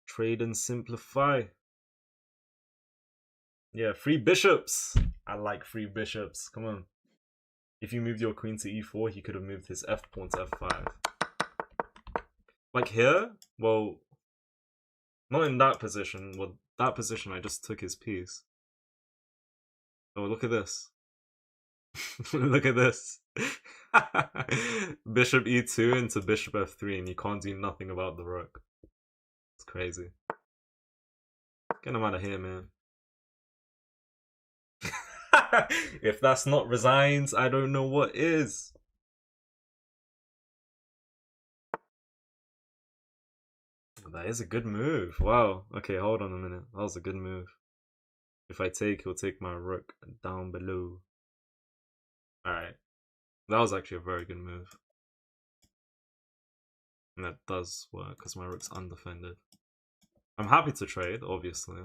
Trade and simplify. Yeah, free bishops. I like free bishops. Come on. If you moved your queen to e4, he could have moved his f pawn to f5. Like here? Well, not in that position. Well, that position, I just took his piece. Oh, look at this. Look at this. Bishop e2 into bishop f3, and you can't do nothing about the rook. It's crazy. Get him out of here, man. If that's not resigns, I don't know what is. That is a good move. Wow. Okay, hold on a minute. That was a good move. If I take, he'll take my rook down below. Alright. That was actually a very good move. And that does work because my rook's undefended. I'm happy to trade, obviously.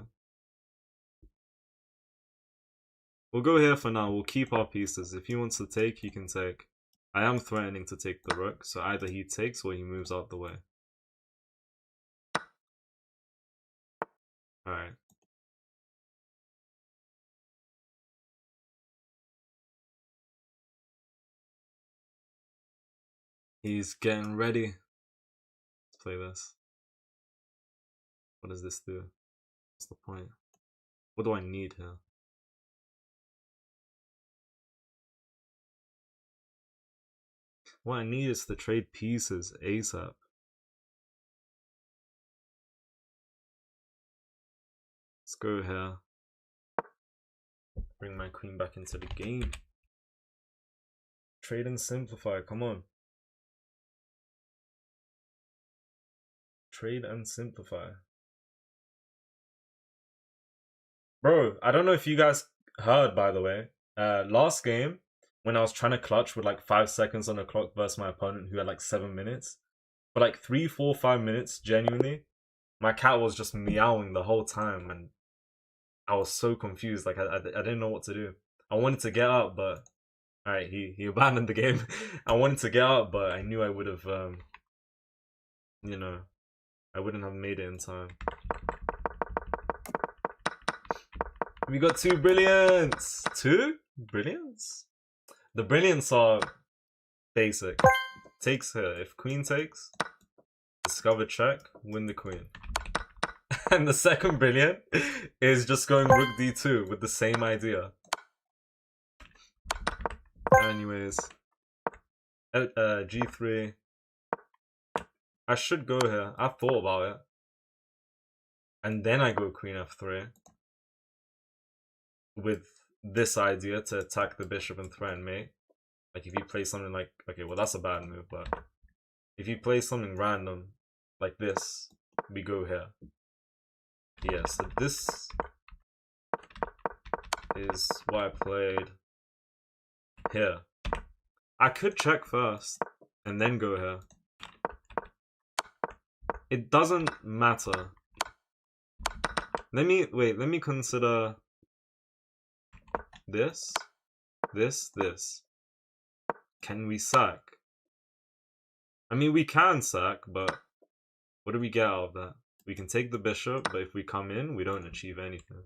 We'll go here for now. We'll keep our pieces. If he wants to take, he can take. I am threatening to take the rook, so either he takes or he moves out the way. Alright. He's getting ready. Let's play this. What does this do? What's the point? What do I need here? What I need is to trade pieces ASAP. Let's go here. Bring my queen back into the game. Trade and simplify, come on. Trade and simplify. Bro, I don't know if you guys heard, by the way. Last game, when I was trying to clutch with like 5 seconds on the clock versus my opponent who had like 7 minutes. For like 3, 4, 5 minutes, genuinely, my cat was just meowing the whole time and I was so confused. Like I didn't know what to do. I wanted to get out, but alright, he abandoned the game. I wanted to get out, but I knew I would have you know, I wouldn't have made it in time. We got 2 brilliants. 2 brilliants? The brilliants are basic. Takes here. If queen takes, discover check, win the queen. And the second brilliant is just going rook d2 with the same idea. Anyways, g3. I should go here. I thought about it. And then I go queen f3. with this idea to attack the bishop and threaten mate. Like if you play something like, okay, well that's a bad move, but if you play something random like this, we go here. Yeah, so this is what I played here. I could check first and then go here. It doesn't matter. Let me consider this. Can we sack? I mean, we can sack, but what do we get out of that? We can take the bishop, but if we come in, we don't achieve anything.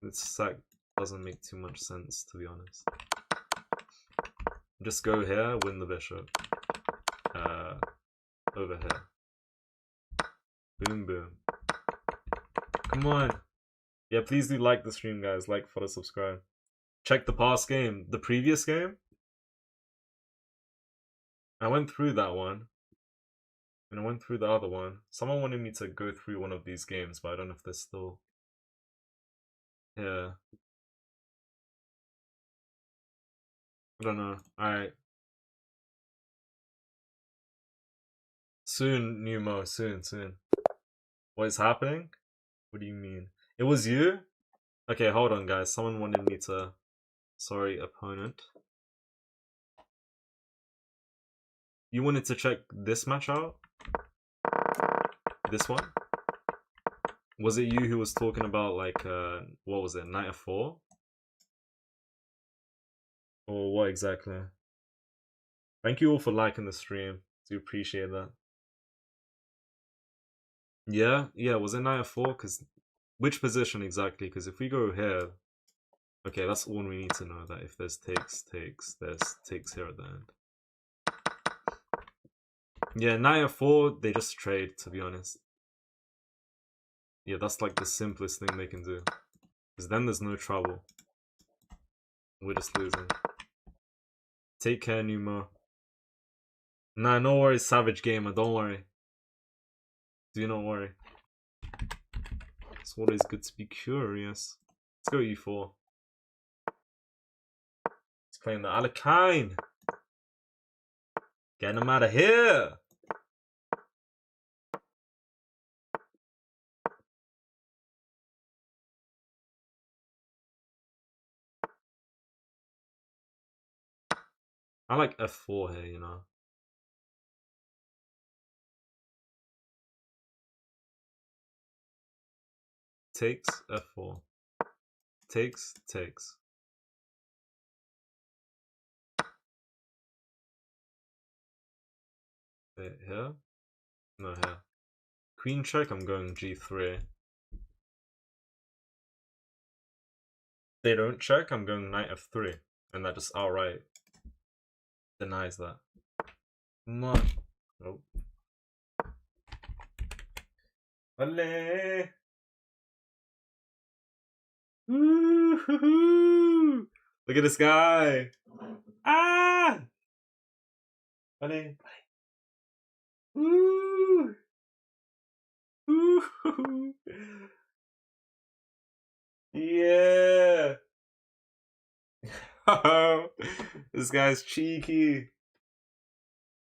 This sack doesn't make too much sense, to be honest. Just go here, win the bishop. Over here. Boom, boom. Come on. Yeah, please do like the stream, guys. Like, follow, subscribe. Check the past game. The previous game? I went through that one. And I went through the other one. Someone wanted me to go through one of these games, but I don't know if they're still... Yeah. I don't know. Alright. Soon, Numo. Soon. What is happening? What do you mean? It was you? Okay, hold on, guys. Someone wanted me to... Sorry, opponent. You wanted to check this match out? This one? Was it you who was talking about, like, what was it, Knight f4? Or what exactly? Thank you all for liking the stream. Do appreciate that. Yeah, was it Knight f4? Because which position exactly? Because if we go here, okay, that's all we need to know. That if there's takes, there's takes here at the end. Yeah, Knight f4, they just trade, to be honest. Yeah, that's like the simplest thing they can do. Because then there's no trouble. We're just losing. Take care, Numo. Nah, no worries, Savage Gamer, don't worry. Do not worry. It's always good to be curious. Let's go e4. He's playing the Alakine. Getting him out of here. I like f4 here, you know. Takes, f4. Takes. Wait, here? No, here. Queen check, I'm going g3. They don't check, I'm going knight f3. And that just outright denies that. No. Nope. Allez! Woo-hoo-hoo! Look at this guy! Ah! Allez! Woo! Woo-hoo-hoo! Yeah! This guy's cheeky.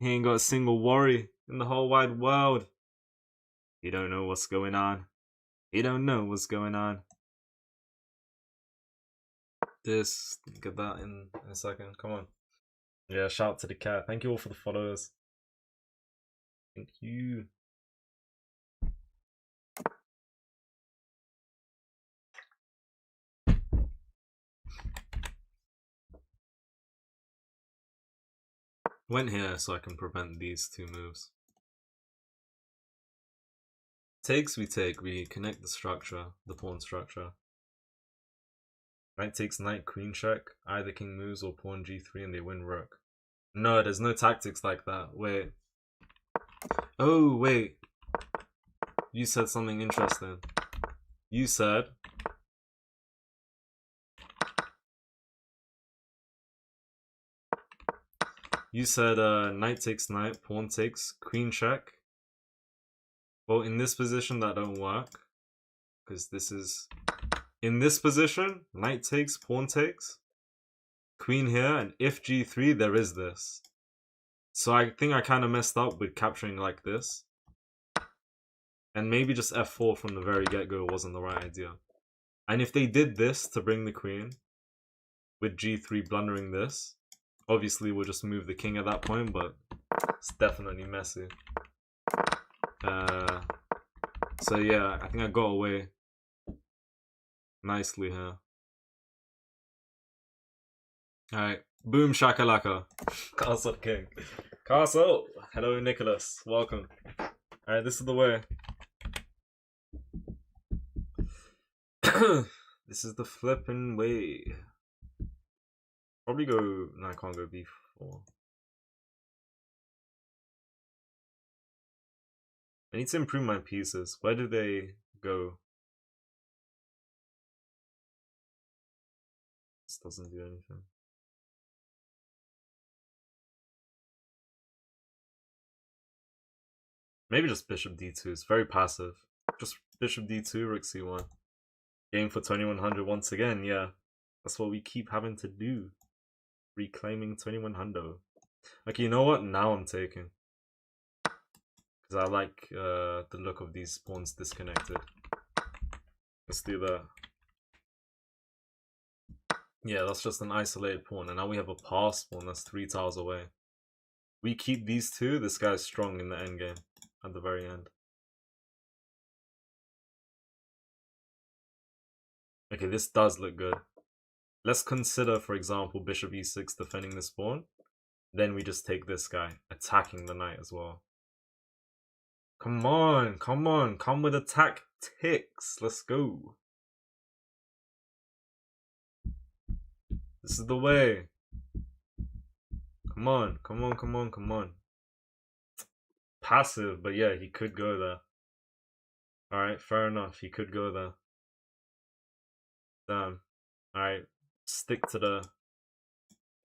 He ain't got a single worry in the whole wide world. He don't know what's going on. He don't know what's going on. This, get that in a second. Come on. Yeah, shout out to the cat. Thank you all for the followers. Thank you. Went here so I can prevent these two moves. Takes, we take. We connect the structure, the pawn structure. Knight takes knight, queen check. Either king moves or pawn g3 and they win rook. No, there's no tactics like that. Wait. Oh, wait. You said something interesting. You said... knight takes knight, pawn takes, queen check. Well, in this position that don't work. Because this is In this position, knight takes, pawn takes, queen here, and if g3, there is this. So I think I kind of messed up with capturing like this. And maybe just f4 from the very get-go wasn't the right idea. And if they did this to bring the queen, with g3 blundering this, obviously we'll just move the king at that point, but it's definitely messy. So yeah, I think I got away nicely here. Alright, boom shakalaka. Castle king. Castle! Hello Nicholas, welcome. Alright, this is the way. This is the flipping way. Probably go... No, I can't go b4. I need to improve my pieces. Where do they go? This doesn't do anything. Maybe just bishop d2. It's very passive. Just bishop d2, rook c1. Game for 2100 once again, yeah. That's what we keep having to do. Reclaiming 2100. Okay, you know what? Now I'm taking. Because I like the look of these pawns disconnected. Let's do that. Yeah, that's just an isolated pawn. And now we have a pass pawn that's 3 tiles away. We keep these two, this guy's strong in the endgame. At the very end. Okay, this does look good. Let's consider, for example, bishop e6 defending this pawn. Then we just take this guy, attacking the knight as well. Come on, come on, come with the tactics. Let's go. This is the way. Come on, come on, come on, come on. Passive, but yeah, he could go there. Alright, fair enough. He could go there. Damn. Alright, stick to the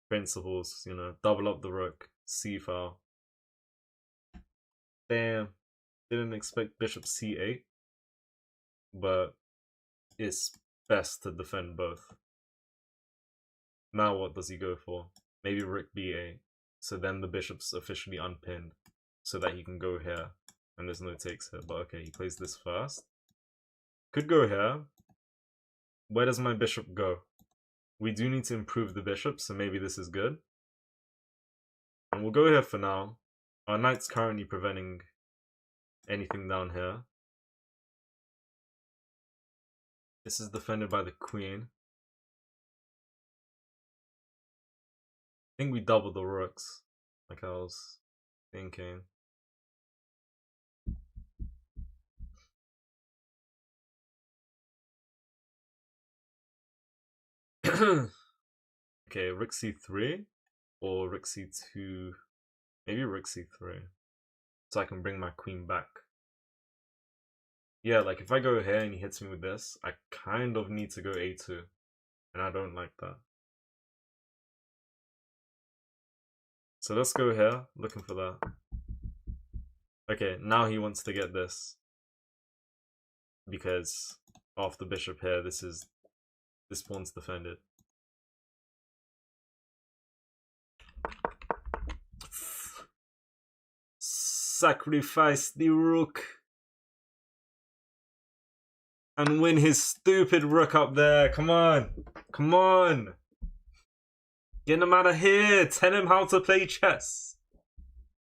principles, you know, double up the rook, c-file. Damn. Didn't expect bishop c8, but it's best to defend both. Now what does he go for? Maybe rook b8. So then the bishop's officially unpinned, so that he can go here, and there's no takes here. But okay, he plays this first. Could go here. Where does my bishop go? We do need to improve the bishop, so maybe this is good. And we'll go here for now. Our knight's currently preventing anything down here. This is defended by the queen. I think we double the rooks, like I was thinking. Okay, rook c3 or rook c2. Maybe rook c3, so I can bring my queen back. Yeah, like if I go here and he hits me with this, I kind of need to go a2, and I don't like that. So let's go here, looking for that. Okay, now he wants to get this, because off the bishop here, this pawn's defended. Sacrifice the rook and win his stupid rook up there. Come on, come on, get him out of here. Tell him how to play chess.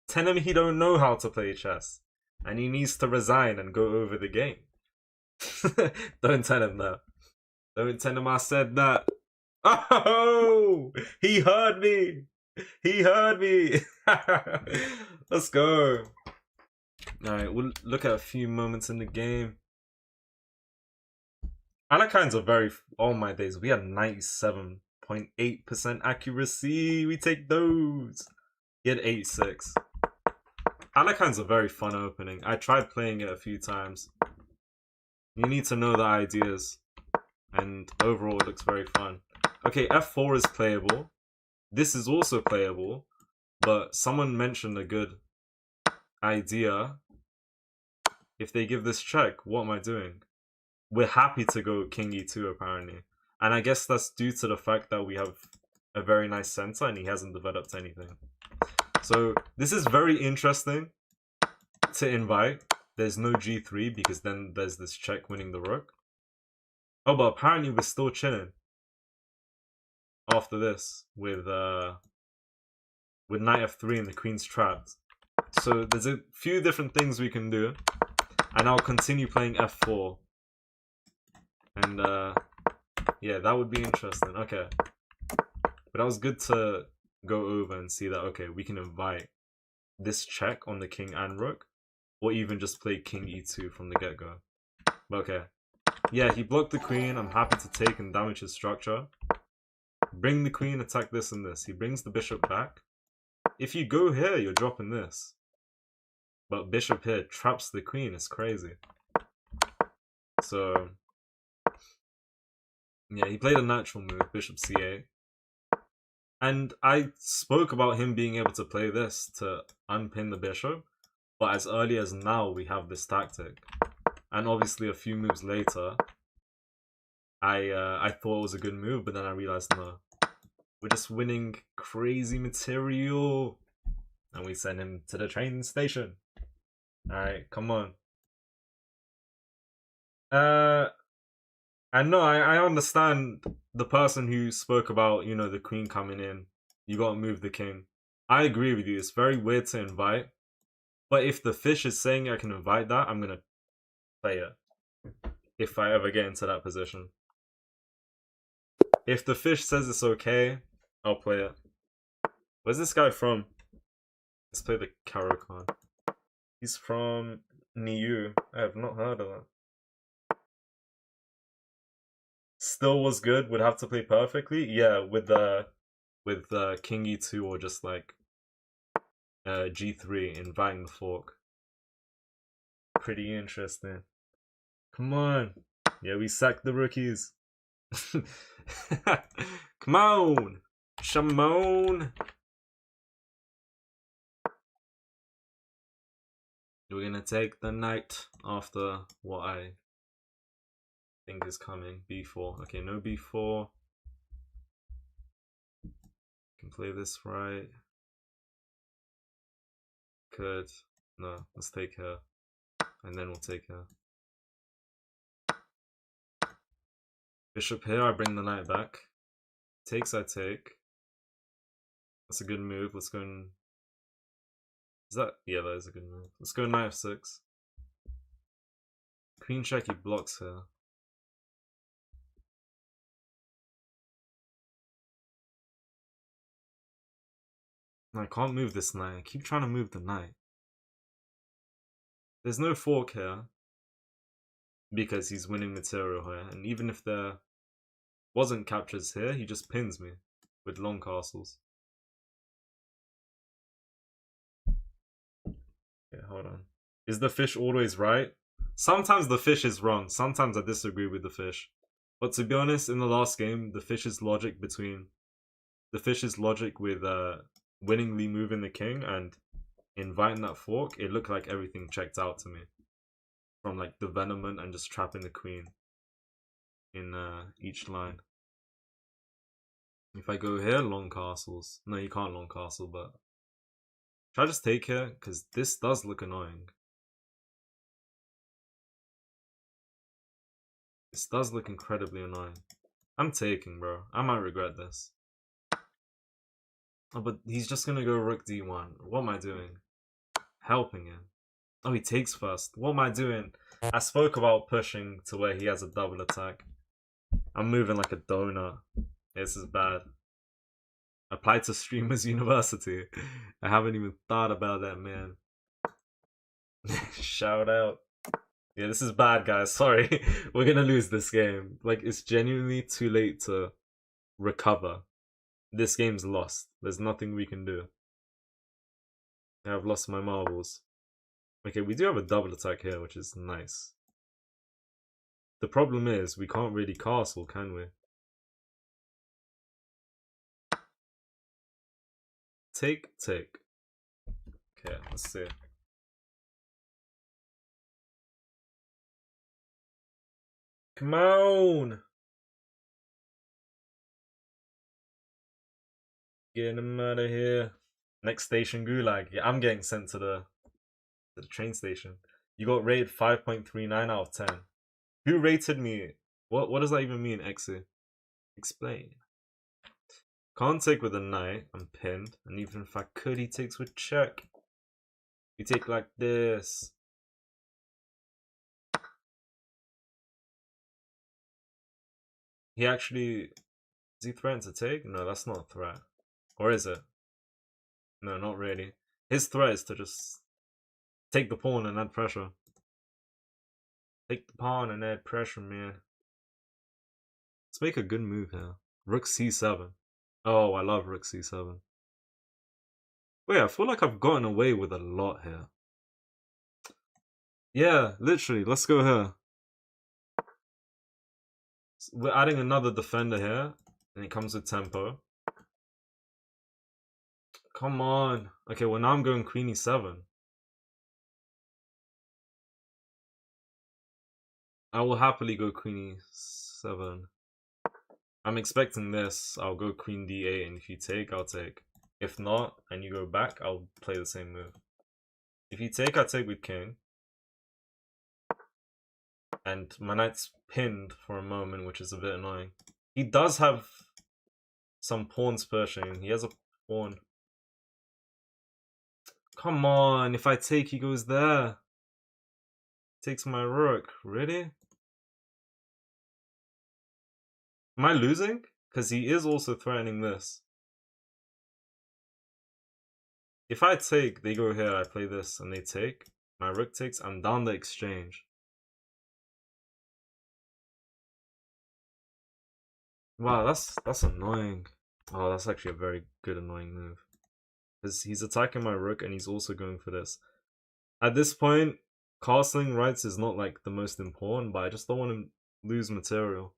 Tell him he don't know how to play chess, and he needs to resign and go over the game. Don't tell him that. Don't tell him I said that. Oh, he heard me. He heard me. Let's go. Alright, we'll look at a few moments in the game. Alekhine's are very... Oh my days, we had 97.8% accuracy. We take those. He had 86. Alekhine's a very fun opening. I tried playing it a few times. You need to know the ideas. And overall, it looks very fun. Okay, f4 is playable. This is also playable. But someone mentioned a good idea. If they give this check, what am I doing? we're happy to go king e2 apparently. And I guess that's due to the fact that we have a very nice center and he hasn't developed anything. So this is very interesting to invite. There's no g3 because then there's this check winning the rook. Oh, but apparently we're still chilling after this with knight f3 and the queen's trapped. So there's a few different things we can do, and I'll continue playing f4. And yeah, that would be interesting. Okay, but that was good to go over and see that, okay, we can invite this check on the king and rook, or even just play king e2 from the get-go. But okay, yeah, he blocked the queen. I'm happy to take and damage his structure. Bring the queen, attack this and this. He brings the bishop back. If you go here, you're dropping this. But bishop here traps the queen. It's crazy. So yeah, he played a natural move, bishop c8. And I spoke about him being able to play this to unpin the bishop. But as early as now, we have this tactic. And obviously a few moves later, I thought it was a good move, but then I realized, no. We're just winning crazy material. And we send him to the train station. Alright, come on. And no, I understand the person who spoke about, you know, the queen coming in. You gotta move the king. I agree with you. It's very weird to invite. But if the fish is saying I can invite that, I'm gonna play it. If I ever get into that position. If the fish says it's okay, I'll play it. Where's this guy from? Let's play the Karo card. He's from Niu. I have not heard of that. Still was good. Would have to play perfectly. Yeah, with king e2 or just like g3, inviting the fork. Pretty interesting. Come on. Yeah, we sacked the rookies. Come on, Shamon. We're gonna take the knight after what I think is coming. b4. Okay, no b4. Can play this right. Could. No, let's take her. And then we'll take her. Bishop here, I bring the knight back. Takes, I take. That's a good move. Let's go and... Is that... Yeah, that is a good move. Let's go knight f6. Queen check, he blocks her. I can't move this knight. I keep trying to move the knight. There's no fork here. Because he's winning material here. And even if there wasn't captures here, he just pins me with long castles. Okay, hold on. Is the fish always right? Sometimes the fish is wrong. Sometimes I disagree with the fish. But to be honest, in the last game, the fish's logic with winningly moving the king and inviting that fork, it looked like everything checked out to me. From like development and just trapping the queen in each line. If I go here, long castles. No, you can't long castle, but should I just take here? Because this does look annoying. This does look incredibly annoying. I'm taking, bro. I might regret this. Oh, but he's just gonna go rook d1. What am I doing? Helping him. Oh, he takes first. What am I doing? I spoke about pushing to where he has a double attack. I'm moving like a donut. This is bad. Applied to Streamers University. I haven't even thought about that, man. Shout out. Yeah, this is bad, guys. Sorry. We're gonna lose this game. Like, it's genuinely too late to recover. This game's lost. There's nothing we can do. I've lost my marbles. Okay, we do have a double attack here, which is nice. The problem is, we can't really castle, can we? Take. Okay, let's see. Come on. Get him out of here. Next station, Gulag. Yeah, I'm getting sent to the train station. You got rated 5.39 out of 10. Who rated me? What does that even mean, Exy? Explain. Can't take with a knight. I'm pinned. And even if I could, he takes with check. You take like this. He actually... Is he threatened to take? No, that's not a threat. Or is it? No, not really. His threat is to just take the pawn and add pressure. Take the pawn and add pressure, man. Let's make a good move here. Rook c7. Oh, I love rook c7. Wait, I feel like I've gotten away with a lot here. Yeah, literally. Let's go here. We're adding another defender here. And it comes with tempo. Come on. Okay, well now I'm going queen e7. I will happily go queen e7. I'm expecting this. I'll go queen d8, and if you take, I'll take. If not, and you go back, I'll play the same move. If you take, I take with king. And my knight's pinned for a moment, which is a bit annoying. He does have some pawns pushing. He has a pawn. Come on, if I take, he goes there. Takes my rook. Really? Am I losing? Because he is also threatening this. If I take, they go here, I play this, and they take. My rook takes, I'm down the exchange. Wow, that's annoying. Oh, that's actually a very good annoying move. Because he's attacking my rook and he's also going for this. At this point, castling rights is not like the most important, but I just don't want to lose material.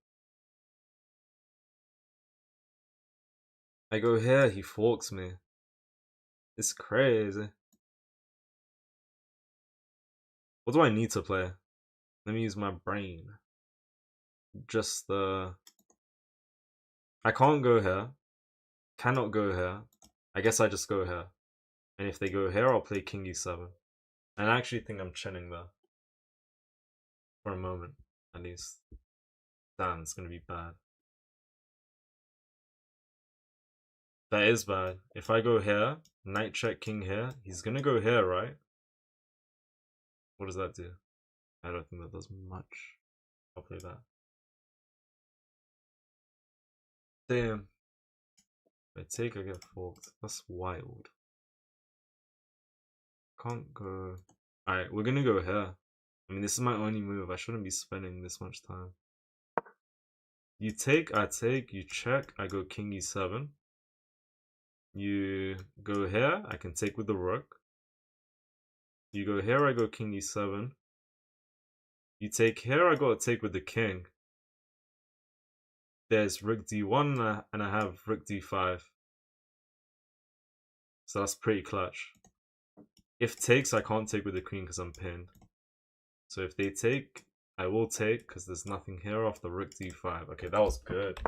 I go here, he forks me. It's crazy. What do I need to play? Let me use my brain. Just I can't go here. Cannot go here. I guess I just go here. And if they go here, I'll play king e7. And I actually think I'm chinning there. For a moment, at least. Damn, it's gonna be bad. That is bad. If I go here, knight check king here, he's gonna go here, right? What does that do? I don't think that does much. I'll play that. Damn. If I take, I get forked. That's wild. Can't go... Alright, we're gonna go here. I mean, this is my only move. I shouldn't be spending this much time. You take, I take, you check, I go king e7. You go here, I can take with the rook. You go here, I go king e7. You take here, I gotta take with the king. There's rook d1 and I have rook d5. So that's pretty clutch. If takes, I can't take with the queen because I'm pinned. So if they take, I will take because there's nothing here after rook d5. Okay, that was good.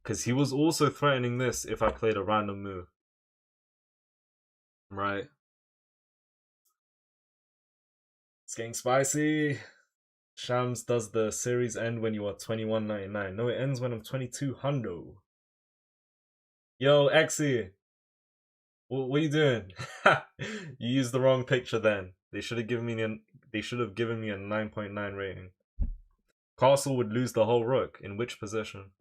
Because he was also threatening this if I played a random move. Right. It's getting spicy. Shams, does the series end when you are 21.99? No, it ends when I'm 2200. Yo, Exy. What are you doing? You used the wrong picture then. They should have given me a 9.9 rating. Castle would lose the whole rook. In which position?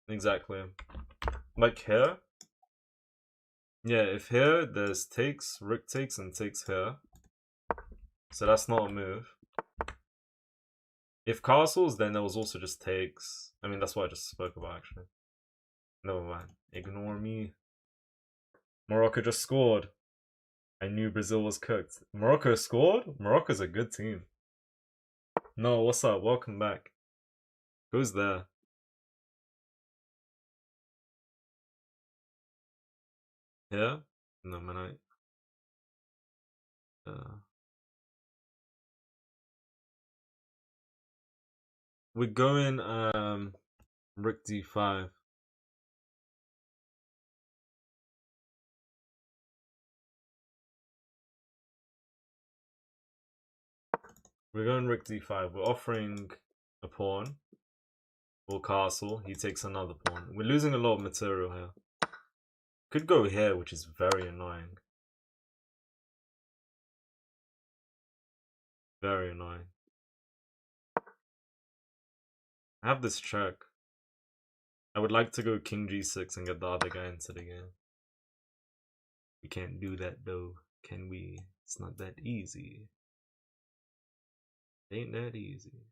Exactly. Like here? Yeah, if here there's takes, rook takes, and takes here. So that's not a move. If castles, then there was also just takes. I mean, that's what I just spoke about, actually. Never mind. Ignore me. Morocco just scored. I knew Brazil was cooked. Morocco scored? Morocco's a good team. No, what's up? Welcome back. Who's there? Yeah? No, man, We're going rook d5. We're going rook d5. We're offering a pawn or castle. He takes another pawn. We're losing a lot of material here. Could go here, which is very annoying. Very annoying. I have this check. I would like to go king g6 and get the other guy into the game. We can't do that though, can we? It's not that easy. It ain't that easy.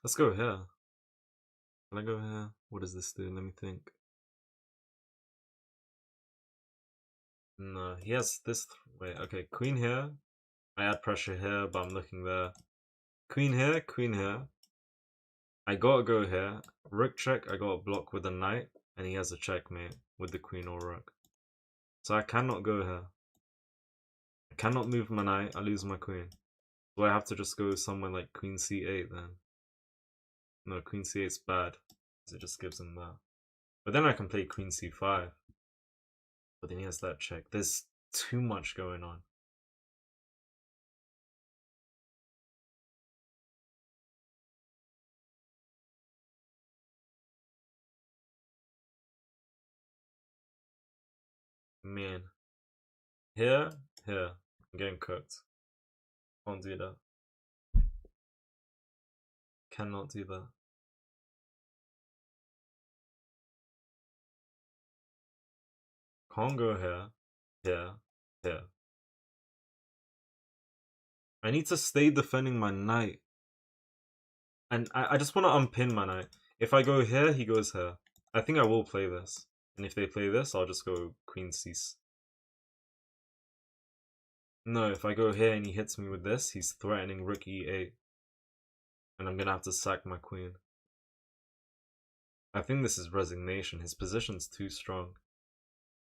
Let's go here. Can I go here? What does this do? Let me think. No, he has this. Wait, okay, queen here. I add pressure here, but I'm looking there. Queen here, queen here. I gotta go here. Rook check, I gotta block with a knight, and he has a checkmate with the queen or rook. So I cannot go here. I cannot move my knight, I lose my queen. Do I have to just go somewhere like queen c8 then? No, queen c8's bad, because it just gives him that. But then I can play queen c5. But then he has that check. There's too much going on. Man. Here, here. I'm getting cooked. Can't do that. Cannot do that. Can't go here, here, here. I need to stay defending my knight. And I just want to unpin my knight. If I go here, he goes here. I think I will play this. And if they play this, I'll just go queen c6. No, if I go here and he hits me with this, he's threatening rook e8. And I'm gonna have to sack my queen. I think this is resignation. His position's too strong.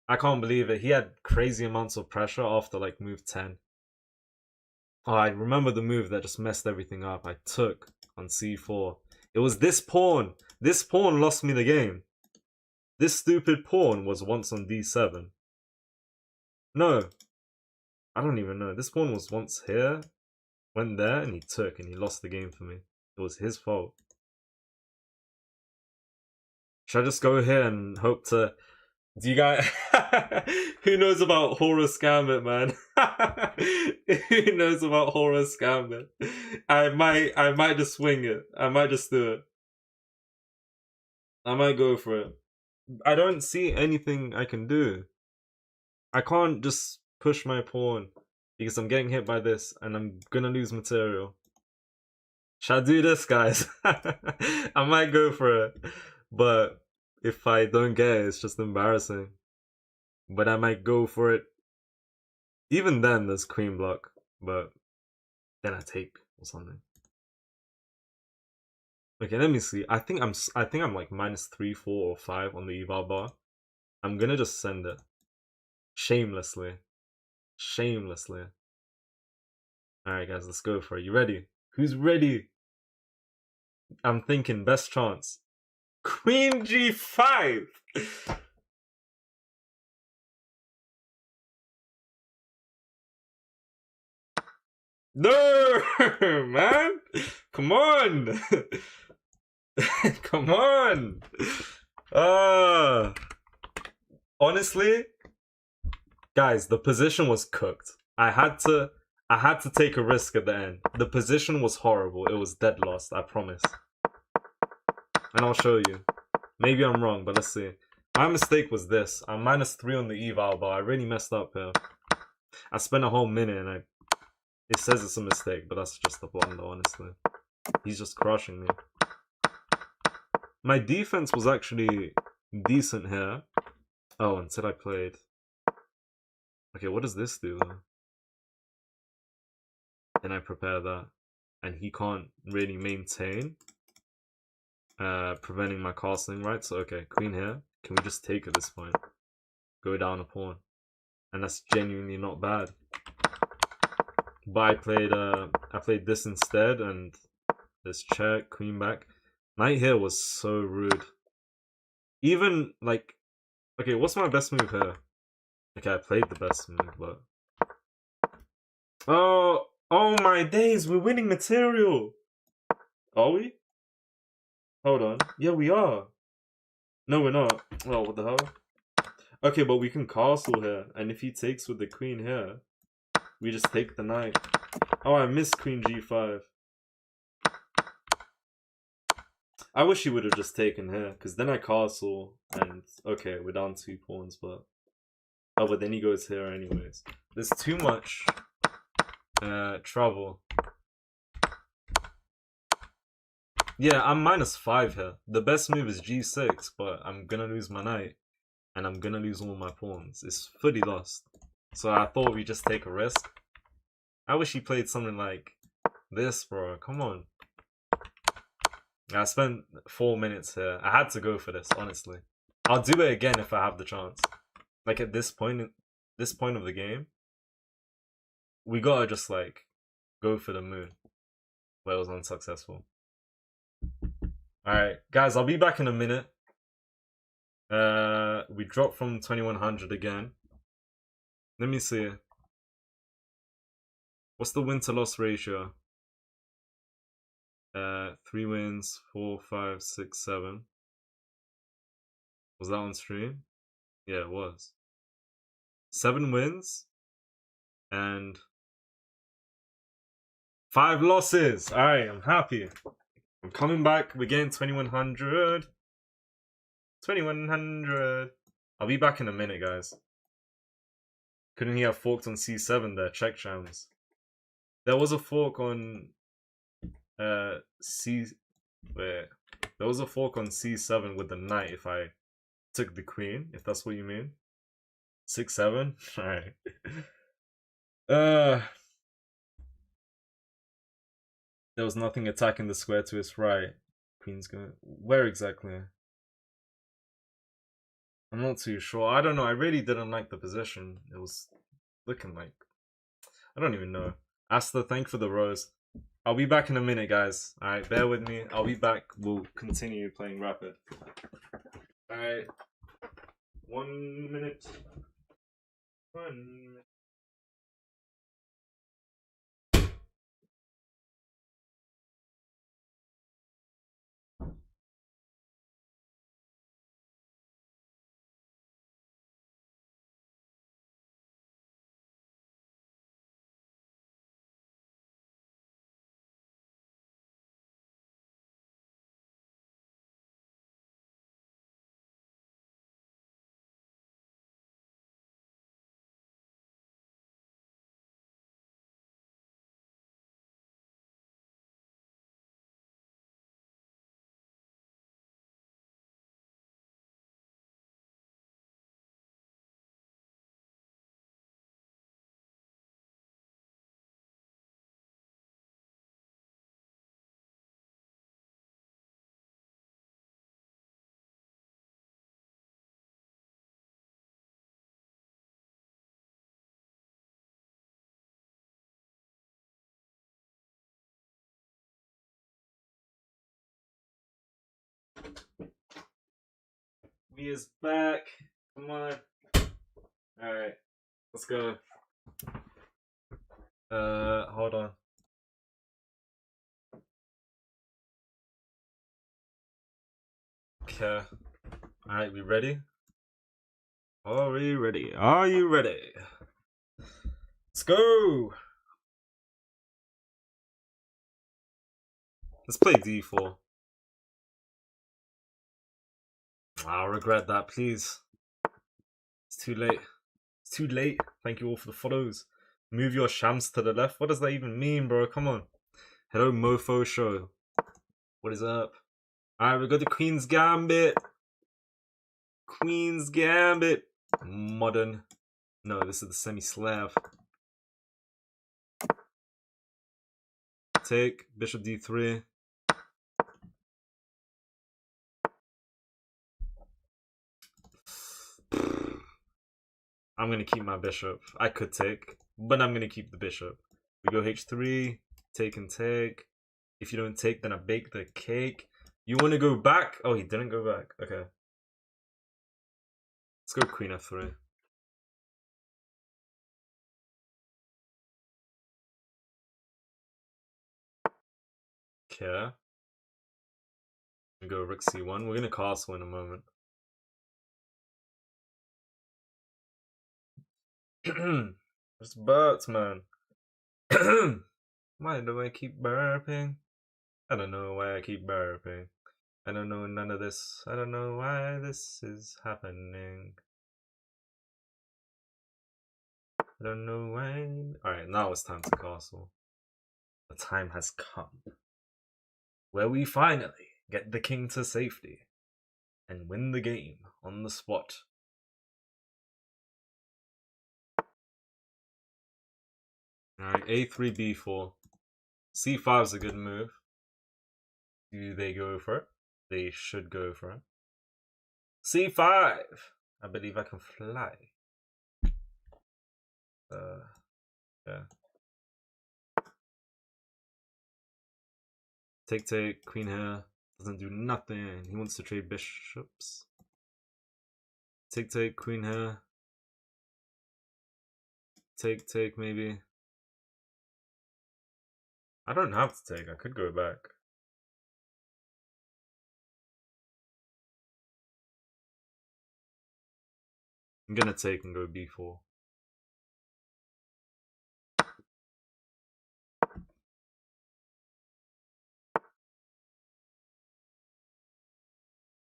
I can't believe it. He had crazy amounts of pressure after like move 10. Oh, I remember the move that just messed everything up. I took on c4. It was this pawn. This pawn lost me the game. This stupid pawn was once on d7. No. I don't even know. This pawn was once here, went there, and he took, and he lost the game for me. It was his fault. Should I just go here and hope to... Do you guys... Who knows about Horus Gambit, man? Who knows about Horus Gambit? I might just swing it. I might just do it. I might go for it. I don't see anything I can do. I can't just push my pawn because I'm getting hit by this and I'm gonna lose material. Should I do this, guys? I might go for it, but if I don't get it, it's just embarrassing. But I might go for it. Even then, there's queen block, but then I take or something. Okay, let me see. I think I'm like -3, 4, or 5 on the eval bar. I'm gonna just send it. Shamelessly. Shamelessly. Alright guys, let's go for it. You ready? Who's ready? I'm thinking best chance. Queen g5! No, man! Come on! Come on! Honestly, guys, the position was cooked. I had to take a risk at the end. The position was horrible. It was dead lost, I promise. And I'll show you. Maybe I'm wrong, but let's see. My mistake was this. I'm -3 on the eval bar. I really messed up here. I spent a whole minute and it says it's a mistake, but that's just a blunder, honestly. He's just crushing me. My defense was actually decent here. Oh, until I played. Okay, what does this do though? Then I prepare that. And he can't really maintain, preventing my castling, right? So, okay, queen here. Can we just take at this point? Go down a pawn. And that's genuinely not bad. But I played this instead, and this check, queen back. Knight here was so rude. Even, like, okay, what's my best move here? Okay, I played the best move, but... Oh my days, we're winning material! Are we? Hold on. Yeah, we are. No, we're not. Oh, what the hell? Okay, but we can castle here, and if he takes with the queen here, we just take the knight. Oh, I missed queen g5. I wish he would have just taken here, because then I castle, and okay, we're down 2 pawns, but... Oh, but then he goes here anyways. There's too much trouble. Yeah, I'm -5 here. The best move is g6, but I'm gonna lose my knight, and I'm gonna lose all my pawns. It's fully lost. So I thought we'd just take a risk. I wish he played something like this, bro. Come on. I spent 4 minutes here. I had to go for this, honestly. I'll do it again if I have the chance. Like at this point of the game, we gotta just like go for the moon. But it was unsuccessful. Alright, guys, I'll be back in a minute. We dropped from 2100 again. Let me see. What's the win to loss ratio? 3 wins, 4, 5, 6, 7. Was that on stream? Yeah, it was. 7 wins and 5 losses. Alright, I'm happy. I'm coming back. We're getting 2100. 2100. I'll be back in a minute, guys. Couldn't he have forked on c7 there? Check, Shams. There was a fork on there was a fork on c7 with the knight if I took the queen, if that's what you mean. 6-7? Alright. There was nothing attacking the square to his right. Queen's going... Where exactly? I'm not too sure. I don't know. I really didn't like the position. It was looking like... I don't even know. Asta, thank for the rose. I'll be back in a minute, guys. Alright, bear with me. I'll be back. We'll continue playing Rapid. Alright. 1 minute. 1 minute. We is back. Come on. Alright. Let's go. Hold on. Okay. Alright, we ready? Are we ready? Are you ready? Let's go! Let's play d4. I'll regret that, please. It's too late. It's too late. Thank you all for the follows. Move your Shams to the left. What does that even mean, bro? Come on. Hello, Mofo Show. What is up? Alright, we got the Queen's Gambit. Queen's Gambit. Modern. No, this is the semi-Slav. Take. Bishop d3. I'm gonna keep my bishop. I could take, but I'm gonna keep the bishop. We go h3, take and take. If you don't take, then I bake the cake. You want to go back? Oh, he didn't go back. Okay. Let's go queen f3. Okay. We go rook c1. We're gonna castle in a moment. Just burps, man. Why do I keep burping? I don't know why I keep burping. I don't know none of this. I don't know why this is happening. I don't know why. Alright, now it's time to castle. The time has come where we finally get the king to safety and win the game on the spot. Alright, a3, b4. c5 is a good move. Do they go for it? They should go for it. c5! I believe I can fly. Yeah. Take, queen here. Doesn't do nothing. He wants to trade bishops. Take, queen here. Take, maybe. I don't have to take. I could go back. I'm gonna take and go b4.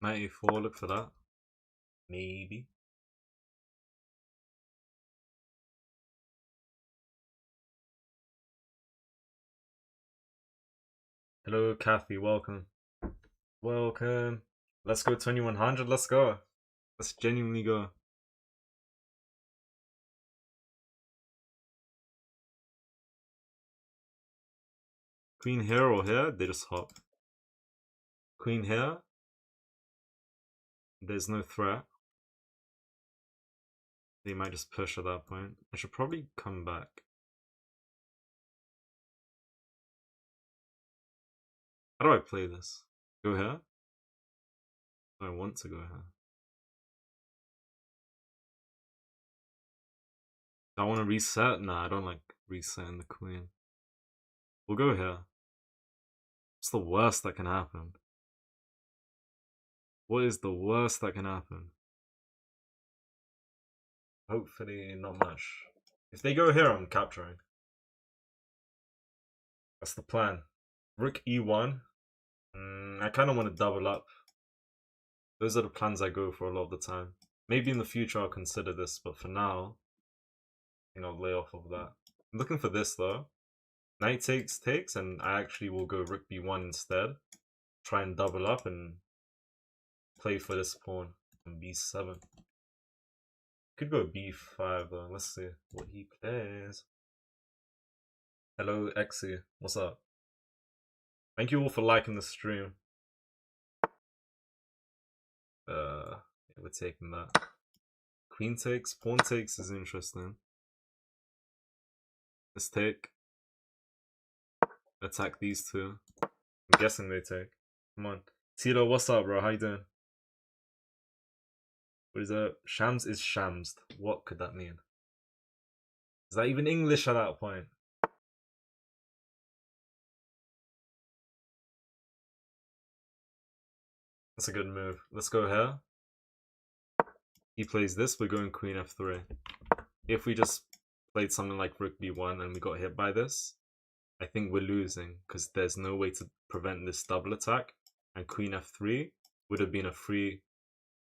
Knight e4, look for that. Maybe. Hello, Kathy. Welcome. Welcome. Let's go 2100. Let's go. Let's genuinely go. Queen here or here? They just hop. Queen here. There's no threat. They might just push at that point. I should probably come back. How do I play this? Go here? I want to go here. Do I want to reset? Nah, I don't like resetting the queen. We'll go here. What's the worst that can happen? What is the worst that can happen? Hopefully not much. If they go here, I'm capturing. That's the plan. Rook e1. I kind of want to double up. Those are the plans I go for a lot of the time. Maybe in the future I'll consider this, but for now, I think I'll lay off of that. I'm looking for this though. Knight takes, and I actually will go rook b1 instead. Try and double up and play for this pawn on b7. Could go b5 though. Let's see what he plays. Hello, Exy. What's up? Thank you all for liking the stream. We're taking that. Queen takes, pawn takes is interesting. Let's take. Attack these two. I'm guessing they take. Come on. Tito, what's up, bro? How you doing? What is that? Shams is shamsed. What could that mean? Is that even English at that point? That's a good move. Let's go here. He plays this, we're going queen f3. If we just played something like rook b1 and we got hit by this, I think we're losing because there's no way to prevent this double attack. And queen f3 would have been a free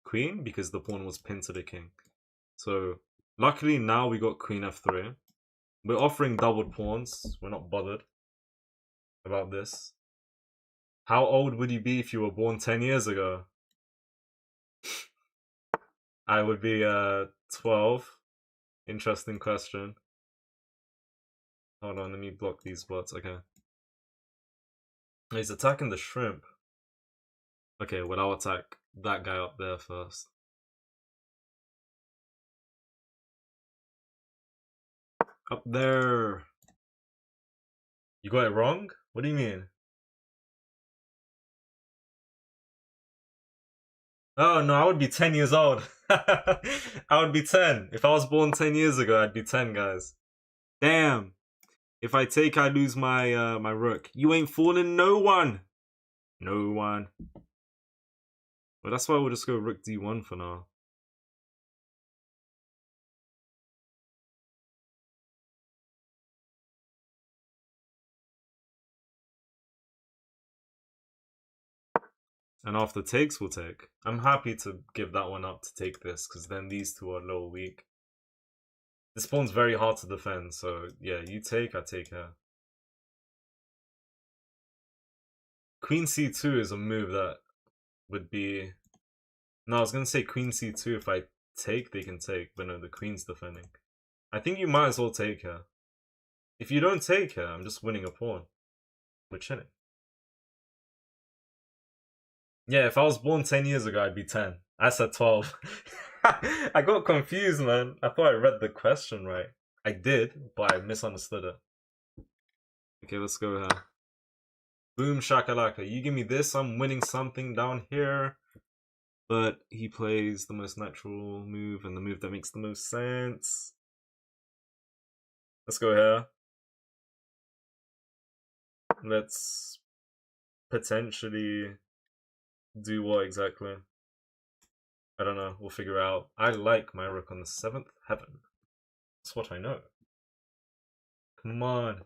queen because the pawn was pinned to the king. So luckily now we got queen f3. We're offering doubled pawns. We're not bothered about this. How old would you be if you were born 10 years ago? I would be 12. Interesting question. Hold on, let me block these bots. Okay. He's attacking the shrimp. Okay, well, I'll attack that guy up there first. Up there. You got it wrong? What do you mean? Oh no, I would be 10 years old. I would be 10. If I was born 10 years ago, I'd be 10, guys. Damn. If I take, I lose my my rook. You ain't fooling no one. No one. Well, that's why we'll just go rook d1 for now. And after takes, we'll take. I'm happy to give that one up to take this, because then these two are a little weak. This pawn's very hard to defend, so yeah, you take, I take her. Queen c2 is a move that would be... No, I was going to say queen c2, if I take, they can take, but no, the queen's defending. I think you might as well take her. If you don't take her, I'm just winning a pawn. We're chilling. Yeah, if I was born 10 years ago, I'd be 10. I said 12. I got confused, man. I thought I read the question right. I did, but I misunderstood it. Okay, let's go here. Boom shakalaka. You give me this, I'm winning something down here. But he plays the most natural move and the move that makes the most sense. Let's go here. Let's potentially do what exactly? I don't know. We'll figure out. I like my rook on the 7th heaven. That's what I know. Come on.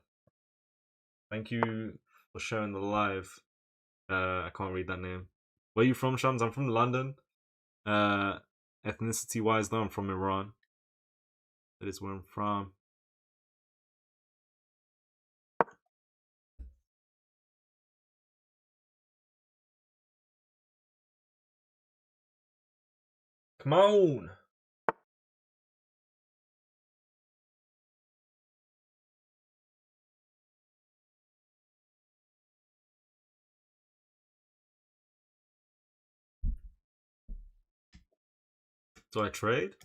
Thank you for sharing the live. I can't read that name. Where are you from, Shams? I'm from London. Ethnicity-wise, though, I'm from Iran. That is where I'm from. Come on! Do I trade?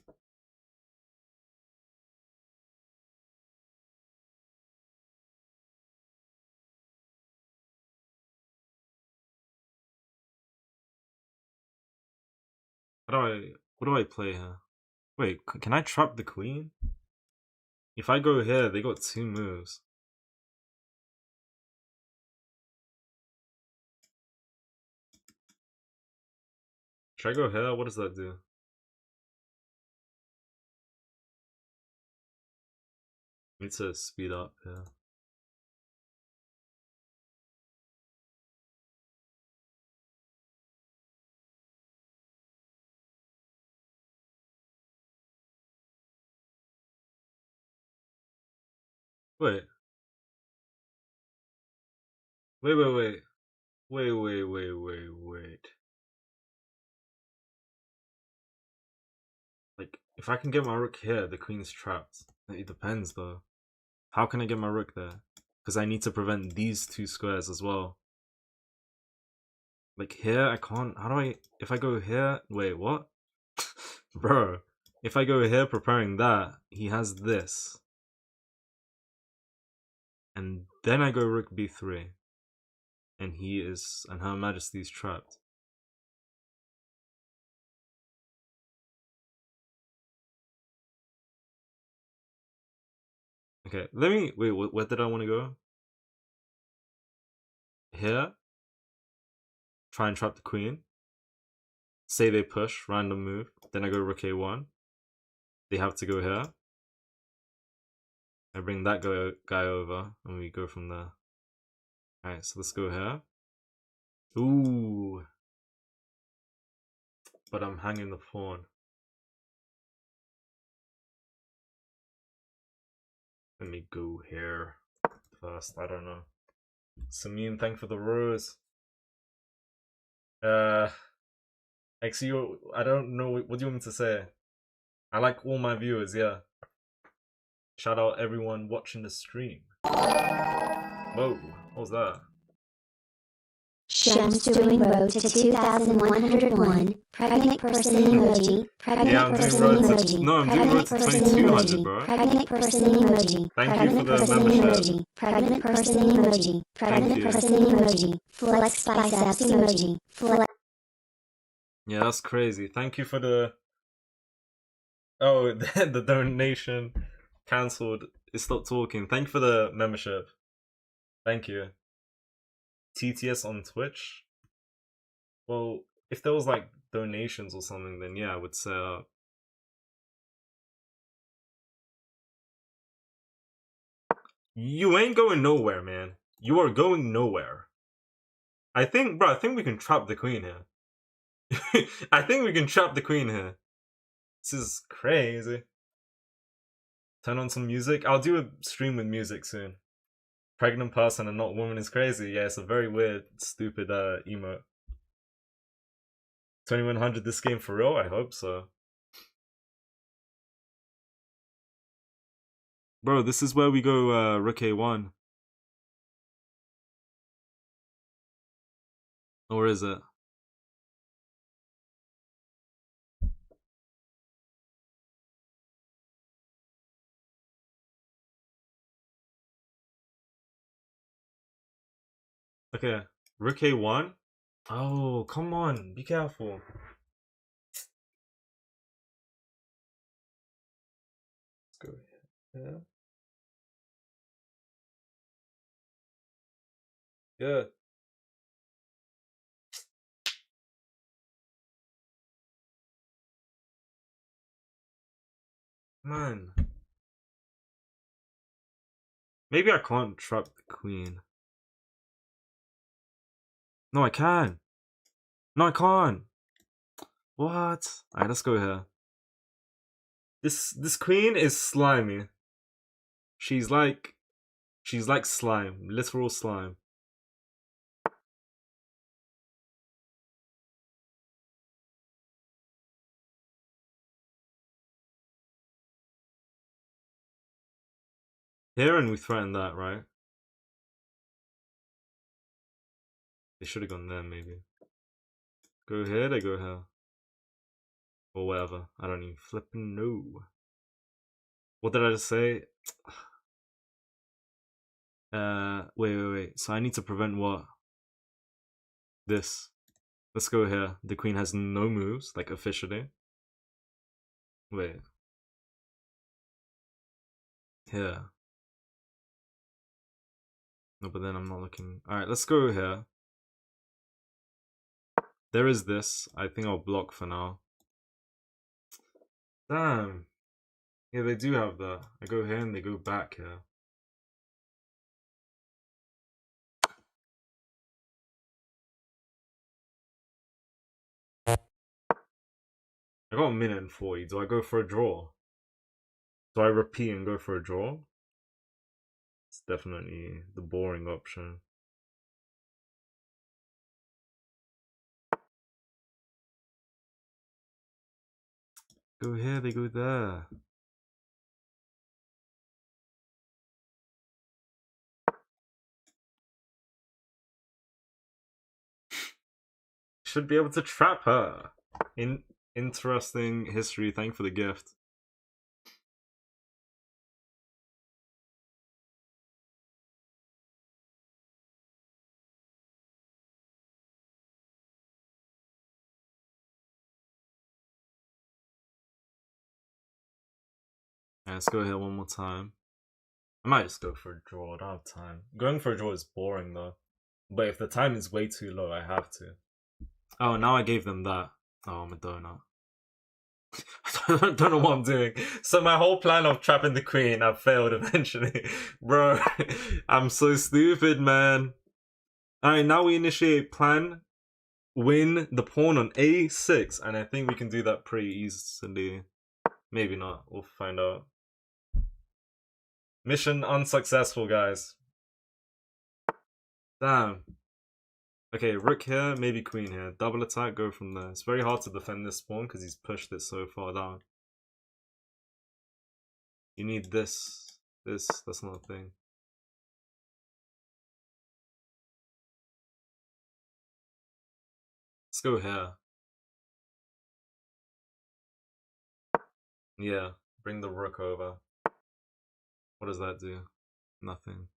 What do I play here? Wait, can I trap the queen? If I go here, they got 2 moves. Should I go here? What does that do? I need to speed up here. Wait. Wait. Like, if I can get my rook here, the queen's trapped. It depends, though. How can I get my rook there? Because I need to prevent these 2 squares as well. Like, here, I can't... How do I... If I go here... Wait, what? Bro. If I go here preparing that, he has this. And then I go rook b3. And he is... And Her Majesty's trapped. Okay, let me... Wait, where did I want to go? Here. Try and trap the queen. Say they push, random move. Then I go rook a1. They have to go here. I bring that guy over, and we go from there. Alright, so let's go here. Ooh. But I'm hanging the pawn. Let me go here first. I don't know. Samin, thank for the rose. Actually, I don't know. What do you want me to say? I like all my viewers, yeah. Shout out everyone watching the stream. Whoa, what was that? Shamz doing road to 2101. Pregnant person emoji. Pregnant person emoji. No, I'm doing road to 2200, bro. Pregnant person emoji. Thank you for the membership. Pregnant person emoji. Pregnant person emoji. Flex biceps emoji. Flex. Yeah, that's crazy. Thank you for the. Oh, the donation cancelled. It stopped talking. Thank you for the membership. Thank you. TTS on Twitch. Well, if there was like donations or something, then yeah, I would set up. You ain't going nowhere, man. You are going nowhere. I think, bro, I think we can trap the queen here. I think we can trap the queen here. This is crazy. Turn on some music. I'll do a stream with music soon. Pregnant person and not woman is crazy. Yeah, it's a very weird, stupid emote. 2100 this game for real? I hope so. Bro, this is where we go Rook A1. Or is it? Okay, Rook A1? Oh, come on, be careful. Let's go here. Good. Man. Maybe I can't trap the queen. No, I can. No, I can't. What? Alright, let's go here. This queen is slimy. She's like slime, literal slime. Here and we threaten that, right? They should have gone there, maybe. Go here, they go here. Or whatever. I don't even flipping know. What did I just say? Wait. So I need to prevent what? This. Let's go here. The queen has no moves, like officially. Wait. Here. No, but then I'm not looking. Alright, let's go here. There is this. I think I'll block for now. Damn. Yeah, they do have that. I go here and they go back here. I got a minute and 40. Do I go for a draw? Do I repeat and go for a draw? It's definitely the boring option. Go here, they go there. Should be able to trap her. Interesting history. Thank you for the gift. Right, let's go here one more time. I might just go for a draw. I don't have time. Going for a draw is boring though. But if the time is way too low, I have to. Oh, now I gave them that. Oh, I'm a donut. I don't know what I'm doing. So my whole plan of trapping the queen, I failed eventually. Bro, I'm so stupid, man. Alright, now we initiate plan. Win the pawn on a6. And I think we can do that pretty easily. Maybe not. We'll find out. Mission unsuccessful, guys. Damn. Okay, rook here, maybe queen here. Double attack, go from there. It's very hard to defend this pawn because he's pushed it so far down. You need this. That's not a thing. go here. Yeah, bring the rook over. What does that do? Nothing.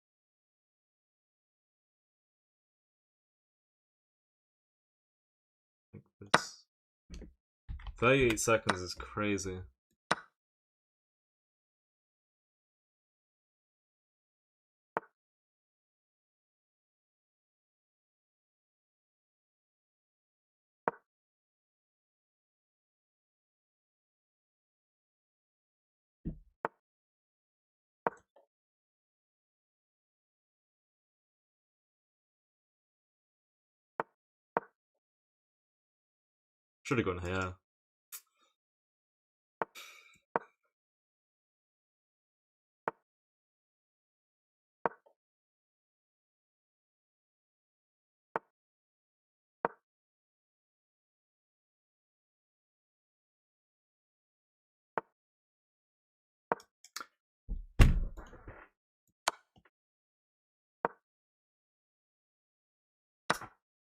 Like this. 38 seconds is crazy. Should have gone here.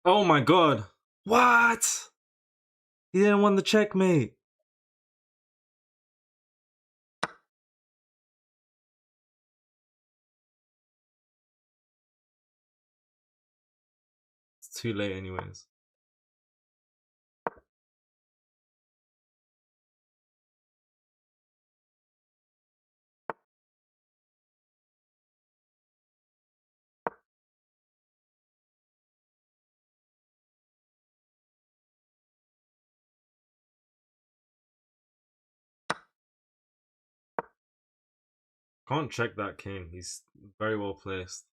Oh my god. What? He didn't want the checkmate. It's too late anyways. Can't check that king. He's very well placed.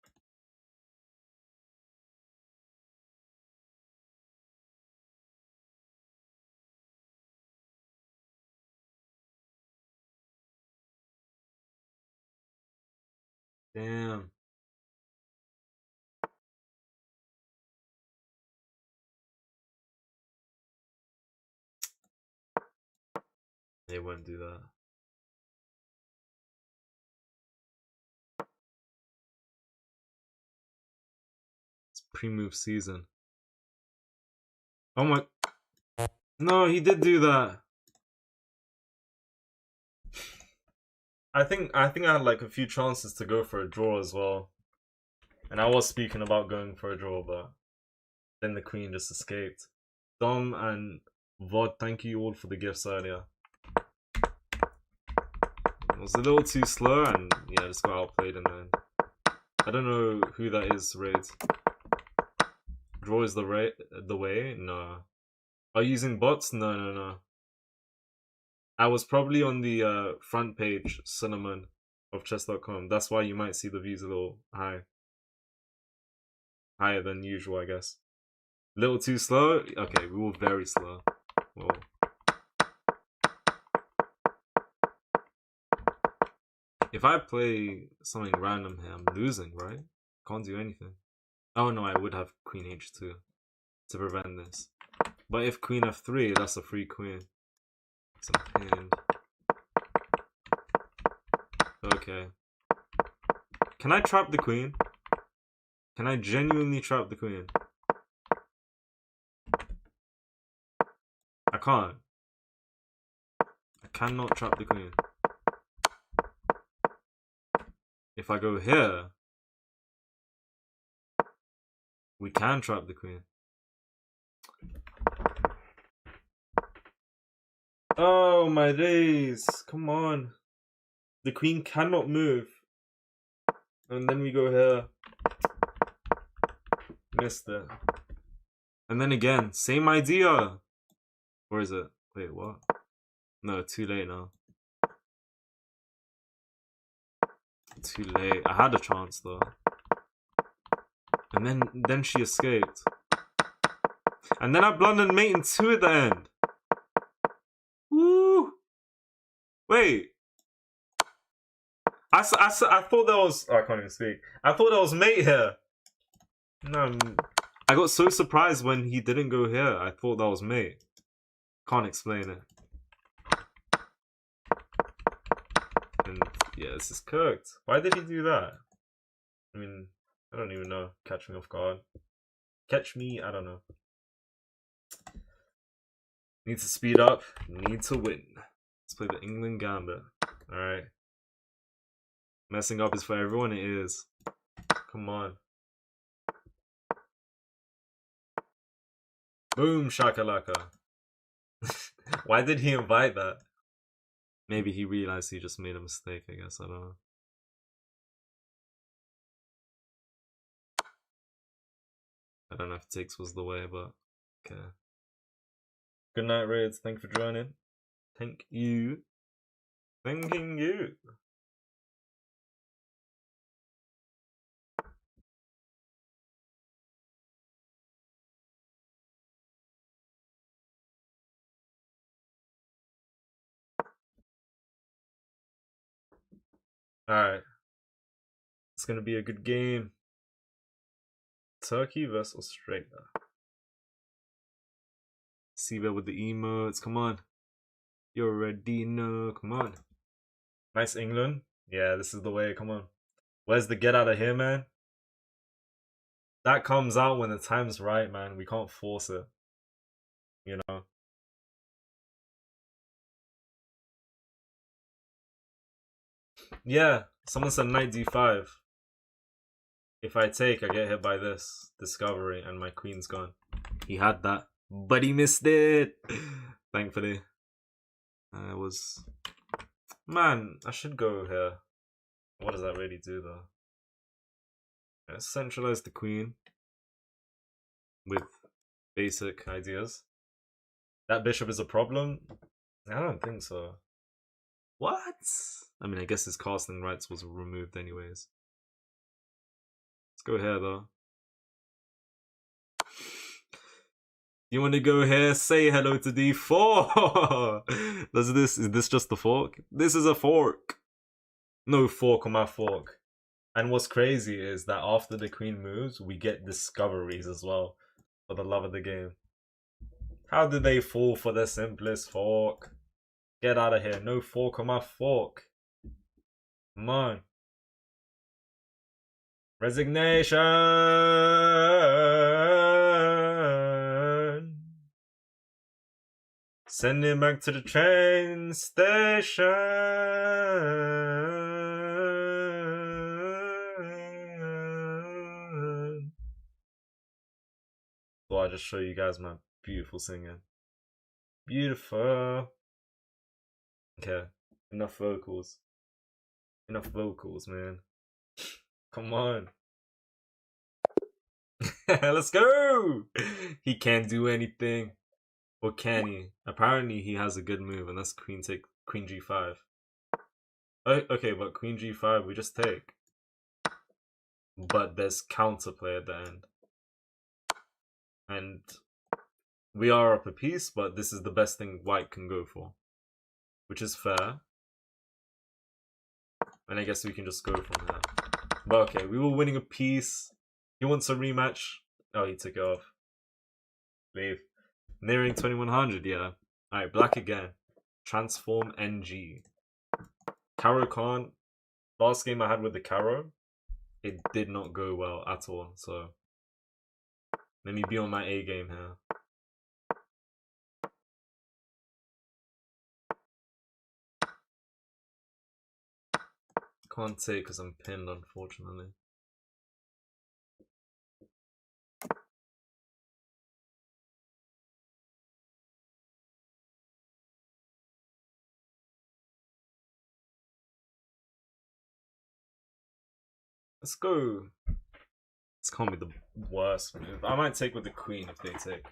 Damn. They won't do that. It's pre-move season. Oh my... No, he did do that. I think I had like a few chances to go for a draw as well. And I was speaking about going for a draw, but then the queen just escaped. Dom and Vod, thank you all for the gifts earlier. It was a little too slow and yeah, just got outplayed in the end. I don't know who that is, Raid. Draw is the way? No. Are you using bots? No. I was probably on the front page, Cinnamon, of chess.com. That's why you might see the views a little high. Higher than usual, I guess. A little too slow? Okay, we were very slow. Whoa. If I play something random here, I'm losing, right? Can't do anything. Oh no, I would have queen h2 to prevent this. But if queen f3, that's a free queen. It's pinned. Okay. Can I trap the queen? Can I genuinely trap the queen? I can't. I cannot trap the queen. If I go here, we can trap the queen. Oh my days, come on. The queen cannot move. And then we go here. Missed it. And then again, same idea. Or is it? Wait, what? No, too late now. Too late. I had a chance though. And then she escaped. And then I blundered mate in 2 at the end. Woo! Wait. I thought that was... Oh, I can't even speak. I thought that was mate here. No, I got so surprised when he didn't go here. I thought that was mate. Can't explain it. And yeah, this is cooked. Why did he do that? I mean, I don't even know. Catch me off guard. Catch me, I don't know. Need to speed up. Need to win. Let's play the England Gambit. Alright. Messing up is for everyone, it is. Come on. Boom, shakalaka. Why did he invite that? Maybe he realized he just made a mistake, I guess. I don't know. I don't know if Tix was the way, but okay. Good night, Raids. Thank you for joining. Thank you. Thanking you. Alright. It's gonna be a good game. Turkey versus Australia. Siva with the emotes. Come on. You already know. Come on. Nice England. Yeah, this is the way. Come on. Where's the get out of here, man? That comes out when the time's right, man. We can't force it. You know? Yeah. Someone said knight d5. If I take, I get hit by this. Discovery, and my queen's gone. He had that, but he missed it. Thankfully. It was... Man, I should go here. What does that really do, though? Centralize the queen with basic ideas. That bishop is a problem? I don't think so. What? I mean, I guess his casting rights was removed anyways. Let's go here, though. You want to go here? Say hello to d4. Is this just the fork? This is a fork. No fork on my fork. And what's crazy is that after the queen moves, we get discoveries as well. For the love of the game. How did they fall for the simplest fork? Get out of here. No fork on my fork. Come on. Resignation. Send him back to the train station. So I'll just show you guys my beautiful singing. Beautiful. Okay, enough vocals. Enough vocals, man. Come on. Let's go! He can't do anything. Or can he? Apparently he has a good move, and that's queen g5. Okay, but queen g5 we just take. But there's counterplay at the end. And we are up a piece, but this is the best thing white can go for. Which is fair. And I guess we can just go from there. But okay, we were winning a piece. He wants a rematch. Oh, he took it off. Leave. Nearing 2100, yeah. Alright, black again. Transform NG. Caro Khan. Last game I had with the Caro, it did not go well at all. So, let me be on my A game here. Can't take because I'm pinned, unfortunately. Let's go. This can't be the worst move. I might take with the queen if they take.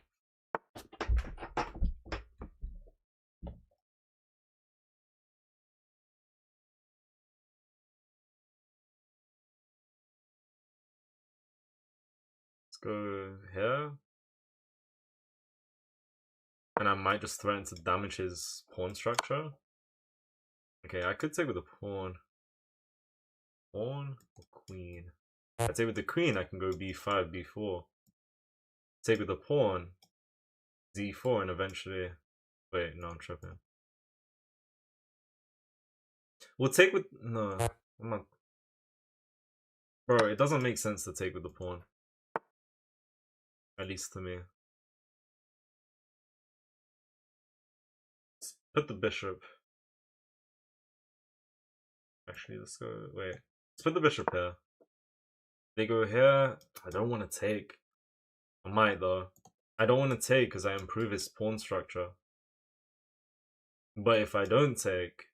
Let's go here. And I might just threaten to damage his pawn structure. Okay, I could take with the pawn. Pawn or queen? I take with the queen, I can go b5, b4. Take with the pawn, d4, and eventually... Wait, no, I'm tripping. We'll take with... No, I'm not... Bro, it doesn't make sense to take with the pawn. At least to me. Put the bishop. Actually, let's go. Wait. Let's put the bishop here. They go here. I don't want to take. I might though. I don't want to take because I improve his pawn structure. But if I don't take,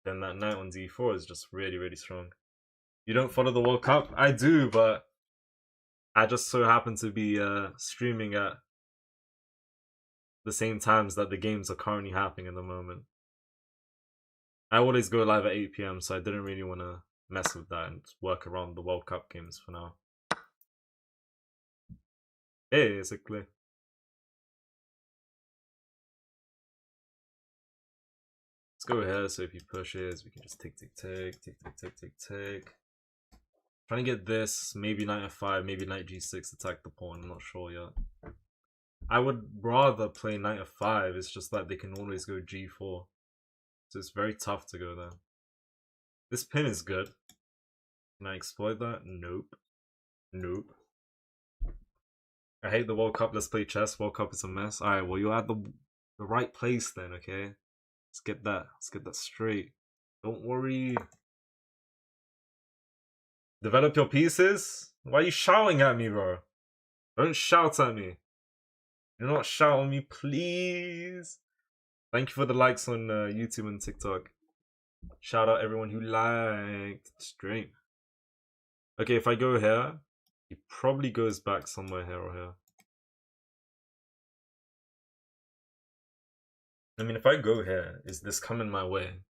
then that knight on d4 is just really, really strong. You don't follow the World Cup? I do, but I just so happen to be streaming at the same times that the games are currently happening at the moment. I always go live at 8 PM, so I didn't really want to mess with that and work around the World Cup games for now. Basically. Let's go here, so if he pushes, we can just take. Trying to get this, maybe knight f5, maybe knight g6, attack the pawn, I'm not sure yet. I would rather play knight f5, it's just that they can always go g4. So it's very tough to go there. This pin is good. Can I exploit that? Nope. Nope. I hate the World Cup, let's play chess. World Cup is a mess. Alright, well you're at the right place then, okay? Let's get that straight. Don't worry. Develop your pieces? Why are you shouting at me, bro? Don't shout at me. Do not shout at me, please. Thank you for the likes on YouTube and TikTok. Shout out everyone who liked the stream. Okay, if I go here, he probably goes back somewhere here or here. I mean, if I go here, is this coming my way?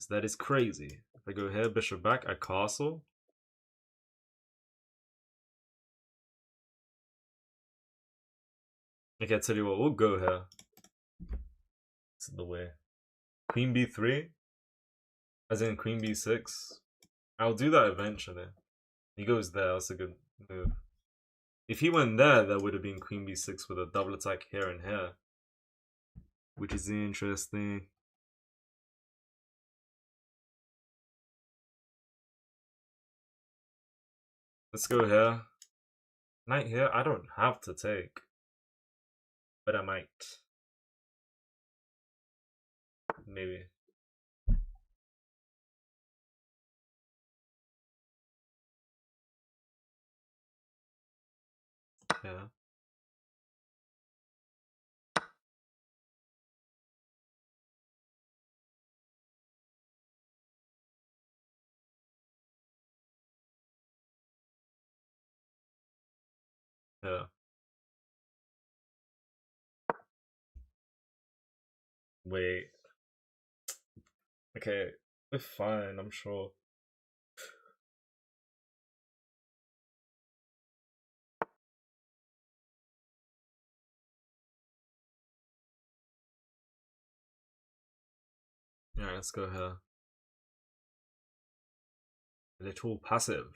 That is crazy. If I go here, bishop back, I castle. Okay, I tell you what, we'll go here. This is the way. Queen b3, as in queen b6. I'll do that eventually. He goes there, that's a good move. If he went there, that would have been queen b6 with a double attack here and here. Which is interesting. Let's go here. Knight here, I don't have to take. But I might. Maybe. Yeah. Yeah. Wait. Okay, we're fine, I'm sure. Yeah, let's go here. A little passive.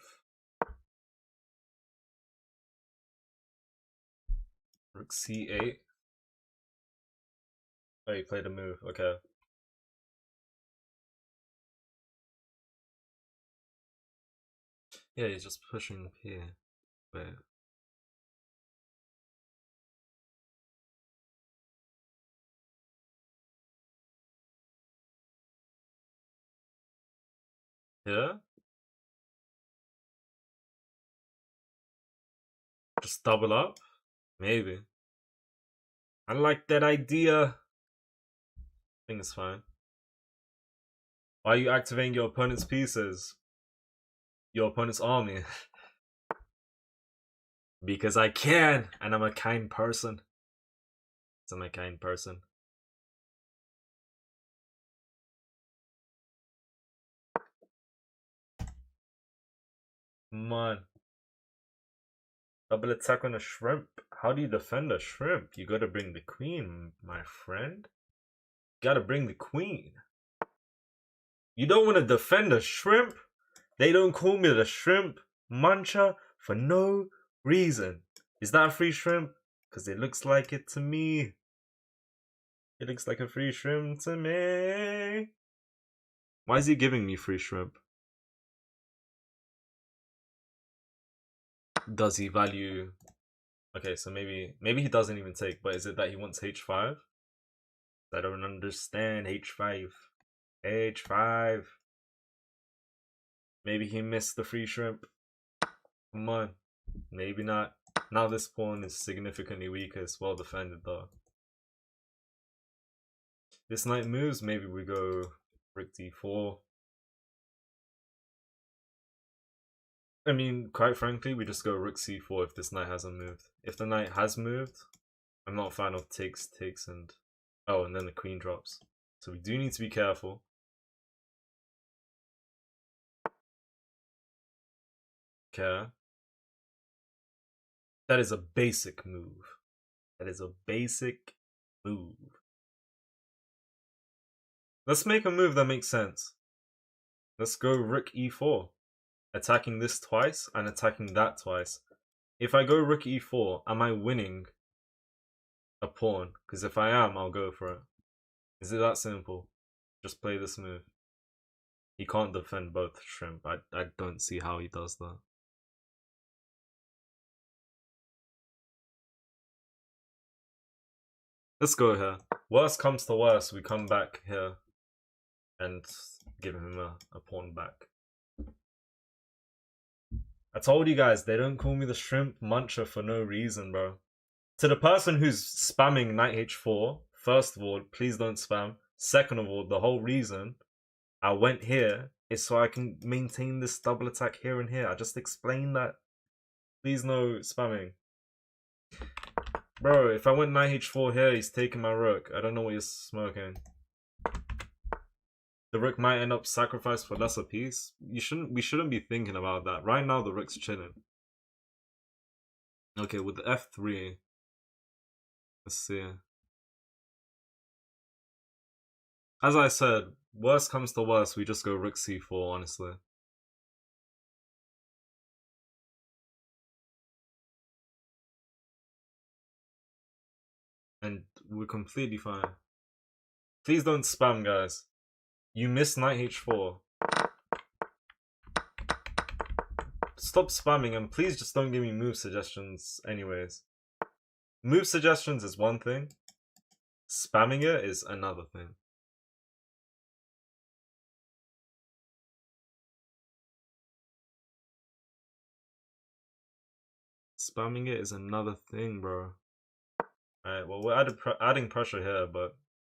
Rook c8. Oh, you played a move, okay. Yeah, he's just pushing here. Wait. Yeah? Just double up? Maybe. I like that idea. I think it's fine. Why are you activating your opponent's pieces? Your opponent's army? Because I can, and I'm a kind person. I'm a kind person. Come on. Double attack on a shrimp. How do you defend a shrimp? You gotta bring the queen, my friend. You gotta bring the queen. You don't want to defend a shrimp? They don't call me the shrimp muncher for no reason. Is that a free shrimp? Because it looks like it to me. It looks like a free shrimp to me. Why is he giving me free shrimp? Does he value Okay, so maybe he doesn't even take, but is it that he wants h5? I don't understand. h5. h5. Maybe he missed the free shrimp. Come on. Maybe not. Now this pawn is significantly weaker. It's well defended though. This knight moves. Maybe we go rook d4. I mean, quite frankly, we just go rook c4 if this knight hasn't moved. If the knight has moved, I'm not a fan of takes, and... Oh, and then the queen drops. So we do need to be careful. Okay. That is a basic move. That is a basic move. Let's make a move that makes sense. Let's go rook e4. Attacking this twice and attacking that twice. If I go rook e4, am I winning a pawn? Because if I am, I'll go for it. Is it that simple? Just play this move. He can't defend both shrimp. I don't see how he does that. Let's go here. Worst comes to worst, we come back here and give him a pawn back. I told you guys, they don't call me the shrimp muncher for no reason, bro. To the person who's spamming knight h4, first of all, please don't spam. Second of all, the whole reason I went here is so I can maintain this double attack here and here. I just explained that. Please no spamming. Bro, if I went knight h4 here, he's taking my rook. I don't know what you're smoking. The rook might end up sacrificed for lesser piece. We shouldn't be thinking about that. Right now the rook's chilling. Okay, with the f3. Let's see. As I said, worst comes to worst, we just go rook c4, honestly. And we're completely fine. Please don't spam, guys. You missed knight h4. Stop spamming and please just don't give me move suggestions anyways. Move suggestions is one thing. Spamming it is another thing. Spamming it is another thing, bro. Alright, well, we're adding pressure here, but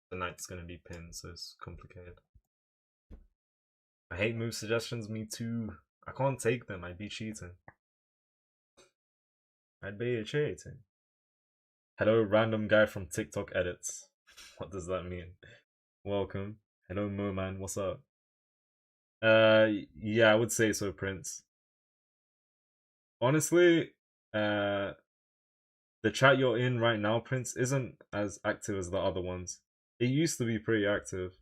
the knight's gonna be pinned, so it's complicated. I hate move suggestions, me too. I can't take them, I'd be cheating. I'd be cheating. Hello, random guy from TikTok edits. What does that mean? Welcome. Hello, Moman, what's up? Yeah, I would say so, Prince. Honestly, the chat you're in right now, Prince, isn't as active as the other ones. It used to be pretty active,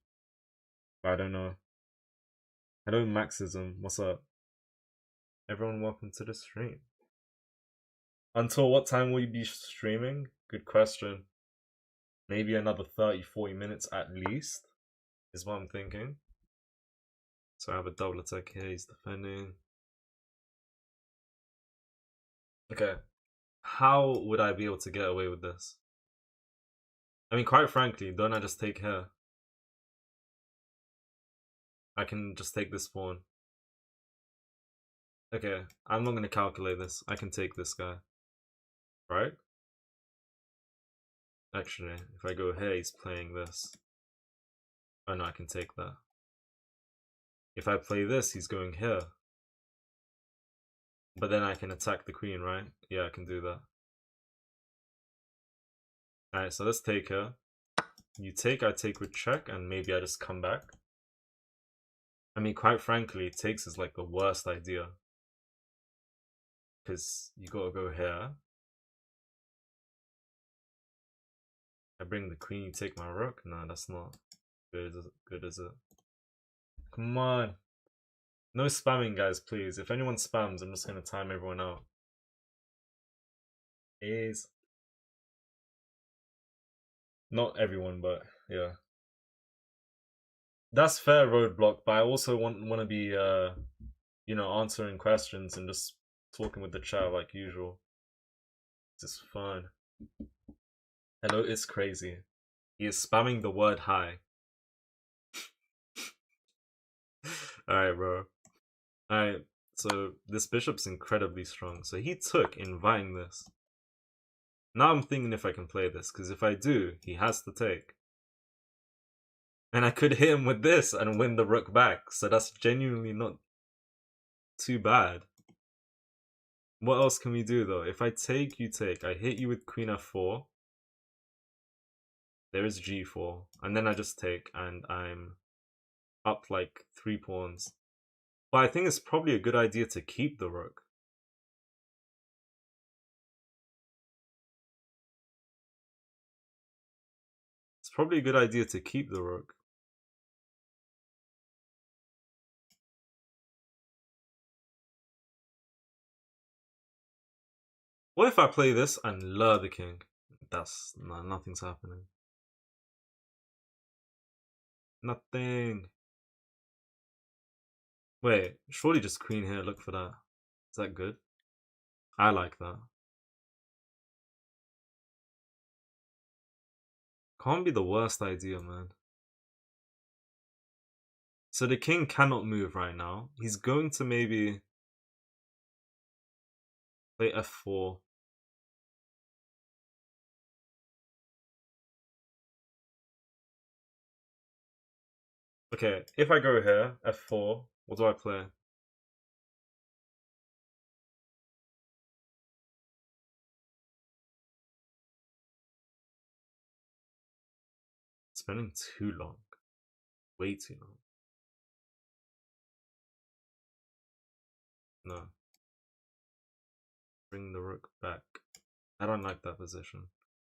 but I don't know. Hello, Maxism, what's up? Everyone, welcome to the stream. Until what time will you be streaming? Good question. Maybe another 30-40 minutes at least, is what I'm thinking. So I have a double attack here, he's defending. Okay, how would I be able to get away with this? I mean, quite frankly, don't I just take here? I can just take this pawn. Okay, I'm not going to calculate this. I can take this guy. Right? Actually, if I go here, he's playing this. Oh no, I can take that. If I play this, he's going here. But then I can attack the queen, right? Yeah, I can do that. Alright, so let's take her. You take, I take with check, and maybe I just come back. I mean, quite frankly, takes is like the worst idea. Because you gotta go here. I bring the queen, you take my rook? No, that's not good, is it? Come on. No spamming, guys, please. If anyone spams, I'm just gonna time everyone out. Is not everyone, but yeah. That's fair, Roadblock, but I also want to be you know, answering questions and just talking with the chat like usual. This is fun. Hello, it's crazy. He is spamming the word hi. Alright, bro. Alright, so this bishop's incredibly strong. So he took inviting this. Now I'm thinking if I can play this, because if I do, he has to take. And I could hit him with this and win the rook back. So that's genuinely not too bad. What else can we do though? If I take, you take. I hit you with queen f4. There is g4. And then I just take and I'm up like 3 pawns. But I think it's probably a good idea to keep the rook. It's probably a good idea to keep the rook. What if I play this and lure the king? Nothing's happening. Nothing. Wait, surely just queen here, look for that. Is that good? I like that. Can't be the worst idea, man. So the king cannot move right now. He's going to maybe play f4. Okay, if I go here, f4, what do I play? Spending too long. Way too long. No. Bring the rook back. I don't like that position.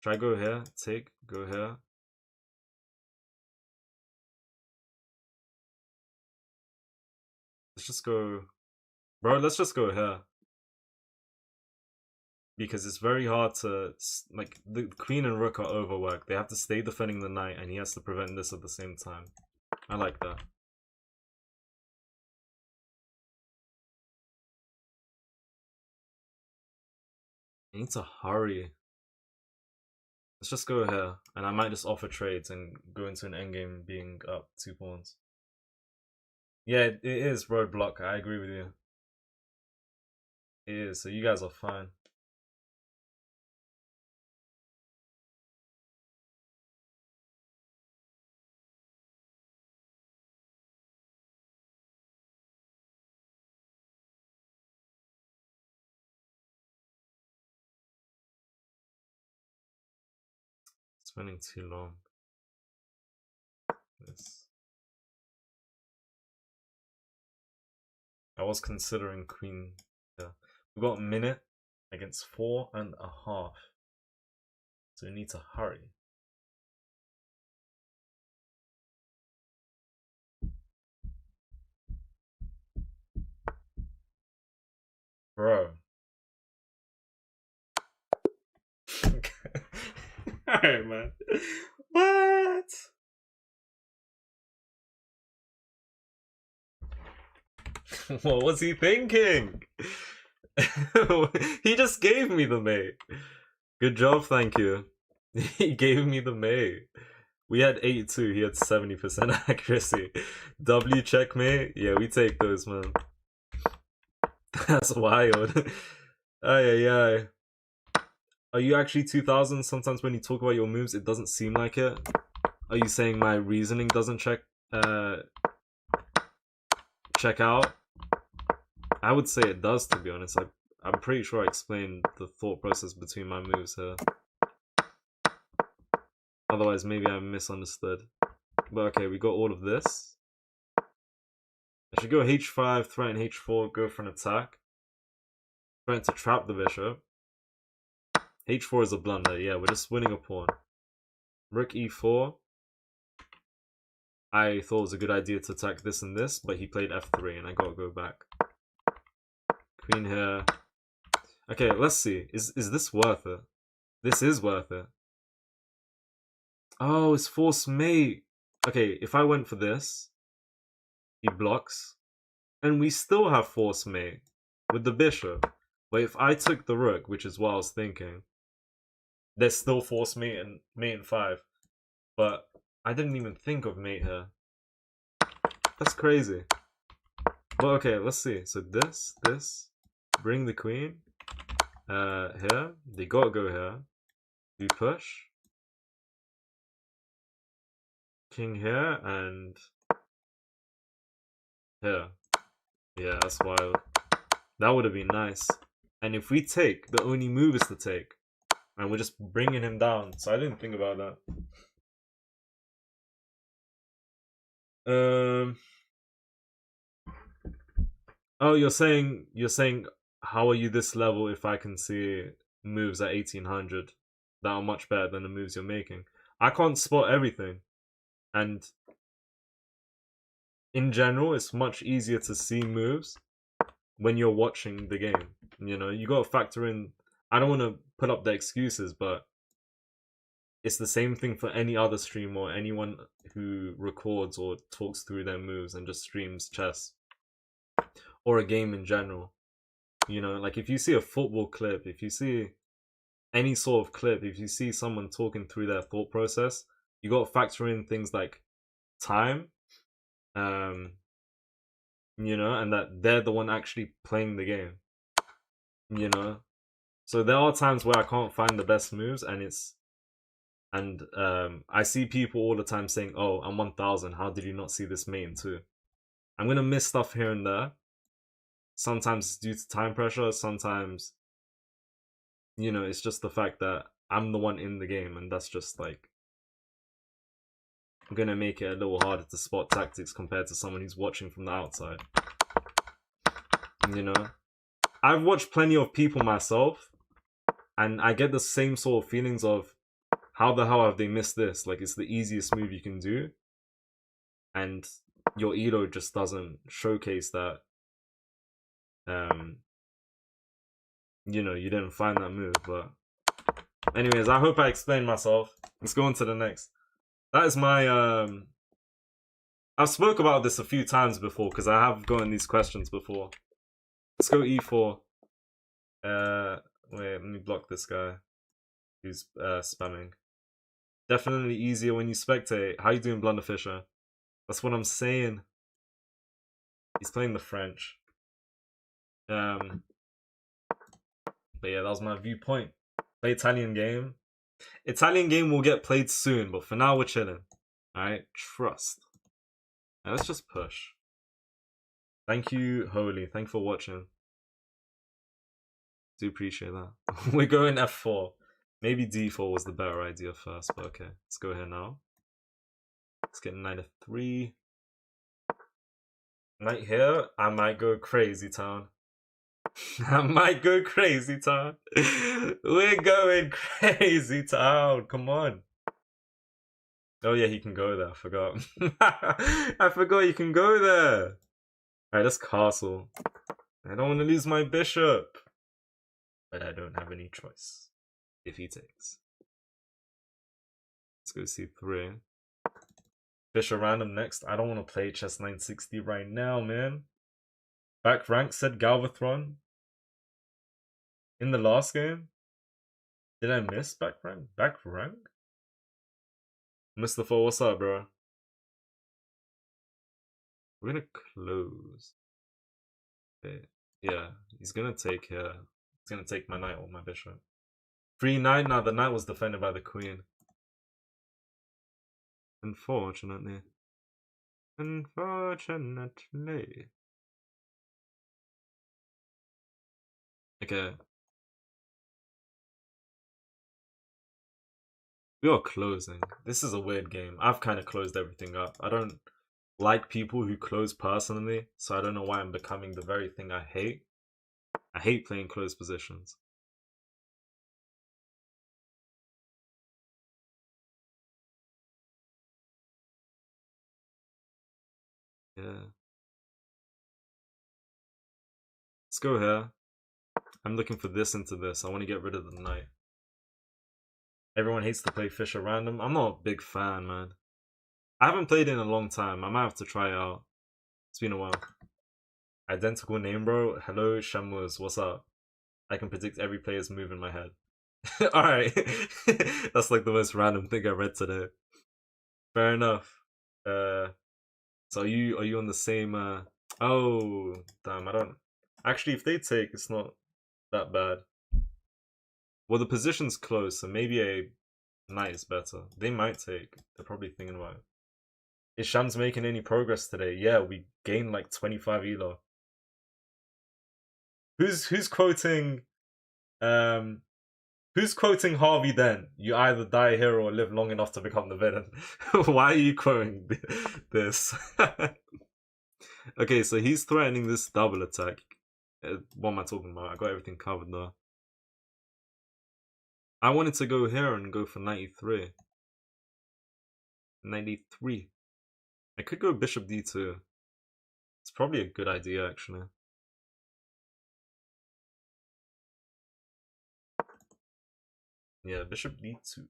Should I go here? Take, go here. Let's just go... Bro, let's just go here. Because it's very hard to... Like, the queen and rook are overworked. They have to stay defending the knight, and he has to prevent this at the same time. I like that. I need to hurry. Let's just go here, and I might just offer trades and go into an endgame being up 2 pawns. Yeah, it is roadblock. I agree with you. It is, so you guys are fine. Spending too long. Yes. I was considering queen. Yeah. We've got a minute against 4.5. So we need to hurry. Bro. Alright, man. What? What was he thinking? He just gave me the mate. Good job, thank you. He gave me the mate. We had 82, he had 70% accuracy. W checkmate? Yeah, we take those, man. That's wild. Ay, ay, ay. Are you actually 2000? Sometimes when you talk about your moves, it doesn't seem like it. Are you saying my reasoning doesn't check out? I would say it does, to be honest. I'm pretty sure I explained the thought process between my moves here. Otherwise, maybe I misunderstood. But okay, we got all of this. I should go h5, threaten h4, go for an attack. Trying to trap the bishop. h4 is a blunder. Yeah, we're just winning a pawn. Rook e4. I thought it was a good idea to attack this and this, but he played f3 and I gotta go back. Queen here. Okay, let's see. Is this worth it? This is worth it. Oh, it's force mate. Okay, if I went for this, he blocks. And we still have force mate with the bishop. But if I took the rook, which is what I was thinking, There's still force mate and 5. But I didn't even think of mate here. That's crazy. But okay, let's see. So this, bring the queen. Here. They gotta go here. Do push. King here and here. Yeah, that's wild. That would have been nice. And if we take, the only move is to take. And we're just bringing him down. So I didn't think about that. Oh, you're saying how are you this level if I can see moves at 1800 that are much better than the moves you're making? I can't spot everything. And in general, it's much easier to see moves when you're watching the game. You know, you got to factor in. I don't want to put up the excuses, but it's the same thing for any other streamer or anyone who records or talks through their moves and just streams chess or a game in general. You know, like if you see a football clip, if you see any sort of clip, if you see someone talking through their thought process, you got to factor in things like time, you know, and that they're the one actually playing the game, you know. So there are times where I can't find the best moves, and I see people all the time saying, "Oh, I'm 1000. How did you not see this mate in 2?" I'm gonna miss stuff here and there. Sometimes it's due to time pressure. Sometimes, you know, it's just the fact that I'm the one in the game, and that's just like gonna make it a little harder to spot tactics compared to someone who's watching from the outside. You know, I've watched plenty of people myself, and I get the same sort of feelings of how the hell have they missed this? Like, it's the easiest move you can do, and your elo just doesn't showcase that. You know, you didn't find that move. But anyways, I hope I explained myself. Let's go on to the next. That is my I've spoke about this a few times before because I have gotten these questions before. Let's go e4. Wait, let me block this guy who's spamming. Definitely easier when you spectate. How you doing, Blunderfisher? That's what I'm saying. He's playing the French. But yeah, that was my viewpoint. Play Italian game. Italian game will get played soon, but for now we're chilling. Alright, trust. Now let's just push. Thank you, Holy. Thank you for watching. Do appreciate that. We're going f4. Maybe d4 was the better idea first, but okay. Let's go here now. Let's get knight f3. Knight here. I might go crazy town. I might go crazy town. We're going crazy town. Come on. Oh yeah, he can go there. I forgot. I forgot you can go there. Alright, let's castle. I don't want to lose my bishop. But I don't have any choice. If he takes. Let's go c3. Bishop random next. I don't want to play chess 960 right now, man. Back rank said Galvathron. In the last game? Did I miss back rank? Back rank? Mustafa, what's up, bro? We're gonna close. Okay. Yeah, he's gonna take here. He's gonna take my knight or my bishop. Free knight? Now the knight was defended by the queen. Unfortunately. Unfortunately. Okay. We are closing. This is a weird game. I've kind of closed everything up. I don't like people who close personally, so I don't know why I'm becoming the very thing I hate. I hate playing closed positions. Yeah. Let's go here. I'm looking for this into this. I want to get rid of the knight. Everyone hates to play Fisher random. I'm not a big fan, man. I haven't played it in a long time. I might have to try it out. It's been a while. Identical name, bro. Hello, Shamz. What's up? I can predict every player's move in my head. Alright. That's like the most random thing I read today. Fair enough. So are you on the same oh damn, I don't actually if they take it's not that bad. Well the position's close, so maybe a knight is better. They might take. They're probably thinking about it. Is Shams making any progress today? Yeah, we gained like 25 elo. Who's quoting um who's quoting Harvey then? You either die here or live long enough to become the villain. Why are you quoting this? Okay, so he's threatening this double attack. What am I talking about? I got everything covered though. I wanted to go here and go for 93. 93. I could go bishop d2. It's probably a good idea actually. Yeah, bishop d2.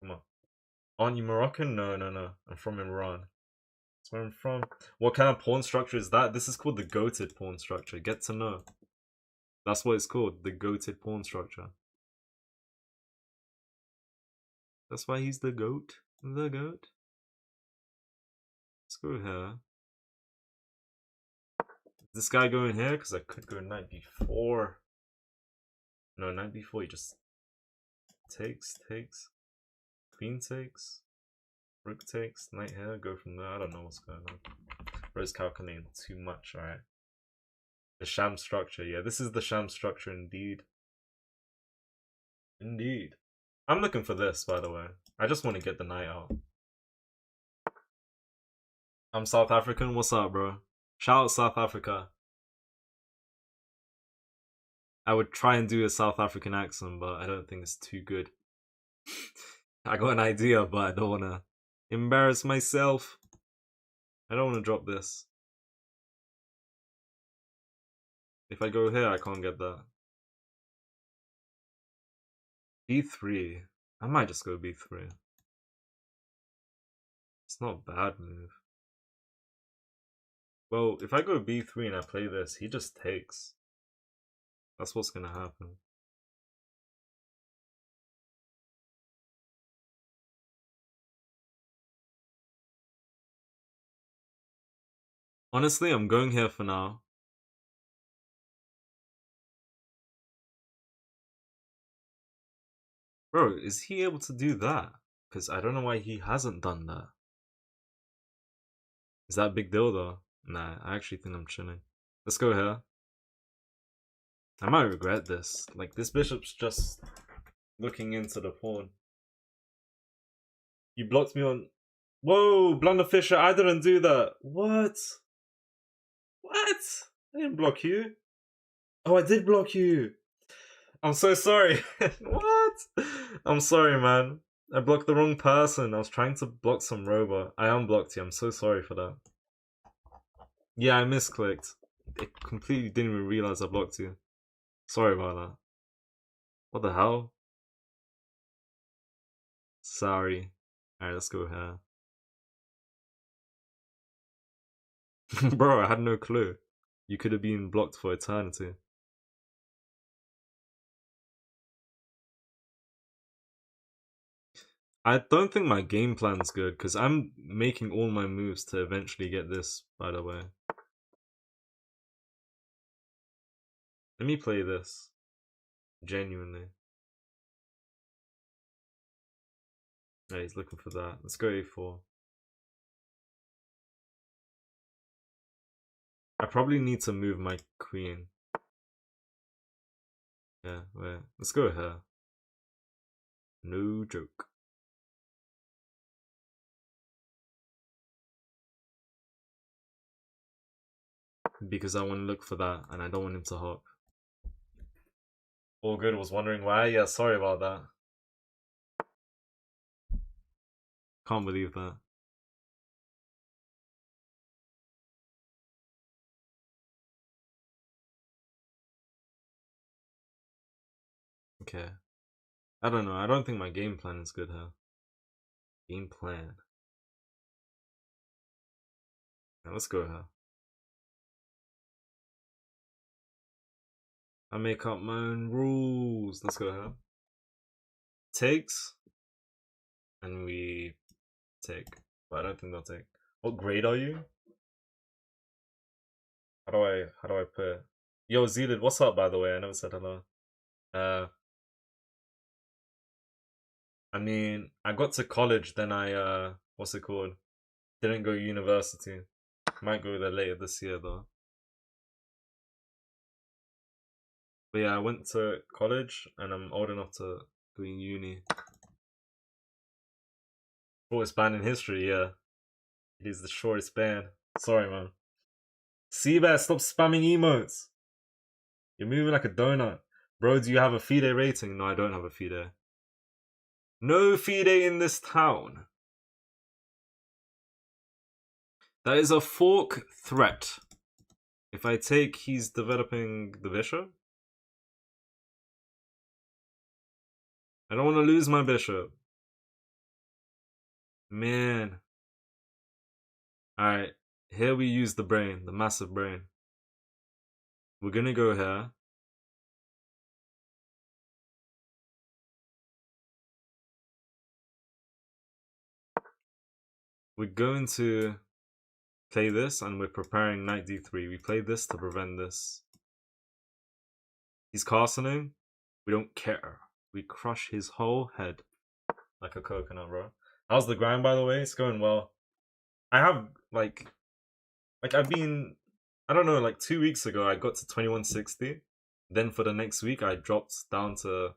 Come on. Aren't you Moroccan? No, no, no. I'm from Iran. That's where I'm from. What kind of pawn structure is that? This is called the goated pawn structure. Get to know. That's what it's called. The goated pawn structure. That's why he's the goat. The goat. Let's go here. This guy going here? Because I could go knight b4. No, knight b4 he just takes. Queen takes. Rook takes. Knight here. Go from there. I don't know what's going on. Bro's calculating too much, alright. The sham structure. Yeah, this is the sham structure indeed. Indeed. I'm looking for this, by the way. I just want to get the knight out. I'm South African. What's up, bro? Shout out South Africa. I would try and do a South African accent, but I don't think it's too good. I got an idea, but I don't want to embarrass myself. I don't want to drop this. If I go here, I can't get that. B3. I might just go B3. It's not a bad move. Well, if I go B3 and I play this, he just takes. That's what's gonna happen. Honestly, I'm going here for now. Bro, is he able to do that? Because I don't know why he hasn't done that. Is that a big deal though? Nah, I actually think I'm chilling. Let's go here. I might regret this. Like, this bishop's just looking into the pawn. You blocked me on... Whoa, Blunder Fisher, I didn't do that. What? What? I didn't block you. Oh, I did block you. I'm so sorry. What? I'm sorry, man. I blocked the wrong person. I was trying to block some robot. I unblocked you. I'm so sorry for that. Yeah, I misclicked. I completely didn't even realize I blocked you. Sorry about that. What the hell? Sorry. Alright, let's go here. Bro, I had no clue. You could have been blocked for eternity. I don't think my game plan's good, because I'm making all my moves to eventually get this, by the way. Let me play this. Genuinely. Yeah, he's looking for that. Let's go A4. I probably need to move my queen. Yeah, wait. Let's go here. No joke. Because I want to look for that, and I don't want him to hop. All good, was wondering why? Yeah, sorry about that. Can't believe that. Okay. I don't know, I don't think my game plan is good here. Game plan. Yeah, let's go here. I make up my own rules. Let's go here. Takes. And we take. But I don't think they'll take. What grade are you? How do I put it? Yo, Zealid, what's up, by the way? I never said hello. I mean, I got to college, then I what's it called? Didn't go university. Might go there later this year though. But yeah, I went to college and I'm old enough to go in uni. Shortest ban in history, yeah. It is the shortest ban. Sorry, man. Seabass, stop spamming emotes. You're moving like a donut. Bro, do you have a FIDE rating? No, I don't have a FIDE. No FIDE in this town. That is a fork threat. If I take, he's developing the bishop. I don't want to lose my bishop. Man. Alright, here we use the brain, the massive brain. We're gonna go here. We're going to play this and we're preparing knight d3. We play this to prevent this. He's castling. We don't care. We crush his whole head like a coconut, bro. How's the grind, by the way? It's going well. I have like I've been, I don't know, like 2 weeks ago I got to 2160. Then for the next week I dropped down to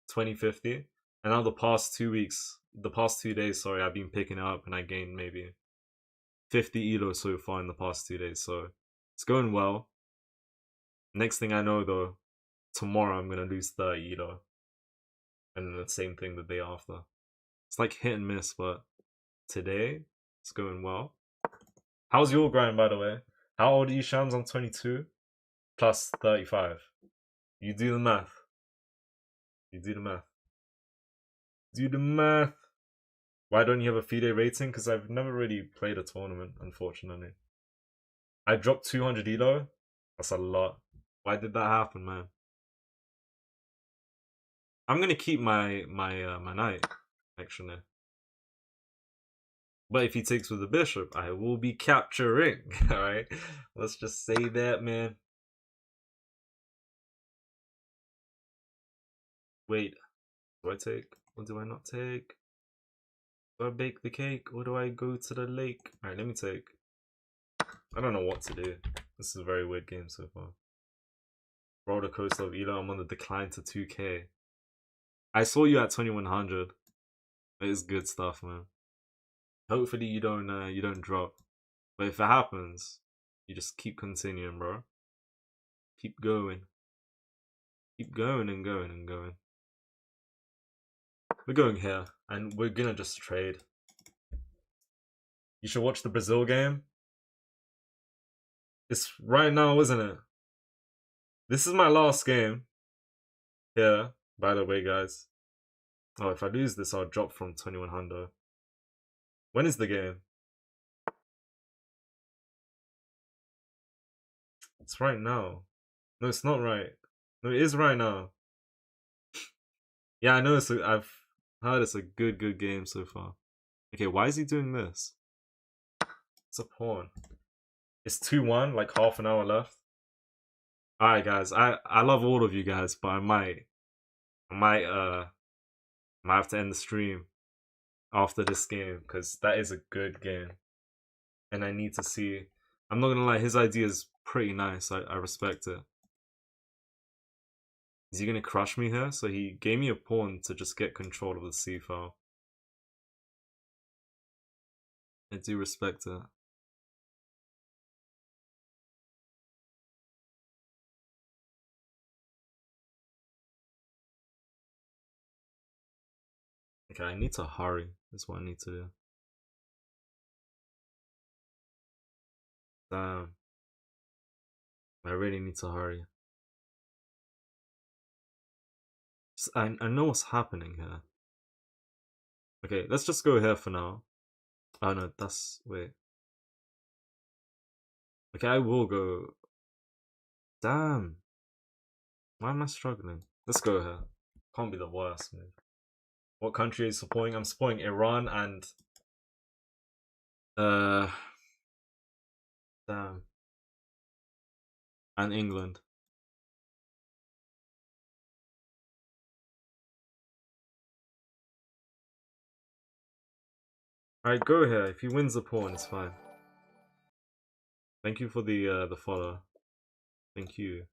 2050. And now the past 2 days, sorry, I've been picking it up and I gained maybe 50 elo so far in the past 2 days. So it's going well. Next thing I know though, tomorrow I'm gonna lose 30 elo. And then the same thing the day after. It's like hit and miss, but today it's going well. How's your grind, by the way? How old are you, Shams? I'm 22 plus 35. You do the math. You do the math. Do the math. Why don't you have a FIDE rating? Because I've never really played a tournament, unfortunately. I dropped 200 elo. That's a lot. Why did that happen, man? I'm gonna keep my knight, actually. But if he takes with the bishop, I will be capturing. Alright? Let's just say that, man. Wait. Do I take? Or do I not take? Do I bake the cake? Or do I go to the lake? Alright, let me take. I don't know what to do. This is a very weird game so far. Roller coaster of Elo. I'm on the decline to 2k. I saw you at 2100. It is good stuff, man. Hopefully you don't drop. But if it happens, you just keep continuing, bro. Keep going. Keep going and going and going. We're going here, and we're gonna just trade. You should watch the Brazil game. It's right now, isn't it? This is my last game. Here, by the way, guys. Oh, if I lose this, I'll drop from 2100. When is the game? It's right now. No, it's not right. No, it is right now. Yeah, I know. I've heard it's a good game so far. Okay, why is he doing this? It's a pawn. It's 2-1, like half an hour left. Alright, guys. I love all of you guys, but I might have to end the stream after this game because that is a good game. And I need to see. I'm not gonna lie, his idea is pretty nice. I respect it. Is he gonna crush me here? So he gave me a pawn to just get control of the c file. I do respect it. Okay, I need to hurry. That's what I need to do. Damn. I really need to hurry. I know what's happening here. Okay, let's just go here for now. Oh no, that's... wait. Okay, I will go... Damn. Why am I struggling? Let's go here. Can't be the worst move. What country are you supporting? I'm supporting Iran and uh damn. And England. Alright, go here. If he wins the pawn, it's fine. Thank you for the follow. Thank you.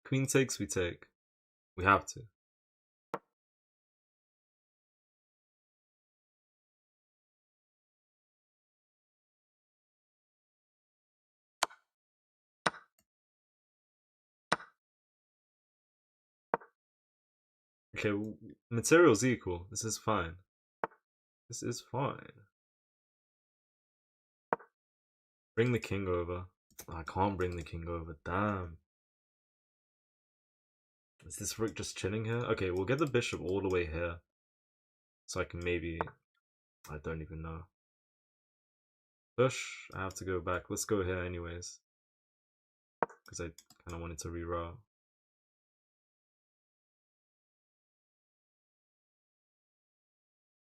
Queen takes, we take. We have to. Okay, material's equal. This is fine. This is fine. Bring the king over. Oh, I can't bring the king over. Damn. Is this rook just chilling here? Okay, we'll get the bishop all the way here. So I can maybe... I don't even know. Push. I have to go back. Let's go here anyways. Because I kind of wanted to reroute.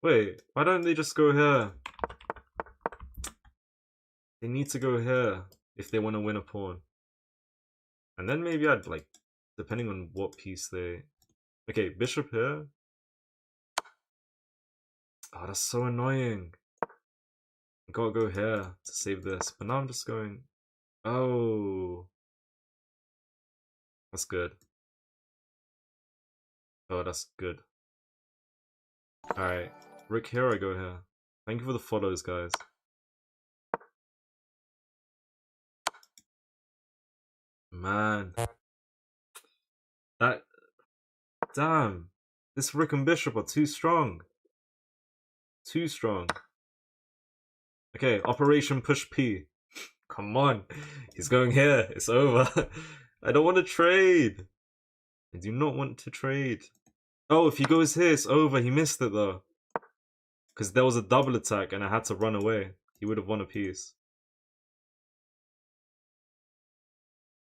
Wait, why don't they just go here? They need to go here if they want to win a pawn. And then maybe I'd like, depending on what piece they... Okay, bishop here. Oh, that's so annoying. I gotta go here to save this. But now I'm just going... Oh. That's good. Oh, that's good. Alright. Rick here, I go here. Thank you for the follows, guys. Man. That... Damn. This Rick and Bishop are too strong. Too strong. Okay, Operation Push P. Come on. He's going here. It's over. I don't want to trade. I do not want to trade. Oh, if he goes here, it's over. He missed it though. Because there was a double attack and I had to run away. He would have won a piece.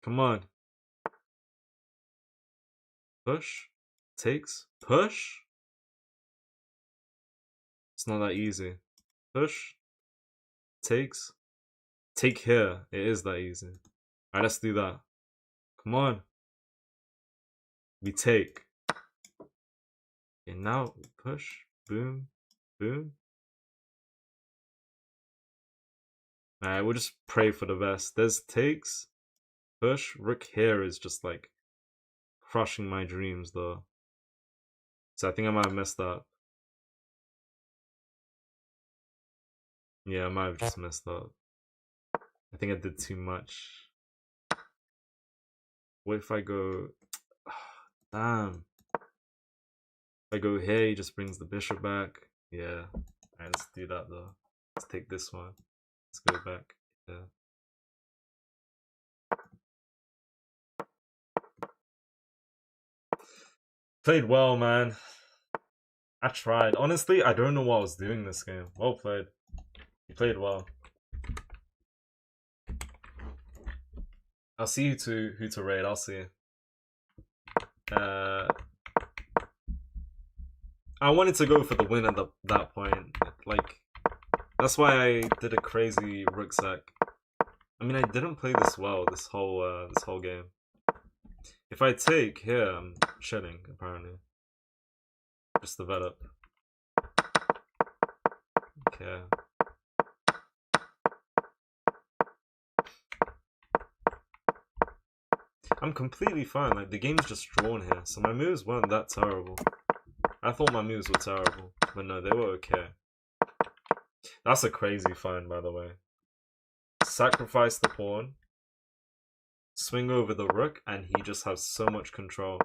Come on. Push. Takes. Push. It's not that easy. Push. Takes. Take here. It is that easy. Alright, let's do that. Come on. We take. And now push. Boom. Boom. Alright, we'll just pray for the best. There's takes. Push. Rook here is just like crushing my dreams though. So I think I might have messed up. Yeah, I might have just messed up. I think I did too much. What if I go... Damn. If I go here, he just brings the bishop back. Yeah. Alright, let's do that though. Let's take this one. Let's go back. Yeah. Played well, man. I tried. Honestly, I don't know what I was doing this game. Well played. You played well. I'll see who to raid. I'll see. I wanted to go for the win at that point. Like, that's why I did a crazy rucksack. I mean, I didn't play this well this whole game. If I take here, I'm chilling apparently. Just develop. Okay. I'm completely fine. Like the game's just drawn here, so my moves weren't that terrible. I thought my moves were terrible, but no, they were okay. That's a crazy find, by the way. Sacrifice the pawn, swing over the rook, and he just has so much control.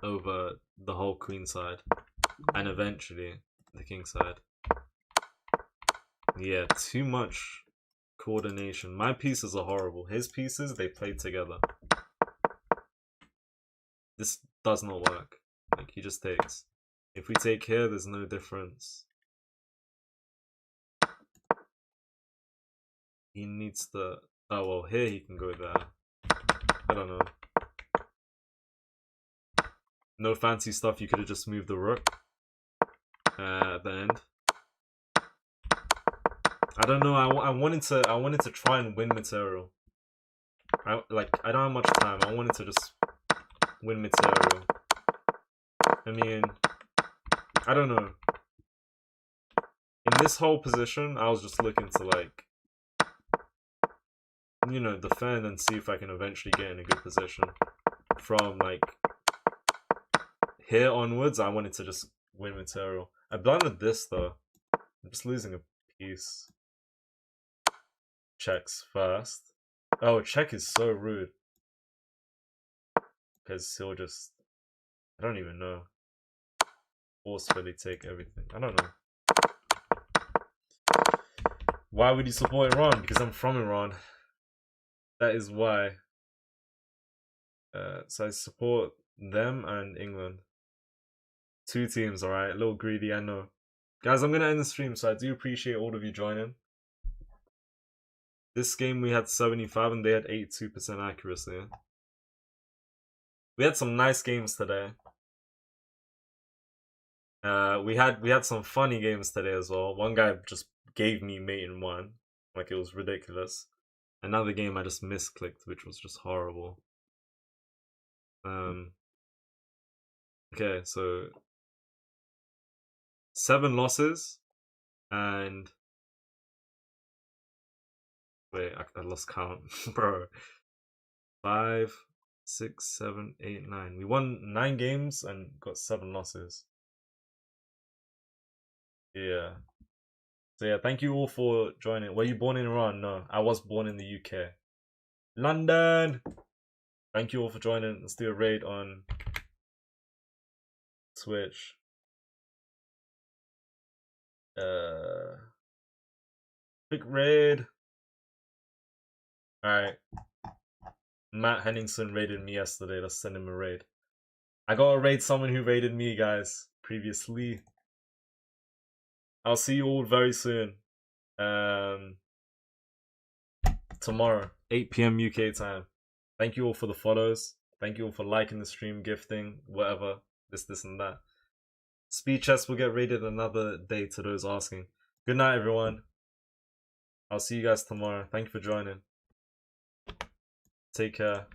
Over the whole queen side, and eventually the king side. Yeah, too much coordination. My pieces are horrible. His pieces, they play together. This does not work. Like, he just takes. If we take here, there's no difference. he needs to... Oh, well, here he can go there. I don't know. No fancy stuff. You could have just moved the rook at the end. I don't know. I wanted to try and win material. I don't have much time. I wanted to just win material. I mean, I don't know. In this whole position, I was just looking to, like, you know, defend and see if I can eventually get in a good position. From, like, here onwards, I wanted to just win material. I blundered this, though. I'm just losing a piece. Checks first. Oh, check is so rude. Because he'll just... I don't even know. Forcefully take everything. I don't know. Why would you support Iran? Because I'm from Iran. That is why. So I support them and England. 2 teams, alright? A little greedy, I know. Guys, I'm going to end the stream, so I do appreciate all of you joining. This game we had 75 and they had 82% accuracy. We had some nice games today. We had some funny games today as well. One guy just gave me mate in 1. Like, it was ridiculous. Another game I just misclicked, which was just horrible. Okay, so 7 losses and wait, I lost count, bro. 5, 6, 7, 8, 9. We won 9 games and got 7 losses. Yeah. So yeah, thank you all for joining. Were you born in Iran? No, I was born in the UK. London! Thank you all for joining. Let's do a raid on Twitch. Quick raid. Alright. Matt Henningsen raided me yesterday. Let's send him a raid. I gotta raid someone who raided me, guys, previously. I'll see you all very soon. Tomorrow, 8 PM UK time. Thank you all for the follows. Thank you all for liking the stream, gifting, whatever. This, and that. Speed chess will get raided another day to those asking. Good night, everyone. I'll see you guys tomorrow. Thank you for joining. Take care.